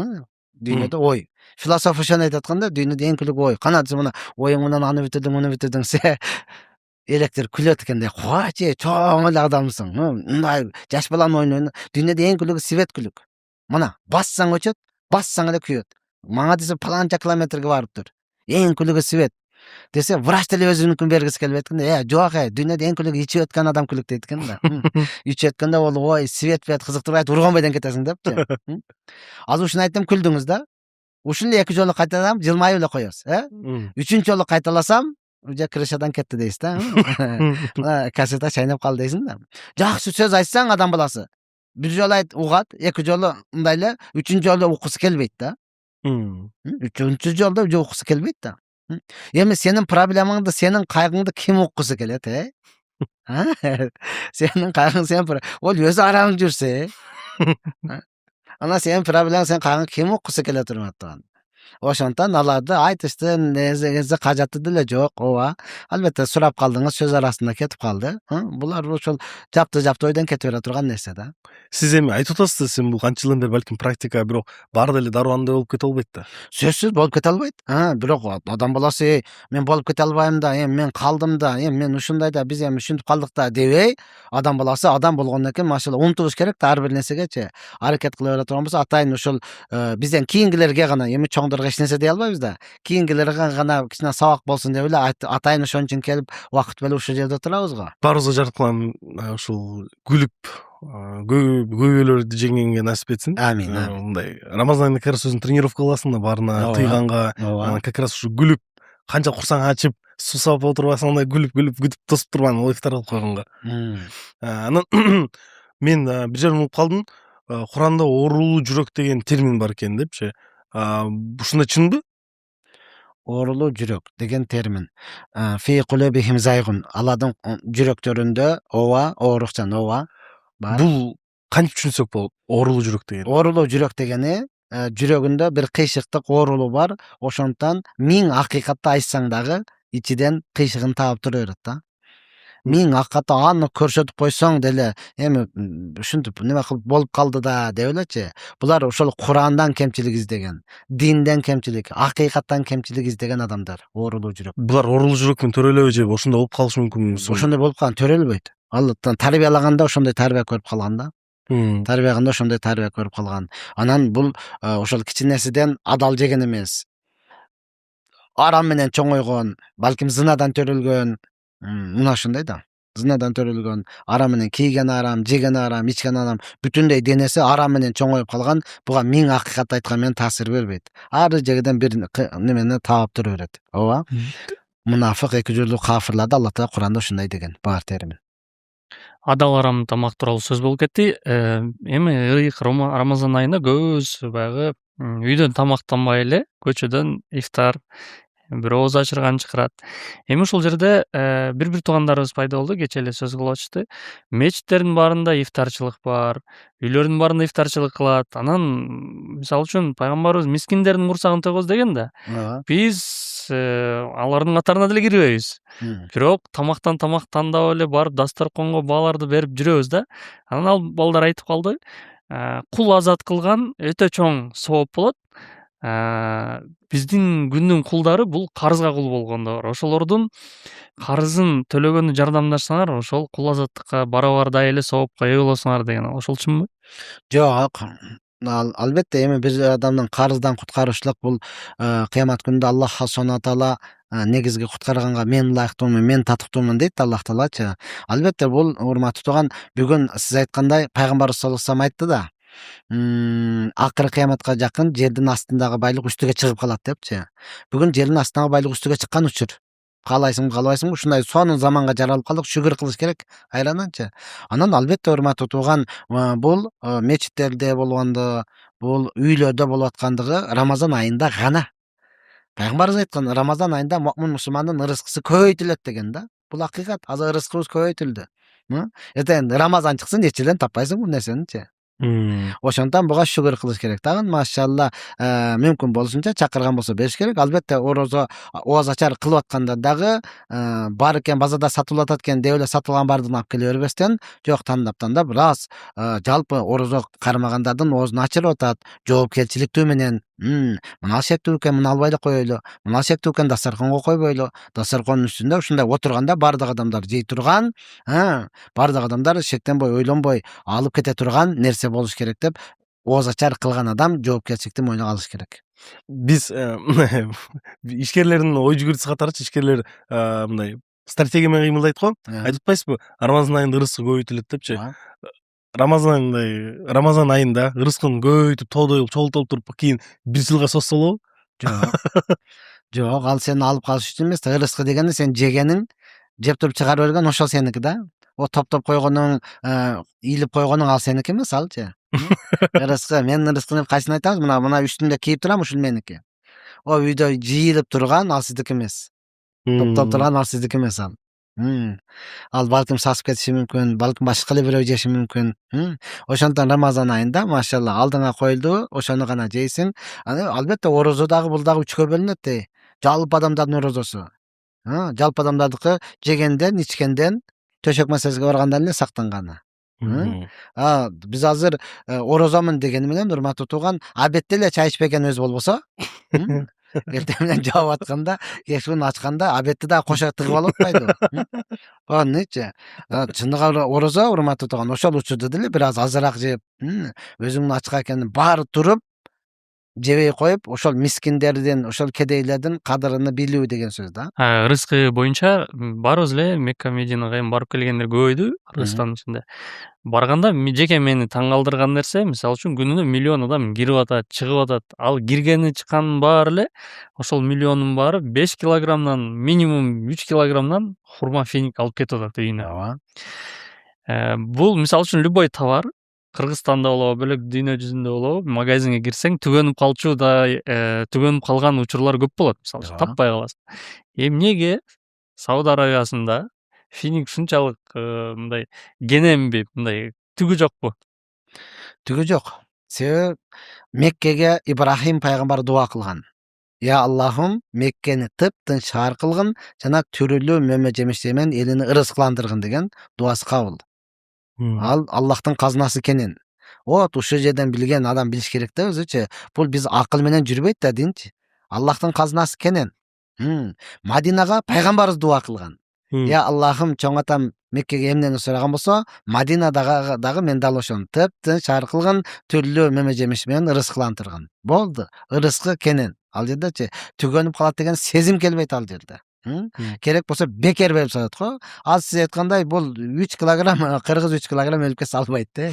Speaker 1: дүйнөдө ой. Философ ошону айтып атканда, дүйнөдө эң күлүк ой. Кана десе мына оюң менен аны бүтүрдүң, муну бүтүрдүң се. Электр күлөт экенде, койчу, чоң эле адамсың. Мындай жаш баланын ойнойну. Дүйнөдө эң күлүгү свет күлүк. Мына бассаң өчөт, бассаң эле күйөт. Мага десе паланча километрге барыптыр. Эң күлүгү свет. Десе врач деле өзүнүкүн бергиси келбейт экен. Жок, дүйнөдө эң күлүгү ичип өткөн адам күлүк дейт экен да. Ичип өткөндө ол ой, свет бет кызыктырбайт, урган бойдон кетесиң депчи. Азыр ушуну айттым, күлдүңүз да. Ушуну эки жолу кайталасам, жылмайып эле коесуз, Үчүнчү жолу кайталасам, уже крышадан кетти дейсиз да. Кассета чайнап калды дейсиң да. Жакшы сөз айтсаң адам баласы, бир жолу айт угат, эки жолу мындай эле, үчүнчү жолу уккусу келбейт да. Үчүнчү жолдо уже уккусу келбейт да. Эми сенин проблемаңды, сенин кайгыңды ким уккусу келет, Сенин кайгың, ол өзү араң жүрсө, Ана сенин проблемаң, сенин кайгың ким уккусу келе турат турган. Ошондон аларды айтыштын нерсе кажаты деле жок, ооба. Албетте сурап калдыңыз, сөз арасында кетип калды. Булар ошол жапты ойдон кетип бере турган нерсе да.
Speaker 2: Сиз эми айтып атасыз, сен бул канча жылдан бери балким практика, бирок баары деле дарбандуу болуп кете албайт да.
Speaker 1: Сөзсүз болуп кете албайт. Бирок адам баласы, мен болуп кете албайм да, мен калдым да, мен ушундай да, биз эми ушинтип калдык да дебей, адам баласы адам болгондон кийин машалла умтулуш керек да, ар бир нерсегечи. Аракет кыла бере турган болсо, атайын ошол бизден кийингилерге гана, эми чоңдорго эч нерсе дей албайбыз да. Кийингилерге гана кичине сабак болсун деп эле атайын ошон үчүн келип, убакыт бөлүп ушул жерде турабыз го.
Speaker 2: Баарыбызга жараткан ушул күлүп көйгөйлөрдү жеңгенге насип этсин.
Speaker 1: Амин.
Speaker 2: Мындай Рамазан айында как раз өзүң тренировка кыласың да, баарына тыйганга, анан как раз ушу күлүп, канча курсаң ачып, суу сабап отурбасаң андай күлүп күтүп тосуп турган, ол ифтар кылып койгонго. Анан мен бир жерден угуп калдым, Куранда оорулуу жүрөк деген термин бар экен депчи. Ушундай чынбы?
Speaker 1: Оорулуу жүрөк деген термин. Фи кулубихим зайгун. Алардын жүрөктөрүндө оорукчан, бар.
Speaker 2: Бул кантип түшүнсөк болот? Оорулуу жүрөк деген.
Speaker 1: Оорулуу жүрөк дегени жүрөгүндө бир кыйшыктык, оорулуу бар. Ошондон миң акыйкатты айтсаң дагы ичиден кыйшыгын таап тура берет да. Миң акыкатты аны көрсөтүп койсоң деле, эми ушинтип неме кылып болуп калды да деп элечи. Булар ошол Курандан кемчилик издеген, динден кемчилик, акыйкаттан кемчилик издеген адамдар, оорулуу жүрөк.
Speaker 2: Булар оорулуу жүрөкмөн төрөлөбү же ошондой болуп калышы мүмкүнбү?
Speaker 1: Ошондой болуп калган, төрөлбөйт. Аллахтан тарбиялаганда ошондой тарбия көрүп калган да. Тарбияганда ошондой тарбия көрүп калган. Анан бул ошол кичинесиден адал жеген эмес. Арам менен чоңойгон, балким зынадан төрөлгөн, мына ушундай да. зынадан төрөлгөн, ара менен кийген арам, жеген арам, ичкен арам, бүтүндөй денеси арам менен чоңоюп калган, буга миң акыйкат айткан менен таасир бербейт. Ар жегеден бир немени таап тура берет. Ооба. Мунафык, эки жүздүү кафирларды Алла Таала Куранда ушундай деген бар термин.
Speaker 4: Адал арам тамак тууралуу сөз болуп кетти. Эми ыйык Рамазан айында көбүбүз баягы үйдөн тамактанбай эле көчөдөн ифтар, бирөө ооз ачырган чакырат. Эми ушул жерде бир туугандарыбыз пайда болду, кечээ эле сөз кылып атышты. Мечиттердин баарында ифтарчылык бар, үйлөрдүн баарында ифтарчылык кылат. Анан мисалы үчүн пайгамбарыбыз мискиндердин курсагын тойгоз деген да.
Speaker 1: Ооба.
Speaker 4: Биз алардын катарына деле кирбейбиз. Бирок тамактан тамак тандап эле барып дасторконго бааларды берип жүрөбүз да. Анан ал балдар айтып калды, кул азат кылган өтө чоң сооп болот. Биздин күндүн кулдары бул карызга кул болгондор. Ошолордун карызын төлөгөнү жардамдашсаңар, ошол кул азаттыкка барабардай эле соопко ээ болосуңар деген. Ошол чынбы?
Speaker 1: Жок. Албетте эми бир адамдын карыздан куткарышлык бул кыямат күнүндө Аллах субхана таала негизги куткарганга мен ылайыктуумун, мен татыктуумун дейт Аллах Таалачы. Албетте бул урматтуу тууган, бүгүн сиз айткандай пайгамбарыбыз саллаллаху алейхи вассалам айтты да. Акыркы кыяматка жакын жердин астындагы байлык үстүгө чыгып калат депчи. Бүгүн жердин астындагы байлык үстүгө чыккан учур. Каалайсыңбы, каалабайсыңбы, ушундай сонун заманга жаралып калдык, шүгүр кылыш керек айрананчы. Анан албетте урматтуу тууган, бул мечиттерде болгондо, бул үйлөрдө болуп аткандыгы Рамазан айында гана. Пайгамбарыбыз айткан, Рамазан айында мукмин мусулмандын ырыскысы көбөйтүлөт деген да. Бул акыйкат. Азыр ырыскыбыз көбөйтүлдү. Эртең Рамазан чыксын, эч жерден таппайсың бул нерсеничи. Ошондон буга шүгүр кылыш керек. Дагы машалла, мүмкүн болушунча чакырган болсо бериш керек. Албетте орозо ооз ачар кылып атканда дагы бар экен, базарда сатылып атат экен деп эле сатылган баардыгын алып келе бербестен, жок тандап бир аз жалпы орозо кармагандардын оозун ачырып атат, жоопкерчиликтүү менен мына шектүү экен, муну албай эле коелу, мына шектүү экен, дасторконго койбойлу. Дасторкондун үстүндө ушундай отурганда баардык адамдар жей турган, баардык адамдар шектенбой, ойлонбой алып кете турган нерсе болуш керек деп ооз ачар кылган адам жоопкерчиликти мойнуна алыш керек.
Speaker 2: Биз ишкерлердин ой жүгүртүүсү катарычы ишкерлер мындай стратегия менен кыймылдайт го. Айтып атпайсызбы? Рамазан айында ырыскы көбөйтүлөт депчи. Рамазан айында ырыскын көбөйтүп тоодой чогултуп туруп кийин бир жылга созсо болобу?
Speaker 1: Жок. Жок, ал сени алып калыш үчүн эмес да. Ырыскы дегенди сен жегениң, жеп туруп чыгарып берген ошол сеники да. О топтоп койгонуң, ийилип койгонуң ал сеники эмес алчы. Ырыскы, менин ырыскым деп кайсысын айтабыз? Мына үстүмдө кийип турам, ушул меники. О үйдө жыйылып турган ал сиздики эмес. Топтоп турган ал сиздики эмес ал. Ал балким сасып кетиши мүмкүн, балким башка эле бирөө жеши мүмкүн. Ошондон Рамазан айында машалла алдыңа коюлду, ошону гана жейсиң. Албетте орозо дагы бул дагы үчкө бөлүнөт. Жалпы адамдардын орозосу. Жалпы адамдардыкы жегенден, ичкенден, төшөк маселесине баргандан эле сактанганы. Биз азыр орозомун дегени менен урматтуу тууган, абетте эле чай ичпеген өз болбосо, эртең менен жаап атканда, кечкурун ачканда абетти дагы кошо тыгып алып атпайдыбы? Онучу. Чындыгы орозо урматтуу тууган, ошол учурда деле бир аз азыраак жеп, өзүңдүн ачка экенин баары туруп жебей коюп, ошол мискиндердин, ошол кедейлердин кадырын билүү деген сөз да.
Speaker 4: Рызкы боюнча баарыбыз эле Мекка, Мединага эми барып келгендер көбөйдү Кыргызстандын ичинде. Барганда жеке мени таң калтырган нерсе, мисалы үчүн күнүнө миллион адам кирип атат, чыгып атат. Ал киргени чыкканын баары эле ошол миллиондун баары 5 килограммдан, минимум 3 килограммдан хурма финик алып кетип атат үйүнө. Бул мисалы үчүн любой товар Кыргызстанда болобу, бөлөк дүйнө жүзүндө болобу, магазинге кирсең түгөнүп калган учурлар көп болот, мисалы үчүн таппай каласың. Эмнеге Сауд Арабиясында финик ушунчалык мындай кененби, мындай түгү жокпу?
Speaker 1: Түгү жок. Себеби Меккеге Ибрахим пайгамбар дуа кылган. Я Аллахум, Меккени тыптынч шаар кылгын жана түрүлүү мөмө жемиштер менен элини ырыскыландыргын деген дуасы кабыл. Ал Аллахтын казынасы экенин. Ушул жерден билген адам билиш керек да өзүчү. Бул биз акыл менен жүрбөйт да динчи. Аллахтын казынасы экенин. Мадинага пайгамбарыбыз дуа кылган. Я Аллахым, чоң атам Меккеге эмнени сураган болсо, Мадинадагы дагы мен дал ошону тыптынч шаар кылгын, түрлүү мөмө жемиш менен ырыскыландыргын. Болду. Ырыскы кенен. Ал жердечи түгөнүп калат деген сезим келбейт ал жерде. Керек болсо бекер берип салат го. Ал сиз айткандай бул 3 килограмм кыргыз 3 килограмм өлкө салбайт да.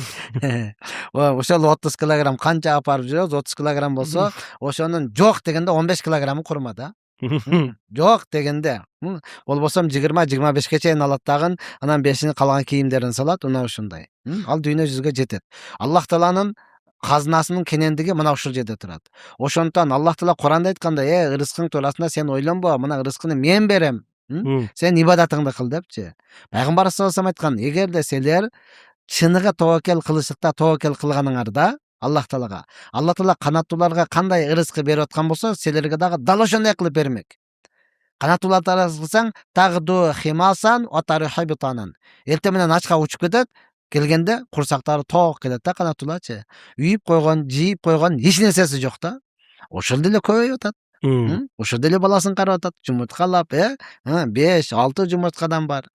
Speaker 1: Ошол 30 килограмм канча апарып жүрөбүз? 30 килограмм болсо, ошонун жок дегенде 15 килограммы курма да. Жок дегенде. Болбосо 20-25ке чейин алат дагы, анан 5-ини калган кийимдерин салат, мына ушундай. Ал дүйнө жүзүгө жетет. Аллах Тааланын казынасынын кенендиги мына ушул жерде турат. Ошондуктан Аллах Таала Куранда айткандай, ырыскың туурасында сен ойлонбо, мына ырыскыны мен берем. Сен ибадатыңды кыл депчи. Пайгамбар саллаллаху алейхи айткан, эгерде силер чыныгы тобокел кылыштыкта тобокел кылганыңарда Аллах Таалага, Аллах Таала канаттууларга кандай ырыскы берип аткан болсо, силерге дагы дал ошондой кылып бермек. Канаттууларды кылсаң, тагду химасан атарихабитанан. Эртең менен ачка учуп кетет, келгенде курсактары тоок келет да канаттууларчы. Үйүп койгон, жийип койгон эч нерсеси жок да. Ошол деле көбөйүп атат. Ошол деле баласын карап атат, жумурткалап, 5-6 жумурткадан бар.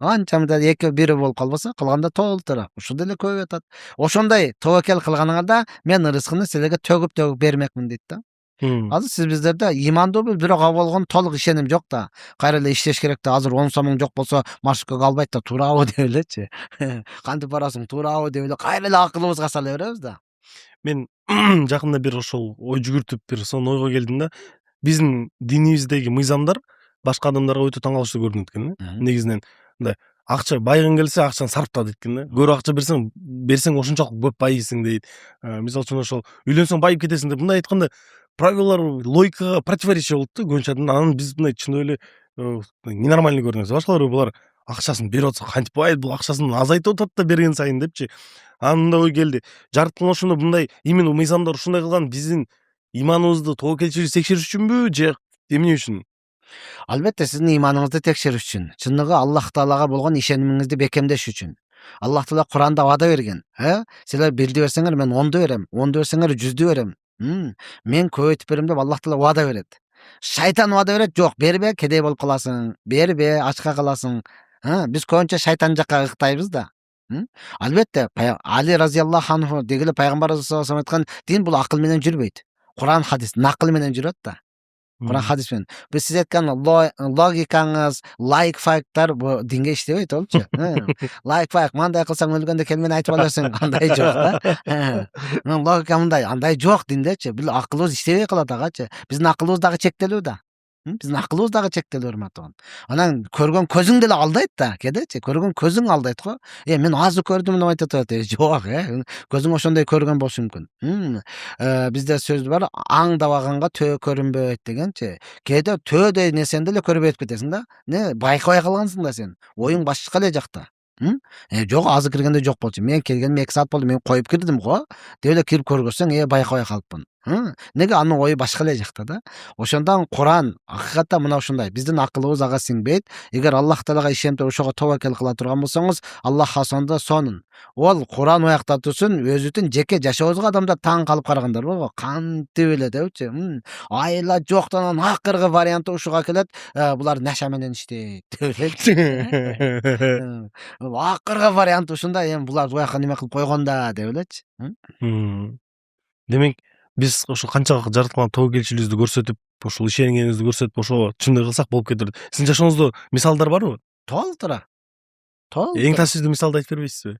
Speaker 1: Анчамда 2-1 болуп калбаса, калганда толтура. Ошол деле көбөйүп атат. Ошондой тобокел кылганыңарда мен ырыскыны силерге төгүп бермекмин дейт да. Азыр сиз биздерде имандуубуз, бирок ага болгон толук ишеним жок да. Кайра эле иштеш керек да. Азыр 10 сомуң жок болсо, маршруткага албайт да, туурабы деп элечи. Кантип барасың, туурабы деп эле кайра эле акылыбызга сала беребиз да.
Speaker 2: Мен жакында бир ошол ой жүгүртүп бир сонун ойго келдим да. Биздин динибиздеги мыйзамдар башка адамдарга өтө таң калыштуу көрүнөт экен. Негизинен мындай акча байгың келсе акчаны сарпта дейт экен да. Көп акча берсең ошончолук көп байыйсың дейт. Мисалы үчүн ошол үйлөнсөң байып кетесиң деп мындай айтканда правилалар логикага противоречие болот да көбүнчө. Анан биз мындай чын эле ненормальный көрүнөбүз. Башкалар булар акчасын берип атса кантип байыйт, бул акчасын азайтып атат да берген сайын депчи. Анан мындай ой келди. Жарыктын ошондо мындай именно мыйзамдар ушундай кылган биздин иманыбызды, тобокелчиликти текшериш үчүнбү же эмне үчүн?
Speaker 1: Албетте сиздин иманыңызды текшериш үчүн, чыныгы Аллах Таалага болгон ишенимиңизди бекемдеш үчүн. Аллах Таала Куранда вада берген. Силер 1-ди берсеңер мен 10-ду берем, 10-ду берсеңер 100-дү берем. Мен көбөйтүп берем деп Аллах Таала вада берет. Шайтан вада берет, жок, бербе, кедей болуп каласың, бербе, ачка каласың. Биз көбүнчө шайтан жакка ыктайбыз да. Албетте, Али разияллаху анху дегиле пайгамбарыбыз саллаллаху алейхи айткан, дин бул акыл менен жүрбөйт. Куран хадис накыл менен жүрөт да. Куран хадис менен. Биз сиз айткан логикаңыз, лайк фактар бу динге иштебейт болчу. Лайк факт, мындай кылсаң өлгөндө кел мени айтып аласың, андай жок да. Логика мындай, андай жок диндечи. Бул акылыбыз иштебей калат агачы. Биздин акылыбыз дагы чектелүү да. Биздин акылыбыз дагы чектелүү урматтаган. Анан көргөн көзүң деле алдайт да, кедечи. Көргөн көзүң алдайт го. Мен азыр көрдүм деп айтып атат. Жок, көзүң ошондой көргөн болушу мүмкүн. Бизде сөз бар, аңдабаганга төө көрүнбөйт дегенчи. Кээде төөдөй нерсени деле көрүп өтүп кетесиң да. Байкабай калгансың да сен. Оюң башка эле жакта. Жок, азыр киргенде жок болчу. Мен келгениме 2 саат болду, мен коюп кирдим го. Деп эле кирип көргөзсөң, байкабай калыпмын. Неге анын ою башка эле жакта да. Ошондон Куран акыйкатта мына ушундай. Биздин акылыбыз ага сиңбейт. Эгер Аллах Таалага ишенип ошого тобокел кыла турган болсоңуз, Аллах асонда сонун. Ол Куран уяктатуусун өзүтүн жеке жашообузга адамдар таң калып карагандар бар го. Кантип эле депчи. Айла жоктон акыркы варианты ушуга келет. Булар наша менен иштейт деп элечи. Акыркы варианты ушундай, булар буяка неме кылып койгон да деп элечи.
Speaker 2: Демек биз ошо канча жараткан тобокелчилигибизди көрсөтүп, ошол ишенгенибизди көрсөтүп, ошого чындай кылсак болуп кетет. Сиздин жашооңузда мисалдар барбы?
Speaker 1: Толтура.
Speaker 2: Эң таасирдүү мисалды айтып бербейсизби?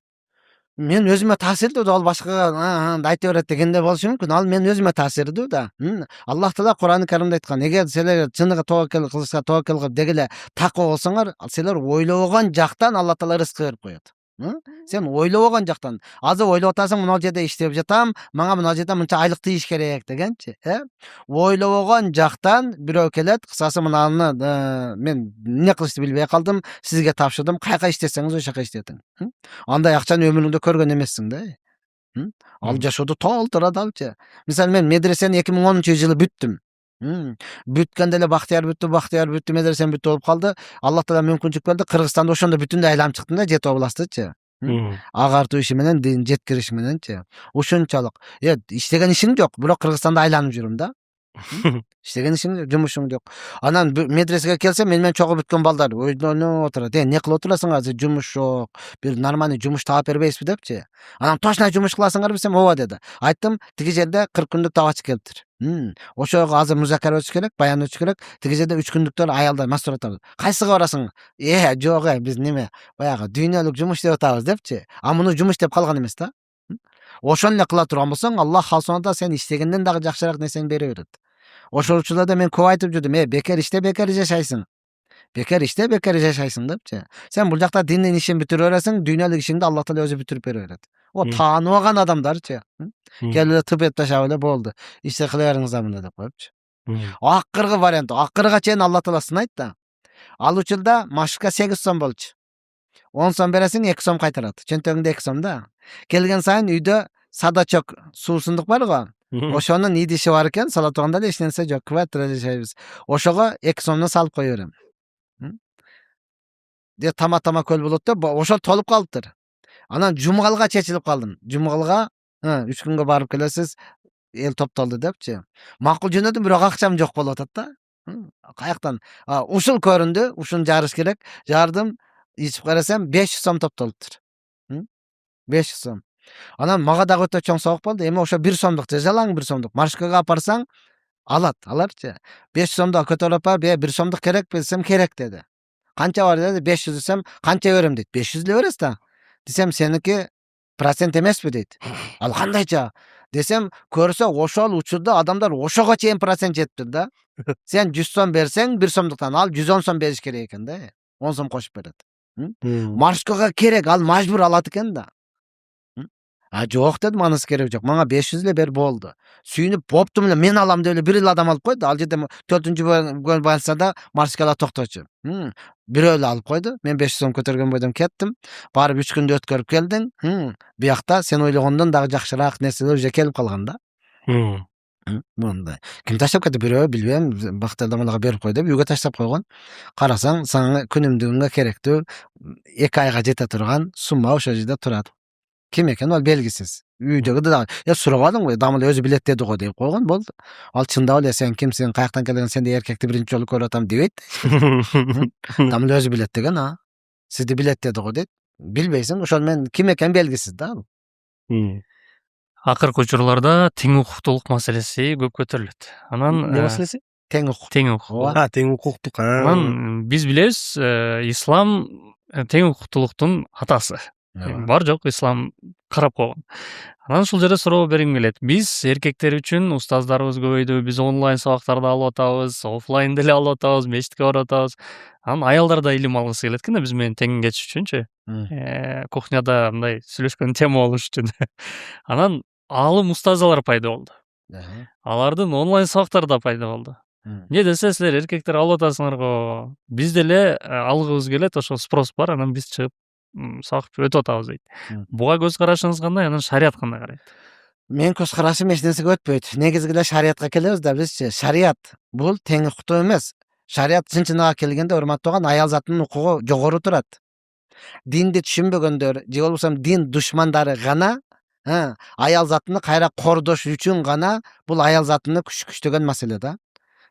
Speaker 1: Мен өзүмө таасирдүү да, ал башкага айта берет дегенде болушу мүмкүн. Ал мен өзүмө таасирдүү да. Аллах Таала Куран-ы Каримде айткан, эгер силер чыныгы тобокел кылышка, тобокел кылып дегеле таква болсоңор, силер ойлобогон жактан Аллах Таала рызык берип коет. Сен ойлобогон жактан. Азыр ойлоп атасың, мына жерде иштеп жатам, мага мына жерде мынча айлык тийиш керек дегенчи, ойлобогон жактан бирөө келет, кысасы мынаны мен эмне кылышты билбей калдым, сизге тапшырдым, каяка иштесеңиз ошол жака иштетиң. Андай акчаны өмүрүңдө көргөн эмессиң да. Ал жашоодо толтурат алчы. Мисалы мен медресени 2010-жылы бүттүм. Бүткөндө эле Бактияр бүттү, медресем бүттү болуп калды. Аллах Таала мүмкүнчүлүк берди. Кыргызстанда ошондо бүтүндөй айланып чыктым да, 7 областычы. Агартуу иши менен, жеткириш мененчи. Ушунчалык. Иштеген ишим жок, бирок Кыргызстанда айланып жүрүм да. Иштеген ишиң жумушуң жок. Анан медресеге келсем мен менен чогуу бүткөн балдар ойноп отурат. Не кылып отурасың азыр, жумуш жок. Бир нормальный жумуш таап бербейсизби депчи. Анан точно жумуш кыласыңарбы десем, ооба деди. Айттым, тиги жерде 40 күндүк табачы келиптир. Ошого азыр музакара өтүш керек, баян өтүш керек. Тиги жерде 3 күндүктөр аялдар мастур атабыз. Кайсыга барасың? Жок, биз неме, баягы дүйнөлүк жумуш деп атабыз депчи. А муну жумуш деп калган эмес да. Ошону эле кыла турган болсоң, Аллах халсонда сен иштегенден дагы жакшыраак нерсени бере берет. Ошол учурда мен көп айтып жүрдүм, бекер иште бекер жашайсың. Бекер иште бекер жашайсың депчи. Сен бул жакта диндин ишин бүтүрүп бересиң, дүйнөлүк ишиңди Аллах Таала өзү бүтүрүп бере берет. О, тааныбаган адамдарчы. Келип эле тып этип ташап эле болду. Иште кыла бериңиз мында деп коюпчу. Акыркы вариант, акырга чейин Аллах Таала сынайт да. Ал учурда машыкка 8 сом болчу. 10 сом бересиң, 2 сом кайтарат. Чөнтөгүндө 2 сом да. Келген сайын үйдө садачок суусундук бар го. Ошонун идиши бар экен, сала турганда эле эч нерсе жок, квартира жашайбыз. Ошого 2 сомдон салып кое берем. Тама көл болот деп, ошол толуп калыптыр. Анан Жумгалга чечилип калдым. Жумгалга 3 күнгө барып келесиз, эл топтолду депчи. Макул жөнөдүм, бирок акчам жок болуп атат да. Каяктан? Ушул көрүндү, ушуну жарыш керек. Жардым, ичип карасам 500 сом топтолуптур. 500 сом. Анан мага дагы өтө чоң сабак болду. Эми ошо 1 сомдук жазалаң, 1 сомдук. Маршкага апарсаң, аларчы. 500 сомдо көтөрүп апар, 1 сомдук керек десем, керек деди. Канча бар деди, 500 десем, канча берем дейт. 500 эле бересиз да. Десем, сеники процент эмеспи дейт. Ал кандайча? Десем, көрсө ошол учурда адамдар ошого чейин процент жетиптир да. Сен 100 сом берсең, 1 сомдуктан ал 110 сом бериш керек экен да. 10 сом кошуп берет. Маршкага керек, ал мажбур алат экен да. Жок дедим, анысы керек жок. Мага 500 эле бер болду. Сүйүнүп, боптум эле, мен алам деп эле бир эле адам алып койду. Ал жерде 4-ncü больницада маршкалар токточу. Бирөө эле алып койду. Мен 500 сом көтөргөн бойдон кеттим. Барып 3 күндө өткөрүп келдим. Биякта сен ойлогондон дагы жакшыраак нерселер уже келип калган да. Мындай. Ким таштап кетти? Бирөө, билбейм, бактардамаларга берип кой деп үйгө таштап койгон. Карасаң, сага күнүмдүгүнгө керектүү 2 айга жете турган сумма ошол жерде турат. Ким экен ал белгисиз. Үйдөгү да сурабадыңбы? Дамыл өзү билет деди го деп койгон, болду. Ал чындап эле сен кимсиң, каяктан келген, сенде эркекти биринчи жолу көрүп атам дебейт. Дамыл өзү билет деген, сизди билет деди го дейт. Билбейсиң, ошол менен ким экен белгисиз да.
Speaker 4: Акыркы учурларда тең укуктуулук маселеси көп көтөрүлөт. Анан
Speaker 2: Не маселеси?
Speaker 1: Тең укук.
Speaker 4: тең укук.
Speaker 2: Тең укуктук.
Speaker 4: Анан биз билебиз, ислам тең укуктуулуктун атасы. Бар жок, ислам карап койгон. Анан ушул жерде суроо бергим келет. Биз эркектер үчүн устаздарыбыз көбөйдү, биз онлайн сабактарды алып атабыз, офлайн деле алып атабыз, мечитке барып атабыз. Анан аялдар да илим алгысы келет экен да биз менен тең кетиш үчүнчү. Кухняда мындай сүйлөшкөн тема болуш үчүн. Анан алым устазалар пайда болду. Алардын онлайн сабактары да пайда болду. Эмне десе, силер эркектер алып атасыңарго, биз деле алгыбыз келет, ошол спрос бар, анан биз чыгып сабак өтүп атабыз дейт. Буга көз карашыңыз кандай? Анан шарият кандай карайт?
Speaker 1: Мен көз карашым эч нерсеге өтпөйт. Негизги эле шариятка келебиз да, бизчи. Шарият бул тең укуктуу эмес. Шарият чын-чыныгы келгенде, урматтаган, аял затынын укугу жогору турат. Динди түшүнбөгөндөр, же болбосо дин душмандары гана аял затыны кайра кордош үчүн гана бул аял затыны күчтөгөн маселе да.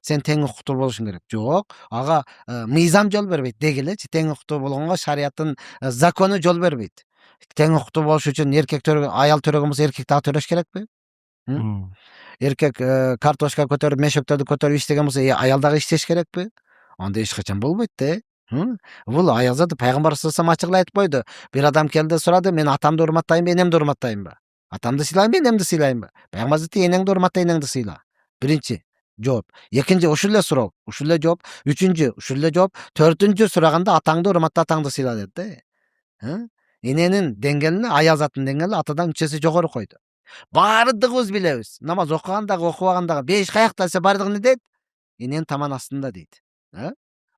Speaker 1: Сен тең укуктуу болушуң керек. Жок, ага мыйзам жол бербейт дегилечи. Тең укуктуу болгонго шариаттын закону жол бербейт. Тең укуктуу болуш үчүн эркек аял төрөгөн болсо, эркек дагы төрөш керекпи? Эркек картошка көтөрүп, мешөктөрдү көтөрүп иштеген болсо, аял дагы иштеш керекпи? Анда эч качан болбойт да. Бул аял заты пайгамбар саллаллаху алейхи вассалам айтып койду. Бир адам келди, сурады, мен атамды урматтайынбы, энемди урматтайынбы? Атамды сыйлайынбы, энемди сыйлайынбы? Пайгамбар заты энеңди урматта, энеңди сыйла. Биринчи жооп. Экинчи ушул эле суроо, ушул эле жооп. Үчүнчү ушул эле жооп. Төртүнчү сураганда атаңды урматта, атаңды сыйла деди да. Эненин деңгээлине, аял затынын деңгээли атадан 3 эсе жогору койду. Бардыгыбыз билебиз. Намаз окугандагы, окубагандагы 5 каякта десе бардыгы не дейт? Эненин таман астында дейт.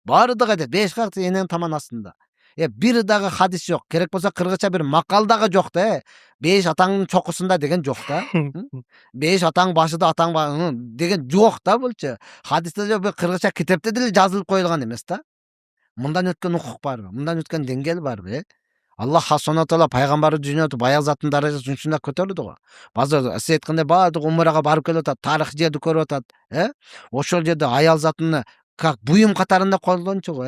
Speaker 1: Бардыгы дейт, 5 каякта эненин таман астында. Бир дагы хадис жок. Керек болсо кыргызча бир макал дагы жок да. 5 атаңдын чокусунда деген жок да. 5 атаң башыда, атаң деген жок да булчу. Хадисте же бир кыргызча китепте деле жазылып коюлган эмес да. Мындан өткөн укук барбы? Мындан өткөн деңгээл барбы? Аллах субхана таала пайгамбарды жөнөтүп аял заттын даражасын ушундай көтөрдү го. Азыр сиз айткандай баардык умрага барып келип атат, тарых жерди көрүп атат, ошол жерде аял затын как буюм катарында колдончу го,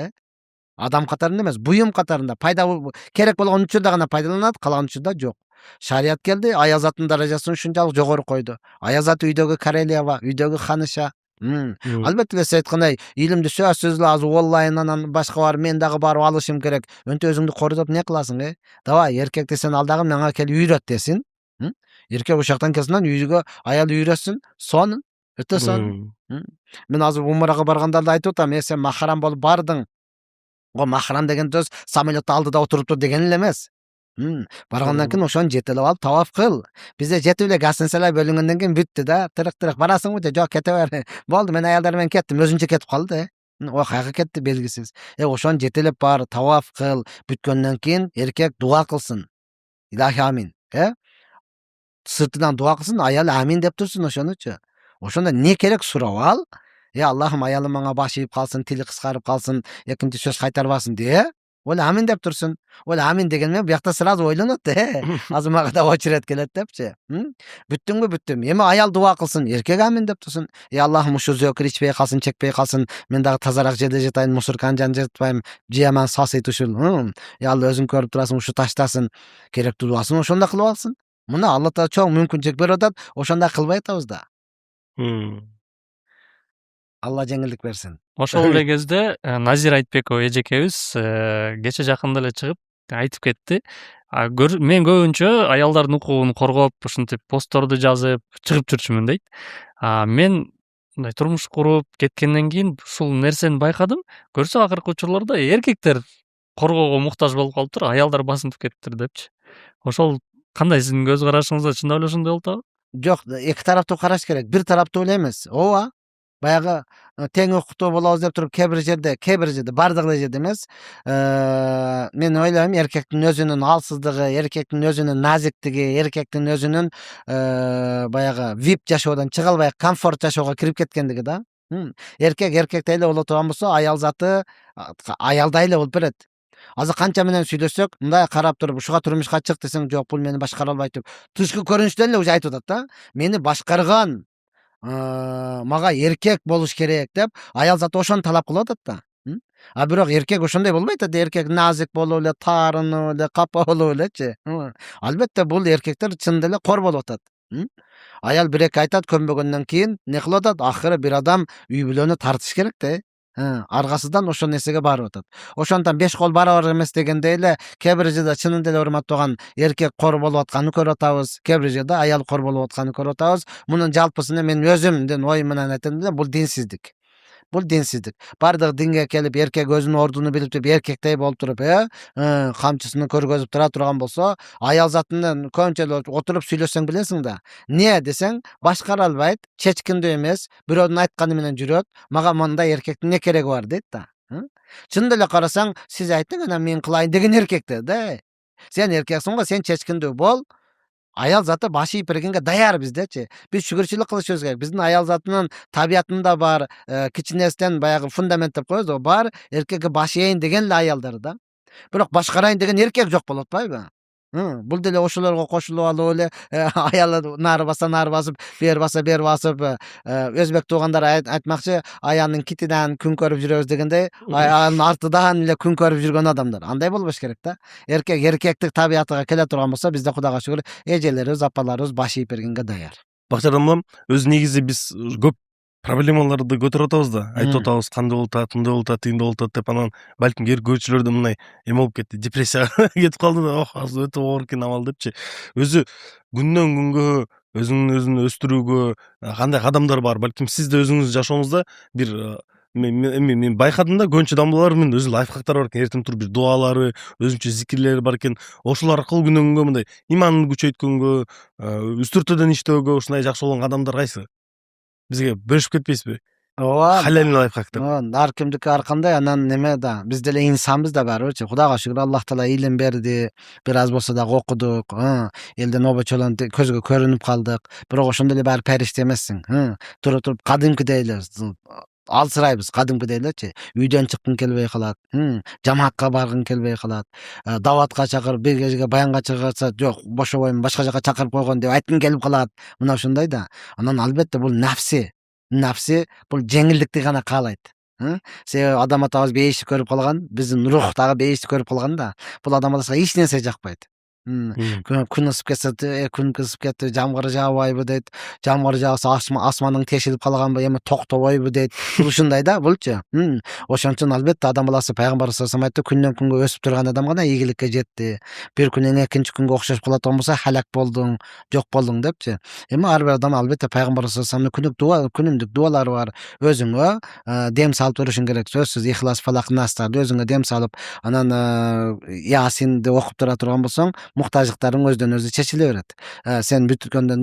Speaker 1: адам катарында эмес, буюм катарында керек болгон учурда гана пайдаланат, калаган учурда жок. Шарият келди, аял заттын даражасын ушунчалык жогору койду. Аял зат үйдөгү королева, үйдөгү ханыша. Албетте сиз айткандай илимди сөзсүз эле азыр онлайн анан башка бар, мен дагы барып алышым керек. Өнтө өзүңдү кордоп не кыласың, Давай эркекти сен ал дагы мага келип үйрөт десин. Эркек ошол жактан келсин анан үйгө аял үйрөтсүн, сонун, өтө сонун. Мен азыр умрага баргандарды айтып атам, сен махрам болуп бардың. Махрам деген сөз самолеттин алдыда отуруптур деген эле эмес. Баргандан кийин ошону жетелеп алып таваф кыл. Бизде жетип эле гостиницалар бөлүнгөндөн кийин бүттү да. Тырык барасыңбы? Жок, кете бер. Болду, мен аялдар менен кеттим. Өзүнчө кетип калды, каяка кетти белгисиз. Ошону жетелеп бар, таваф кыл. Бүткөндөн кийин эркек дуа кылсын. Илахи амин, сыртынан дуа кылсын, аял амин деп турсун ошонучу. Ошондо не керек сурап ал. Аллахым аялым мага баш ийип калсын, тили кыскарып калсын, экинчи сөз кайтарбасын де. Ол амин деп турсун. Ол амин деген мен биякта сразу ойлонот, азыр мага да очерет келет депчи. Бүттүңбү? Бүттүм. Эми аял дуа кылсын, эркек амин деп турсун. Аллахым ушу зөкүр ичпей калсын, чекпей калсын, мен дагы тазараак жерде жатайын, мусорканын жанында жатпайм, жыяман сасыйт ушул. Алла өзүң көрүп турасың, ушу таштасын, керектүү дуасын ошондо кылып алсын. Мына Алла Таала чоң мүмкүнчүлүк берип атат, ошондой кылбай атабыз да. Алла жеңилдик берсин.
Speaker 4: Ошол эле кезде Назир Айтбекова эжекебиз кече жакында эле чыгып айтып кетти. Мен көбүнчө аялдардын укугун коргоп, ушинтип постторду жазып чыгып жүрчүмүн дейт. Мен мындай турмуш куруп кеткенден кийин ушул нерсени байкадым. Көрсө акыркы учурларда эркектер коргоого муктаж болуп калыптыр, аялдар басынтып кетиптир депчи. Ошол кандай, сиздин көз карашыңызда чындап эле ошондой болуп атабы?
Speaker 1: Жок, эки тараптуу караш керек. Бир тараптуу эле эмес. Ооба. Баягы тең укуктуу болобуз деп туруп кээ бир жерде, бардык эле жерде эмес. Мен ойлойм, эркектин өзүнүн алсыздыгы, эркектин өзүнүн назиктиги, эркектин өзүнүн баягы VIP жашоодон чыга албай комфорт жашоого кирип кеткендиги да. Эркек эркектей эле боло турган болсо, аял заты аялдай эле болуп берет. Азыр канча менен сүйлөшсөк, мындай карап туруп, ушуга турмушка чык десең, жок, бул мени башкара албайт деп, тышкы көрүнүштөн эле уже айтып атат да. Мени башкарган мага эркек болуш керек деп, аял заты ошону талап кылып атат да. Бирок эркек ошондой болбойт да, эркек назик болуп эле, таарынып эле, капа болуп элечи. Албетте бул эркектер чынында эле кор болуп атат. Аял бир эки айтат, көнбөгөндөн кийин не кылып атат? Акыры бир адам үй бүлөнү тартыш керек да. Аргасынан ошол нерсеге барып атат. Ошондон 5 кол барабар эмес дегендей эле, кээ бир жерде чынында эле урматтаган эркек кор болуп атканын көрүп атабыз. Кээ бир жерде аял кор болуп атканын көрүп атабыз. Мунун жалпысына мен өзүмдүн оюм менен айтам эле, бул динсиздик. Бул динсиздик. Бардык динге келип, эркек өзүнүн ордуну билип туруп, эркектей болуп туруп, камчысын көргөзүп тура турган болсо, аял затынан көбүнчө отуруп сүйлөшсөң билесиң да. Не десең, башкара албайт, чечкиндүү эмес, бирөөнүн айтканы менен жүрөт. Мага мындай эркектин не кереги бар дейт да. Чынында эле карасаң, сиз айттың, анан мен кылайын деген эркектер да. Сен эркексиң го, сен чечкиндүү бол. Аял заты баш ийип бергенге даяр биздечи. Биз шүгүрчүлүк кылышыбыз керек. Биздин аял затынын табиятында бар, кичинесинен баягы фундамент деп коебуз го, бар, эркекке баш ийейин деген эле аялдар да. Бирок башкарайын деген эркек жок болуп атпайбы? Бул деле ошолорго кошулуп алып эле, аялы нары басып, бери басып, өзбек туугандар айтмакчы, аянын китинен күн көрүп жүрөбүз дегендей, аянын артыдан эле күн көрүп жүргөн адамдар. Андай болбош керек да. Эркек эркектик табиятыга келе турган болсо, бизде Кудайга шүгүр, эжелерибиз, апаларыбыз баш ийип бергенге даяр.
Speaker 2: Бакчардан улам, өзү негизи биз көп проблемаларды көтөрүп атабыз да. Айтып атабыз, кандай болуп атат, мындай болуп атат, тигиндей болуп атат деп, анан балким көрүүчүлөр да мындай эме болуп кетти, депрессияга кетип калды да. Азыр өтө оор экен амал депчи. Өзү күндөн күнгө өзүн өстүрүүгө кандай кадамдар бар? Балким сиз да өзүңүздүн жашооңузда бир мен байкадым да, көбүнчө дамбалар менен өзү лайфхактар бар экен, эртең туруп бир дуалары, өзүнчө зикирлери бар экен. Ошол аркылуу күндөн күнгө мындай иманын күчөйткөнгө, үстүртөдөн иштөөгө ушундай жакшы болгон кадамдар кайсы? Бизге бөлүшүп кетпейсизби?
Speaker 1: Ооба.
Speaker 2: Халялный лайфхак деп.
Speaker 1: Ар кимдики ар кандай, анан неме да, биз деле инсанбыз да барыбырчы. Кудайга шүгүр, Аллах Таала илим берди, бир аз болсо дагы окудук, элден обочолонуп көзгө көрүнүп калдык. Бирок ошондой эле баары периште эмессиң. Туруп кадимкидей эле алсырайбыз кадимкидей элечи. Үйдөн чыккың келбей калат. Жамаатка баргың келбей калат. Даватка чакырып бир кечке баянга чыгарса, жок, бошобойм, башка жака чакырып койгон деп айткың келип калат. Мына ушундай да. Анан албетте бул нафси. Нафси бул жеңилдикти гана каалайт. Себеби адам атабыз бейишти көрүп калган, биздин рух дагы бейишти көрүп калган да. Бул адам атасына эч нерсе жакпайт. Күн ысып кетсе, күн ысып кетти, жамгыр жаабайбы дейт. Жамгыр жааса асманың тешилип калганбы, эми токтобойбу дейт. Бул ушундай да, булчу. Ошон үчүн албетте адам баласы пайгамбар саллаллаху алейхи ва саллям айтты, күндөн күнгө өсүп турган адам гана ийгиликке жетти. Бир күнүн экинчи күнгө окшош болот болбосо халак болдуң, жок болдуң депчи. Эми ар бир адам албетте пайгамбар саллаллаху алейхи ва саллямдын күнүмдүк дуалары бар. Өзүңө дем салып беришиң керек. Сөзсүз ихлас, фалак, настарды өзүңө дем салып, анан Ясинди окуп тура турган болсоң, муктаждыктарың өздөн өзү чечиле берет. Сен бүтүргөндөн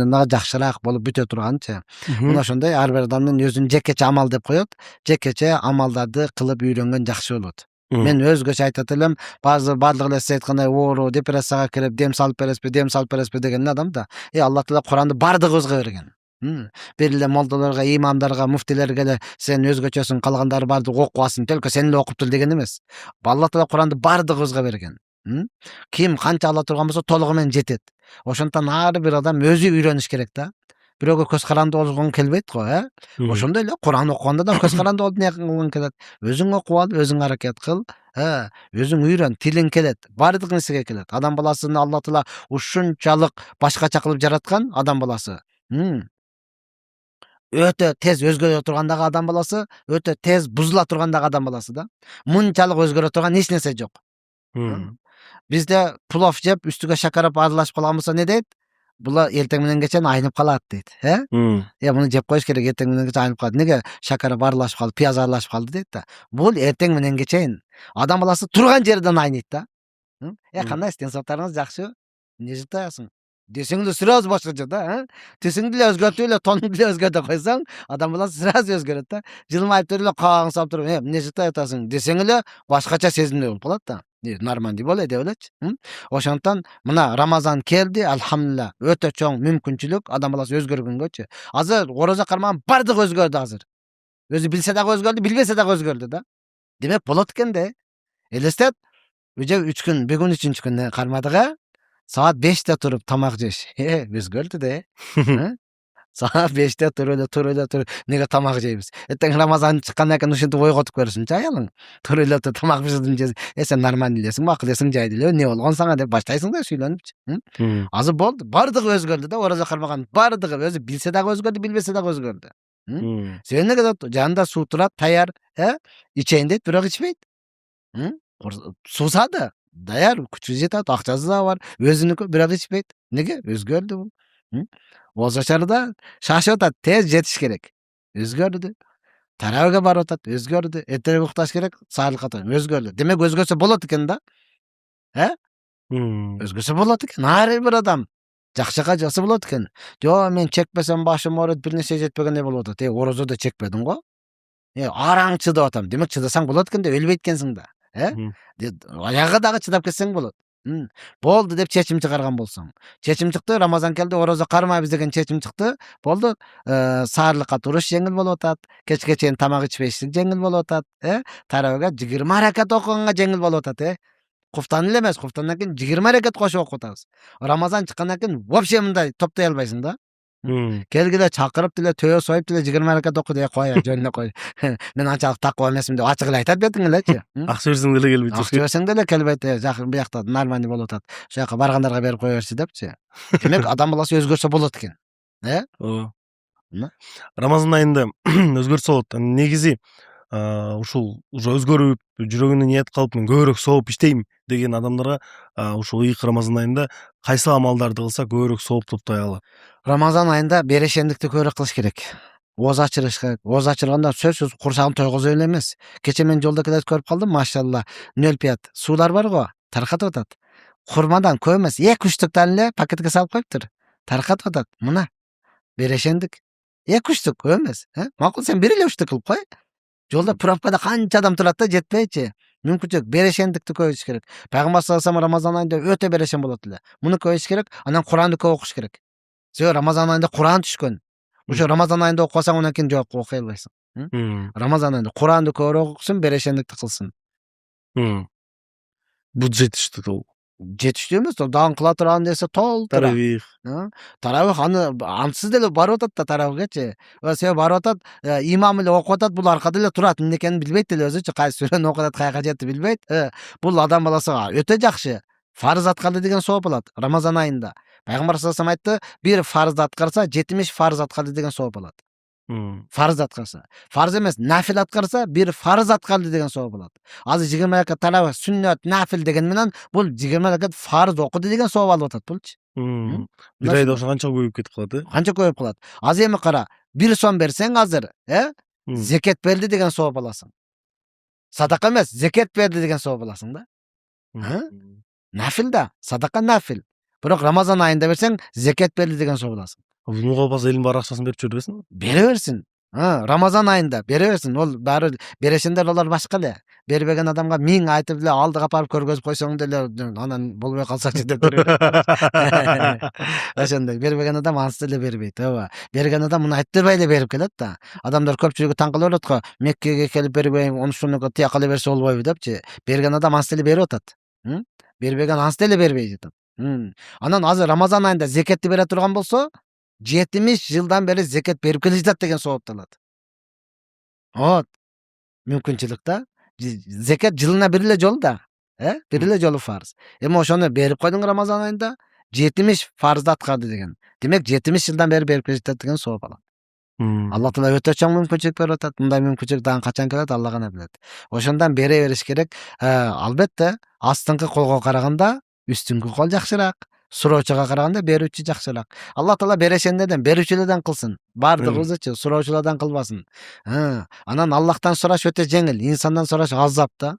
Speaker 1: дагы жакшыраак болуп бүтө турганчы. Мына ошондой ар бир адамдын өзүнүн жекече амал деп коет. Жекече амалдарды кылып үйрөнгөн жакшы болот. Мен өзгөчө айтат элем, баардык эле сиз айткандай оору, депрессияга кирип, дем салып бересизби деген адам да. Алла Таала Куранды бардыгыбызга берген. Бир эле молдолорго, имамдарга, муфтилерге эле сен өзгөчөсүң, калгандары бардыгы окубасын, төлкө сен эле окуп тур деген эмес. Алла Таала Куранды бардыгыбызга берген. Ким канча ала турган болсо толугу менен жетет. Ошондон ар бир адам өзү үйрөнүш керек да. Бирөөгө көз каранды болгон келбейт го, Ошондой эле Куран окуганда да көз каранды болуп эмне кылгың келет. Өзүң окуп ал, өзүң аракет кыл, өзүң үйрөн, тилиң келет, бардык нерсеге келет. Адам баласын Алла Таала ушунчалык башкача кылып жараткан адам баласы. Өтө тез өзгөрө турган дагы адам баласы, өтө тез бузула турган дагы адам баласы да. Мынчалык өзгөрө турган эч нерсе жок. Бизде плов жеп, үстүгө шакарап аралашып калган болсо не дейт? Була эртең менен кечен айнып калат дейт, муну жеп коюш керек, эртең менен кечен айнып калат. Неге шакарап аралашып калды, пияз аралашып калды дейт да. Бул эртең менен кечен адам баласы турган жерден айныйт да. Кандай стенсоптарыңыз жакшы? Эмне жеп атасың? Десең эле сразу башкача да, Түсүңдү эле өзгөртүп эле, тонуңду эле өзгөртө койсоң, адам баласы сразу өзгөрөт да. Жылмайып туруп эле кабагыңды салып туруп, эмне жеп атасың десең эле башкача сезимде болуп калат да. Нормальный болой деп элечи. Ошондон мына Рамазан келди, алхамдулилlah. Өтө чоң мүмкүнчүлүк адам баласы өзгөргөнгөчү. Азыр орозо кармаган бардыгы өзгөрдү азыр. Өзү билсе дагы өзгөрдү, билбесе дагы өзгөрдү да. Демек болот экен да. Элестет, уже 3 күн, бүгүн 3-үнчү күн кармадык, саат 5те туруп тамак жеш. Өзгөрдү да. Саат 5те туруп, неге тамак жейбиз? Эртең Рамазан чыккандан кийин ушинтип ойготуп көрсүнчү аялың. Туруп эле тамак пиширдим жесең, сен нормальный элесиң, макул элесиң, жайды эле, эмне болгон сага деп баштайсың да сүйлөнүпчү. Азыр болду, бардыгы өзгөрдү да, орозо кармаган бардыгы, өзү билсе дагы өзгөрдү, билбесе дагы өзгөрдү. Себеби эмнеге деп жанында суу турат, даяр, ичейин дейт, бирок ичпейт. Суусу да даяр, күчү жетет, акчасы да бар, өзүнүкү, бирок ичпейт. Неге? Өзгөрдү бул. Озочарда шашып атат, тез жетиш керек. Өзгөрдү. Тарабыга барып атат, өзгөрдү. Эртерээк укташ керек, саарлыкка өзгөрдү. Демек өзгөрсө болот экен да. Өзгөрсө болот экен. Ар бир адам жакшыга жаса болот экен. Жо, мен чекпесем башым ооруйт, бир нерсе жетпегендей болуп атат. Орозодо чекпедиң го? Араң чыдап атам. Демек чыдасаң болот экен да, өлбөйт экенсиң да. Аяга дагы чыдап кетсең болот. Болду деп чечим чыгарган болсоң. Чечим чыкты, Рамазан келди, орозо кармайбыз деген чечим чыкты. Болду, саарлыкка туруш жеңил болуп атат, кечке чейин тамак ичпештик жеңил болуп атат, тарабыга 20 ракат окуганга жеңил болуп атат, Куфтан эле эмес, куфтандан кийин 20 ракат кошуп окуп атабыз. Рамазан чыккандан кийин вообще мындай топтой албайсың да. Келгиле чакырып деле, төбө союп деле 20 ракат оку деп кой, жөнүнө кой. Мен анчалык таква эмесмин деп ачык эле айтат бетиң элечи.
Speaker 2: Акча берсең деле келбейт.
Speaker 1: Акча берсең деле келбейт, жакын биякта нормальный болуп атат. Ошол жака баргандарга берип кое берчи депчи. Демек адам баласы өзгөрсө болот экен.
Speaker 2: Ооба. Рамазан айында өзгөрсө болот. Негизи ушул уже өзгөрүп, жүрөгүнө ниет кылып, мен көбүрөөк сооп иштейм деген адамдарга ушул ыйык Рамазан айында кайсы амалдарды кылса көбүрөөк сооп топтой алат?
Speaker 1: Рамазан айында берешендикти көбүрөөк кылыш керек. Оозу ачырыш керек. Оозу ачырганда сөзсүз курсагын тойгозо эле эмес. Кече мен жолдо келе көрүп калдым, машалла. 0,5 суулар бар го, таркатып атат. Курмадан көп эмес, 2-3 туктан эле пакетке салып коюптур. Таркатып атат. Мына берешендик. 2-3 тук көп эмес, Макул сен бир эле 3 тук кылып кой. Жолда пробкада канча адам турат да, жетпейчи. Мүмкүнчүлүк берешендикти көбөйтүш керек. Пайгамбар саллаллаху алейхи ва саллям Рамазан айында өтө берешен болот эле. Муну көбөйтүш керек, анан Куранды көп окуш керек. Себеби Рамазан айында Куран түшкөн. Ошо Рамазан айында окусаң, анан кийин жок окуй албайсың. Рамазан айында Куранды көбүрөөк окусун, берешендикти кылсын.
Speaker 2: Бул жетиштүү ол.
Speaker 1: Жетиштүү эмес, ал дагы кыла турган нерсе толтура.
Speaker 2: Таравих.
Speaker 1: Таравих ансыз деле барып атат да таравихчи. Себеби барып атат, имам эле окуп атат, бул аркада эле турат, эмне экенин билбейт деле өзүчү, кайсы сүрөнү окуп атат, каяка жетти билбейт. Бул адам баласына өтө жакшы. Фарыз аткарды деген сооп алат Рамазан айында. Пайгамбар саллаллаху алейхи вассалам айтты, бир фарызды аткарса, 70 фарыз аткарды деген сооп алат. Фарыз аткарса. Фарыз эмес, нафил аткарса, бир фарыз аткарды деген сооп алат. Азыр 20 ракат таравих, сүннөт, нафил деген менен бул 20 ракат фарыз окуду деген сооп алып атат булчу.
Speaker 2: Бир айда ошо канча көбөйүп кетип калат,
Speaker 1: Канча көбөйүп калат. Азыр эми кара, 1 сом берсең азыр, зекет берди деген сооп аласың. Садака эмес, зекет берди деген сооп аласың да. Нафил да, садака нафил. Бирок Рамазан айында берсең, зекет берди деген сооп аласың.
Speaker 2: Буга болбосо элдин баары акчасын берип жибербесин?
Speaker 1: Бере берсин. Рамазан айында бере берсин. Ол баары берешендер олар башка эле. Бербеген адамга 1000 айтып эле алдыга апарып көргөзүп койсоң деле анан болбой калсачы деп бере берет. Ошондой бербеген адам ансыз эле бербейт, ооба. Берген адам муну айттырбай эле берип келет да. Адамдар көпчүлүгү таң калып атат го, Меккеге келип бербейм, ошондой тияка эле берсе болбойбу депчи. Берген адам ансыз эле берип атат. Бербеген ансыз эле бербей жатат. Анан азыр Рамазан айында зекетти бере турган болсо, 70 жылдан бери зекет берип келе жатат деген соопталат. Вот. Мүмкүнчүлүк да. Зекет жылына бир эле жолу да. Бир эле жолу фарыз. Эми ошону берип койдуң Рамазан айында, 70 фарызды аткарды деген. Демек 70 жылдан бери берип келе жатат деген сооп алат. Алла Таала өтө чоң мүмкүнчүлүк берип атат. Мындай мүмкүнчүлүк дагы качан келет, Алла гана билет. Ошондон бере бериш керек. Албетте, астыңкы колго караганда үстүңкү кол жакшыраак. Суроочуга караганда берүүчү жакшыраак. Алла Таала берешендерден, берүүчүлөрдөн кылсын. Бардыгыбызычы суроочулардан кылбасын. Анан Аллахтан сураш өтө жеңил, инсандан сураш азап да.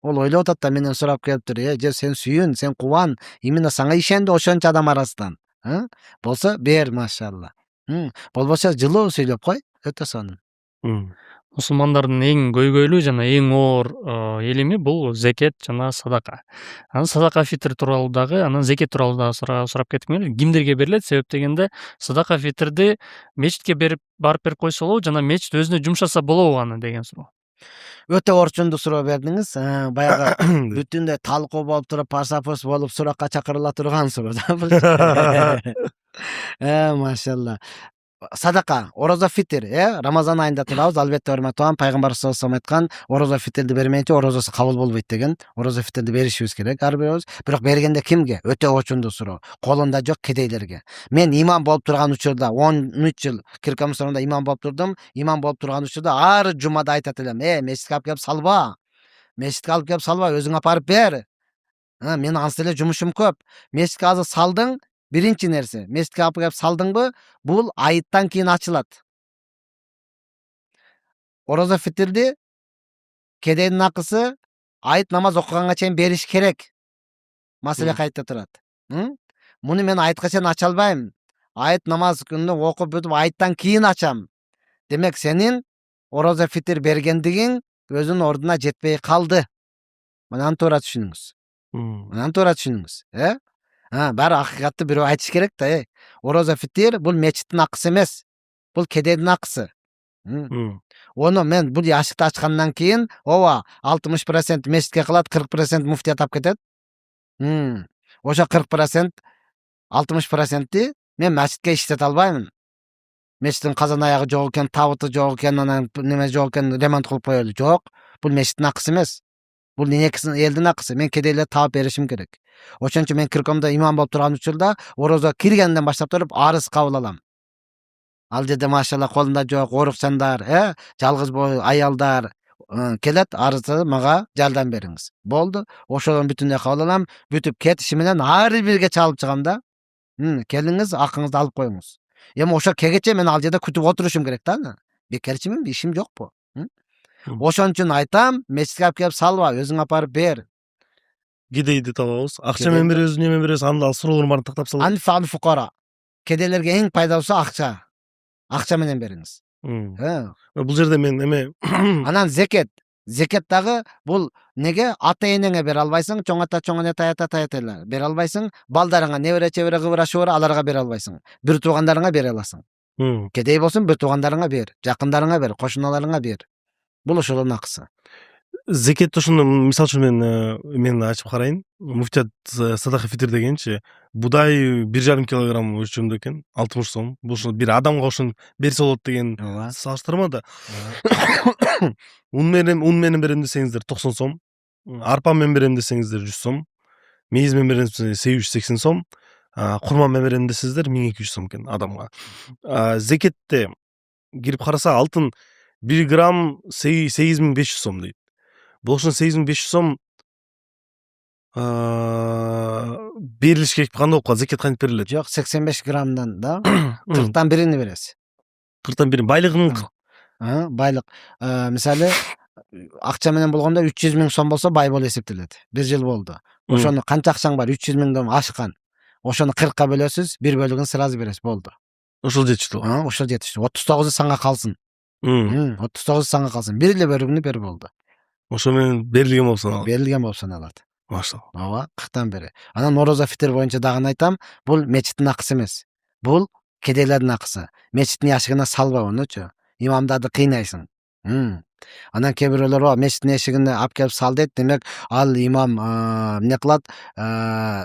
Speaker 1: Ол ойлоп атат да, менен сурап келиптир, же сен сүйүн, сен кубан, именно сага ишенди ошончо адам арасынан. Болсо бер, машалла. Болбосо жылуу сүйлөп кой, өтө сонун.
Speaker 4: Мусулмандардын эң көйгөйлүү жана эң оор элеми бул зекет жана садака. Анан садака фитр тууралуу дагы, анан зекет тууралуу дагы сурап кетким келет. Кимдерге берилет? Себеп дегенде садака фитрди мечитке барып берип койсо болобу жана мечит өзүнө жумшаса болобу аны деген суроо.
Speaker 1: Өтө орчундуу суроо бердиңиз. Баягы бүтүндөй талкуу болуп туруп, пасапос болуп суракка чакырыла турган суроо да. Машалла. Садака, орозо фитр, Рамазан айында турабыз, албетте урматтуу пайгамбар саллаллаху алейхи вассалам айткан, орозо фитрди бермейинче орозосу кабыл болбойт деген. Орозо фитрди беришибиз керек ар бирөөбүз. Бирок бергенде кимге? Өтө орчундуу суроо. Колунда жок кедейлерге. Мен имам болуп турган учурда 13 жыл Кирка Мусулманда имам болуп турдум. Имам болуп турган учурда ар жумада айтат элем, мечитке алып келип салба. Мечитке алып келип салба, өзүң апарып бер. Мен ансыз эле жумушум көп. Мечитке азыр салдың, биринчи нерсе, мечитке алып келип салдыңбы, бул айыттан кийин ачылат. Орозо фитрди кедейдин акысы айыт намаз окуганга чейин бериш керек. Маселе кайда турат? Муну мен айытка чейин ача албайм. Айыт намаз күнү окуп бүтүп айыттан кийин ачам. Демек сенин орозо фитр бергендигиң өзүнүн ордуна жетпей калды. Мынаны туура түшүнүңүз. Баары акыйкатты бирөө айтыш керек да. Орозо фитр бул мечиттин акысы эмес. Бул кедейдин акысы. Ону мен бул яшыкты ачкандан кийин, 60% мечитке калат, 40% муфтия тап кетет. Ошо 40%, 60%ти мен мечитке иштете албаймын. Мечиттин казан аягы жок экен, табыты жок экен, анан неме жок экен, ремонт кылып коелу. Жок. Бул мечиттин акысы эмес. Бул элдин акысы. Мен кедейлер таап беришим керек. Ошон үчүн мен Киркомдо имам болуп турган учурда орозо киргенден баштап туруп арыз кабыл алам. Ал жерде машалла колунда жок орукчандар, жалгыз бой аялдар келет, арызды мага жардам бериңиз. Болду. Ошодон бүтүндөй кабыл алам. Бүтүп кетиши менен ар бирге чалып чыгам да. Келиңиз, акыңызды алып коюңуз. Эми ошо кегече мен ал жерде күтүп отурушум керек да. Бекерчимин, ишим жокпу? Ошон үчүн айтам, мечитке алып келип салба, өзүң апарып бер.
Speaker 2: Кедейди табабыз. Акча менен беребиз, неме беребиз, анда суроолордун баарын тактап салып.
Speaker 1: Анфал фукара. Кедейлерге эң пайдалуусу акча. Акча менен бериңиз.
Speaker 2: Бул жерде мен эме
Speaker 1: Анан зекет. Зекет дагы бул неге ата энеңе бере албайсың, чоң ата, чоң эне, тая ата, тая бере албайсың, балдарыңа небере, чебере, кыбыра, шыбыра аларга бере албайсың. Бир туугандарыңа бере аласың. Кедей болсун бир туугандарыңа бер, жакындарыңа бер, кошуналарыңа бер. Бул ошолордун акысы.
Speaker 2: Зекетти ошондо мисалы үчүн мен ачып карайын. Муфтият садака фитир дегенчи будай 1,5 килограмм өлчөмдө экен, 60 сом. Бул ошо бир адамга ошону берсе болот деген
Speaker 1: Ооба.
Speaker 2: салыштырмада. Un менен берем десеңиздер 90 сом. Арпа менен берем десеңиздер 100 сом. Мейиз менен берем десеңиздер 880 сом. Курма менен берем десеңиздер 1200 сом экен адамга. Зекетте кирип караса алтын 1 грамм 8500 сом дейт. Бул ошон 8500 сом берилиш керек кандай болуп калат? Зекет кантип берилет?
Speaker 1: Жок, 85 граммдан да 40тан биrini бересиз.
Speaker 2: 40тан бир байлыгынын
Speaker 1: Байлык. Мисалы акча менен болгондо 300 миң сом болсо бай болуп эсептелет. 1 жыл болду. Ошону канча акчаң бар? 300 миңден ашкан. Ошону 40ка бөлөсүз, 1 бөлүгүн сразу бересиз, болду.
Speaker 2: ошол жетиштүү.
Speaker 1: Ошол жетиштүү. 39 саңга калсын. 39 саңга калсын. 1 эле бөлүгүнү бер, болду.
Speaker 2: Ошо менен берилген болуп саналат.
Speaker 1: Берилген болуп саналат.
Speaker 2: Машалла.
Speaker 1: Ооба, 40тан бери. Анан орозо фитир боюнча дагы айтам, бул мечиттин акысы эмес. Бул кедейлердин акысы. Мечиттин яшыгына салба онучу. Имамдарды кыйнайсың. Анан кээ бирөөлөр бар, мечиттин эшигине алып келип сал дейт. Демек, ал имам эмне кылат?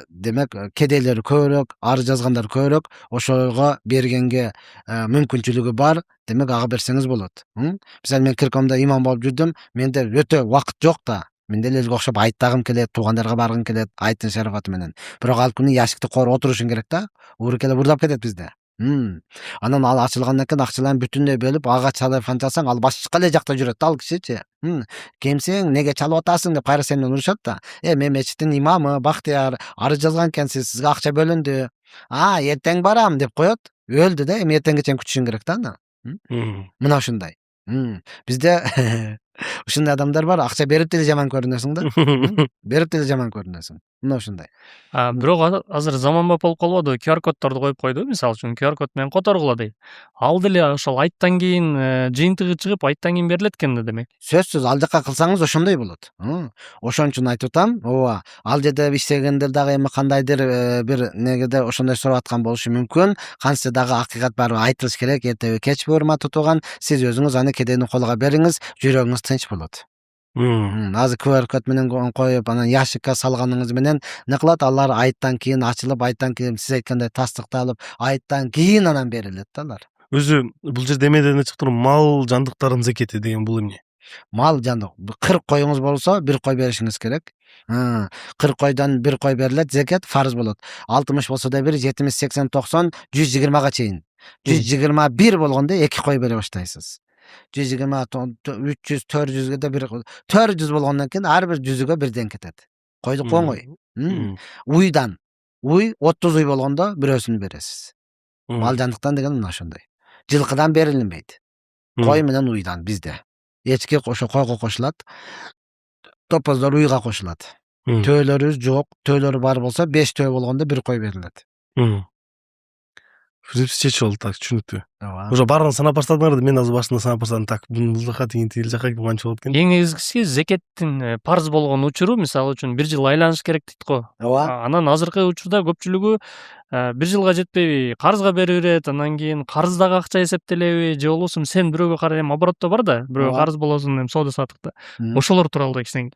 Speaker 1: Демек, кедейлер көбүрөөк, арыз жазгандар көбүрөөк, ошого бергенге мүмкүнчүлүгү бар. Демек, ага берсеңиз болот. Мисалы мен киркомдо имам болуп жүрдүм, менде өтө убакыт жок да. Менде элге окшоп айттагым келет, туугандарга баргым келет, айттын шарафаты менен. Бирок ал күнү яшыкты кооруп отурушуң керек да. Ууру келип урдап кетет бизде. Анан ал ачылгандан кийин акчаларын бүтүндөй бөлүп, ага телефон чалсаң, ал башка эле жакта жүрөт да, ал кишичи. Кемсиң, неге чалып атасың деп кайра сени менен урушат да. Мен мечиттин имамы, Бактияр, арыз жазган экенсиз, сизге акча бөлүндү. Эртең барам деп коет. Өлдү да, эми эртеңгече күтүшүң керек да аны. Мына ушундай. Бизде ушундай адамдар бар, акча берип деле жаман көрүнөсүң да. Берип деле жаман көрүнөсүң. Мына ушундай.
Speaker 4: Бирок азыр заманбап болуп калбадыбы? QR коддорду коюп койду, мисалы үчүн QR код менен которгула дейт. Ал деле ошол айттан кийин жыйынтыгы чыгып, айттан кийин берилет экен да демек.
Speaker 1: Сөзсүз, ал жака кылсаңыз ошондой болот. Ошон үчүн айтып атам, ооба, ал жерде иштегендер дагы эми кандайдыр бир негеде ошондой сурап аткан болушу мүмкүн. Кантсе дагы акыйкат барыбыр айтылыш керек, эртеби кечпи, урматтуу тууган, сиз өзүңүз аны кедейдин колуга бериңиз, жүрөгүңүз тынч болот. Азыр QR код менен коюп, анан яшыкка салганыңыз менен не кылат? Алар айттан кийин ачылып, айттан кийин сиз айткандай тастыкталып, айттан кийин анан берилет да алар.
Speaker 2: Өзү бул жерде эмеден чыгып туруп, мал жандыктардын зекети деген бул эмне?
Speaker 1: Мал жандык. 40 коюңуз болсо, 1 кой беришиңиз керек. 40 койдон 1 кой берилет, зекет фарз болот. 60 болсо да 1, 70, 80, 90, 120га чейин. 121 болгондо 2 кой бере баштайсыз. 120, 300, 400ге да 400 болгондон кийин ар бир жүзүгө бирден кетет. Койдук оңой. Уйдан. Уй 30 уй болгондо бирөөсүн бересиз. Мал жандыктан деген мына ошондой. Жылкыдан берилинбейт. Кой менен уйдан бизде. Эчки ошо койго кошулат. Топоздор уйга кошулат. Төөлөрүбүз жок, төөлөрү бар болсо 5 төө болгондо 1 кой берилет.
Speaker 2: Чечип алды, так, түшүнүктүү.
Speaker 1: Ооба.
Speaker 2: Уже баарын санап баштадыңар да, мен азыр башында санап баштадым, так, бул жака тиги жака канча болот экен.
Speaker 4: Эң негизгиси зекеттин парз болгон учуру, мисалы үчүн 1 жыл айланыш керек дейт го.
Speaker 1: Ооба.
Speaker 4: Анан азыркы учурда көпчүлүгү 1 жылга жетпейби, карызга берип берет, анан кийин карыздагы акча эсептелеби, же болбосо сен бирөөгө карай, эми оборотто бар да, бирөөгө карыз болосуң, эми соода саттыкта. Ошолор тууралуу да кичине.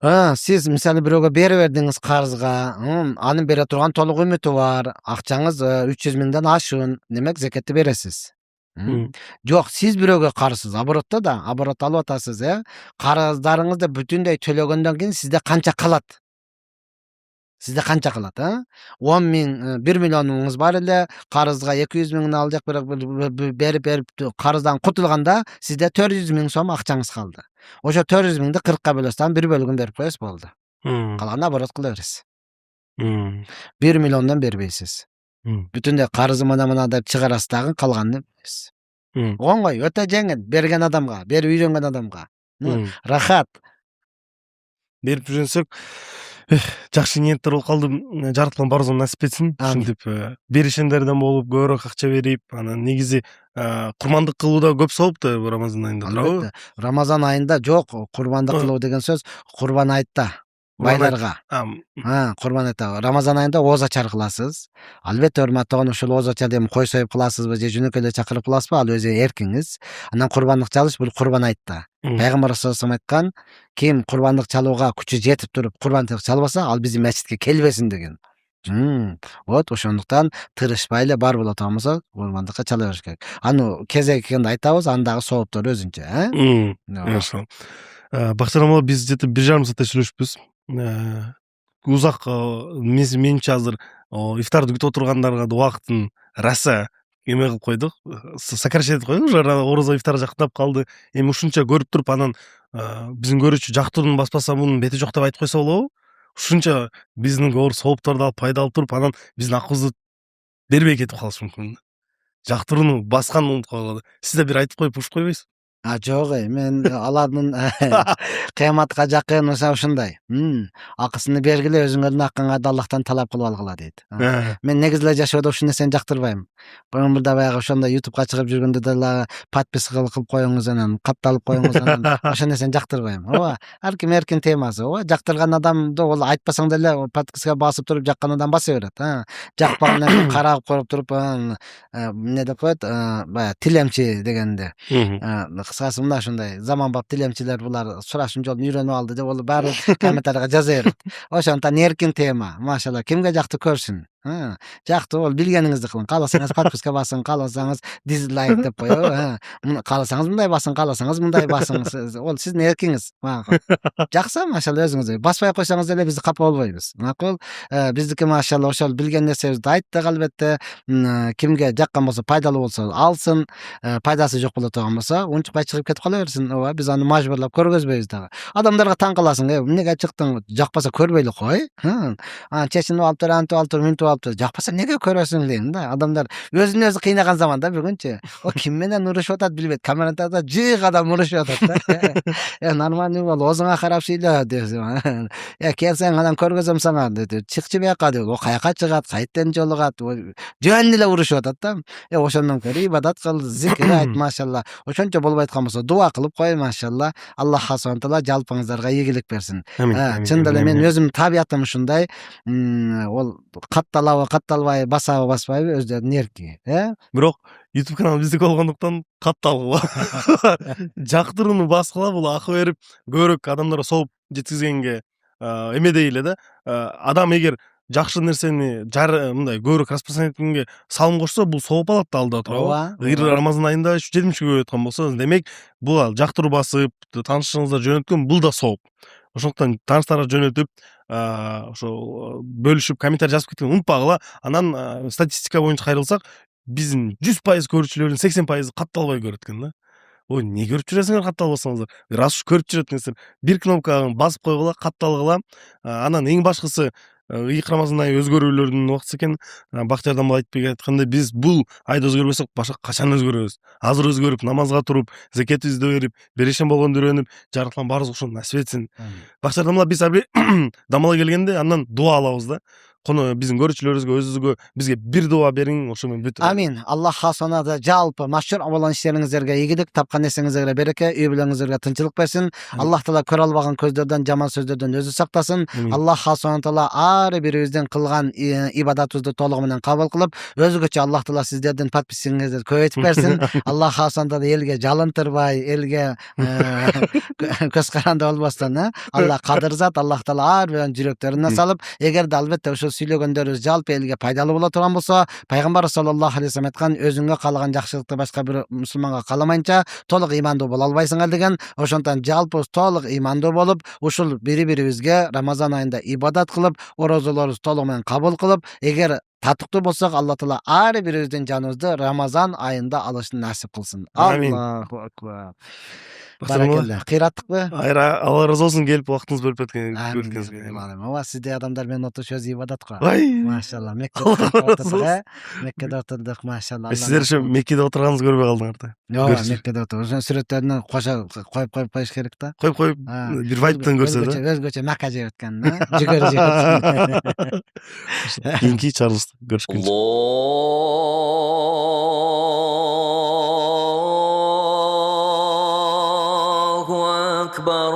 Speaker 1: Сиз мисалы бирөөгө бере бердиңиз карызга, анын бере турган толук үмүтү бар, акчаңыз 300 миңден ашын, демек зекетти бересиз. Жок, сиз бирөөгө карызсыз, оборотто да, оборот алып атасыз, карыздарыңызды бүтүндөй төлөгөндөн кийин сизде канча калат? Сизде канча калат, 10 миң, 1 миллионуңуз бар эле, карызга 200 миңин алжак берип карыздан кутулганда сизде 400 миң сом акчаңыз калды. Ошо 400 миңди 40ка бөлөсүз, анан 1 бөлүгүн берип коесуз, болду. Калганын оборот кыла бересиз. 1 миллиондон бербейсиз. Бүтүндөй карызы мына деп чыгарасыз дагы, калганын бересиз. Оңой, өтө жеңил, берген адамга, берип үйрөнгөн адамга. Рахат.
Speaker 2: Берип жүрсөк, жакшы ниеттер болуп калды. Жараткан баарыбызга насип этсин. Ушинтип беришендерден болуп, көбүрөөк акча берип, анан негизи курмандык кылуу да көп соопту Рамазан айында, туурабы?
Speaker 1: Рамазан айында жок, курмандык кылуу деген сөз Курбан айтта. байларга. Курбан айт. Рамазан айында ооз ачар кыласыз. Албетте урматтаган ушул ооз ачарды эми кой союп кыласызбы же жөнөкөй эле чакырып кыласызбы, ал өзү эркиңиз. Анан курбандык чалыш бул курбан айтта. Пайгамбар саллаллаху айткан, ким курбандык чалууга күчү жетип туруп курбандык чалбаса, ал биздин мечитке келбесин деген. Вот ошондуктан тырышпай эле бар боло турган болсо курбандыкка чала бериш керек. Аны кезегинде айтабыз, андагы сооптору өзүнчө,
Speaker 2: Хорошо. Бактырамова, биз жетип 1,5 сааттай сүйлөшүппүз. Узак менимче азыр ифтарды күтүп отургандарга да убактын раса эме кылып койдук, сокращать этип койдук, уже орозо ифтар жактап калды. Эми ушунча көрүп туруп анан биздин көрүүчү жактырууну баспаса мунун бети жок деп айтып койсо болобу? Ушунча биздин оор соопторду алып, пайда алып туруп, анан биздин акыбызды бербей кетип калышы мүмкүн. Жактырууну басканын унутуп калган. Сиз да бир айтып коюп уруп койбойсузбу?
Speaker 1: Жок, мен алардын кыяматка жакын ушундай. Акысын бергиле, өзүңөрдүн акыңарды Аллахтан талап кылып алгыла дейт. Мен негизи эле жашоодо ушул нерсени жактырбайм. Бұрын баягы ошондой YouTubeга чыгып жүргөндө деле подписка кылып коюңуз, анан катталып коюңуз, анан ошол нерсени жактырбайм. Ооба, ар ким эркин темасы. Ооба, жактырган адамды ол айтпасаң деле подписка басып туруп жаккан адам баса берет. Жакпагандан кийин карап коюп туруп, эмне деп коет, баягы тилемчи дегенде. Кыскасы мына ушундай заманбап тилемчилер булар сурашын жолун үйрөнүп алды деп, ол баары комментарийга жаза берет. Ошондуктан эркин тема. Машалла, кимге жакты көрсүн. Жактуу бол, билгениңизди кылың. Кааласаңыз подписка басың, кааласаңыз дизлайк деп коебу. Кааласаңыз мындай басың, кааласаңыз мындай басың. Ол сиздин эркиңиз. Жакса, машалла, өзүңүз. Баспай койсоңуз деле биз капа болбойбуз. Макул. Биздики машалла ошол билген нерсебизди айттык, албетте. Кимге жаккан болсо, пайдалуу болсо алсын, пайдасы жок боло турган болсо унчукпай чыгып кетип кала берсин. Ооба, биз аны мажбурлап көргөзбөйбүз дагы. Адамдарга таң каласың, эмнеге чыктың? Жакпаса көрбөй эле кой. Чечинип алып тур, антип алып тур, мынтип алып тур. Жакпаса эмнеге көрөсүң дейм да. Адамдар өзүн өзү кыйнаган заманда бүгүнчү. Ким менен урушуп атат билбейт. Камерада жыйк адам урушуп атат да. Нормальный бол, өзүңө карап сүйлө дейсиң. Келсең анан көргөзөм сага деди. Чыкчы бияка деп. Каяка чыгат, кайттен жолугат. Жөн эле урушуп атат да. Ошондон көрө ибадат кыл, зикир айт, машалла. Ошончо болбой аткан болсо дуа кылып кой, машалла. Аллах субхана таала жалпыңыздарга ийгилик берсин. Чындап эле мен өзүм табиятым ушундай. Ол катталабы, катталбайбы, басабы, баспайбы өздөрүнүн эрки.
Speaker 2: Бирок YouTube канал биздики болгондуктан катталгыла. Жактырууну баскыла, бул акы берип көбүрөөк адамдарга сооп жеткизгенге эмедей эле да. Адам эгер жакшы нерсени мындай көбүрөөк распространять эткенге салым кошсо, бул сооп алат да алда турабы. Рамазан айында 70 көбөйүп аткан болсо, демек бул жактыруу басып, таанышыңыздар жөнөткөн, бул да сооп. Ошондуктан тааныштарга жөнөтүп, ошо бөлүшүп, комментарий жазып кеткенди унутпагыла. Анан статистика боюнча кайрылсак, биздин 100% көрүүчүлөрдүн 80% катталбай көрөт экен да. Ой, эмне көрүп жүрөсүңөр катталбасаңыздар? Раз уж көрүп жүрөт экенсиздер, бир кнопканы басып койгула, катталгыла. Анан эң башкысы, ыйык Рамазан айы өзгөрүүлөрдүн убактысы экен. Бактыярдан бул айтып айткандай, биз бул айда өзгөрбөсөк, башка качан өзгөрөбүз? Азыр өзгөрүп, намазга туруп, закетибизди берип, берешен болгондо үйрөнүп, жараткан баарыбызга ошону насип этсин. Бактыярдан биз дамала келгенде андан дуа алабыз да. Кону биздин көрүүчүлөрүбүзгө, өзүбүзгө, бизге бир дуа бериң, ошо менен бүт.
Speaker 1: Амин. Аллах хасанада жалпы машгур болгон иштериңиздерге ийгилик, тапкан нерсеңиздерге береке, үй бүлөңүзгө тынчылык берсин. Аллах таала көрө албаган көздөрдөн, жаман сөздөрдөн өзү сактасын. Аллах хасана таала ар бирибиздин кылган ибадатыбызды толугу менен кабыл кылып, өзгөчө Аллах таала сиздердин подписчиңиздерди көбөйтүп берсин. Аллах хасана таала элге жалынтырбай, элге көз каранды болбостон, Аллах кадыр зат, Аллах таала ар биринин жүрөктөрүнө салып, эгерде албетте ошо сүйлөгөндөрүбүз жалпы элге пайдалуу боло турган болсо, пайгамбар саллаллаху алейхи вассалам айткан, өзүңө каалаган жакшылыкты башка бир мусулманга кааламайынча толук ыймандуу боло албайсыңар деген. Ошондуктан жалпы толук ыймандуу болуп, ушул бири-бирибизге Рамазан айында ибадат кылып, орозолорубузду толугу менен кабыл кылып, эгер татыктуу болсок, Алла таала ар бирибиздин жаныбызды Рамазан айында алышын насип кылсын. Аллаху акбар. Баракелла. Кыйраттыкпы?
Speaker 2: Алла разы болсун, келип убактыңызды бөлүп кеткениңизге.
Speaker 1: Ооба, сиздей адамдар менен отуруш өзү ибадат го. Машалла, Меккеде отурдук, машалла.
Speaker 2: Сиздер ошо Меккеде отурганыңызды көрбөй калдыңар да.
Speaker 1: Ооба, Меккеде отуруп, ошонун сүрөттөрүнө коюп коюш керек да.
Speaker 2: Коюп, бир вайптан көрсө да.
Speaker 1: Өзгөчө Макка жеп өткөн, жүгөрү жеп.
Speaker 2: Кийинки чыгарылышта көрүшкөнчө.
Speaker 3: Allahu akbar.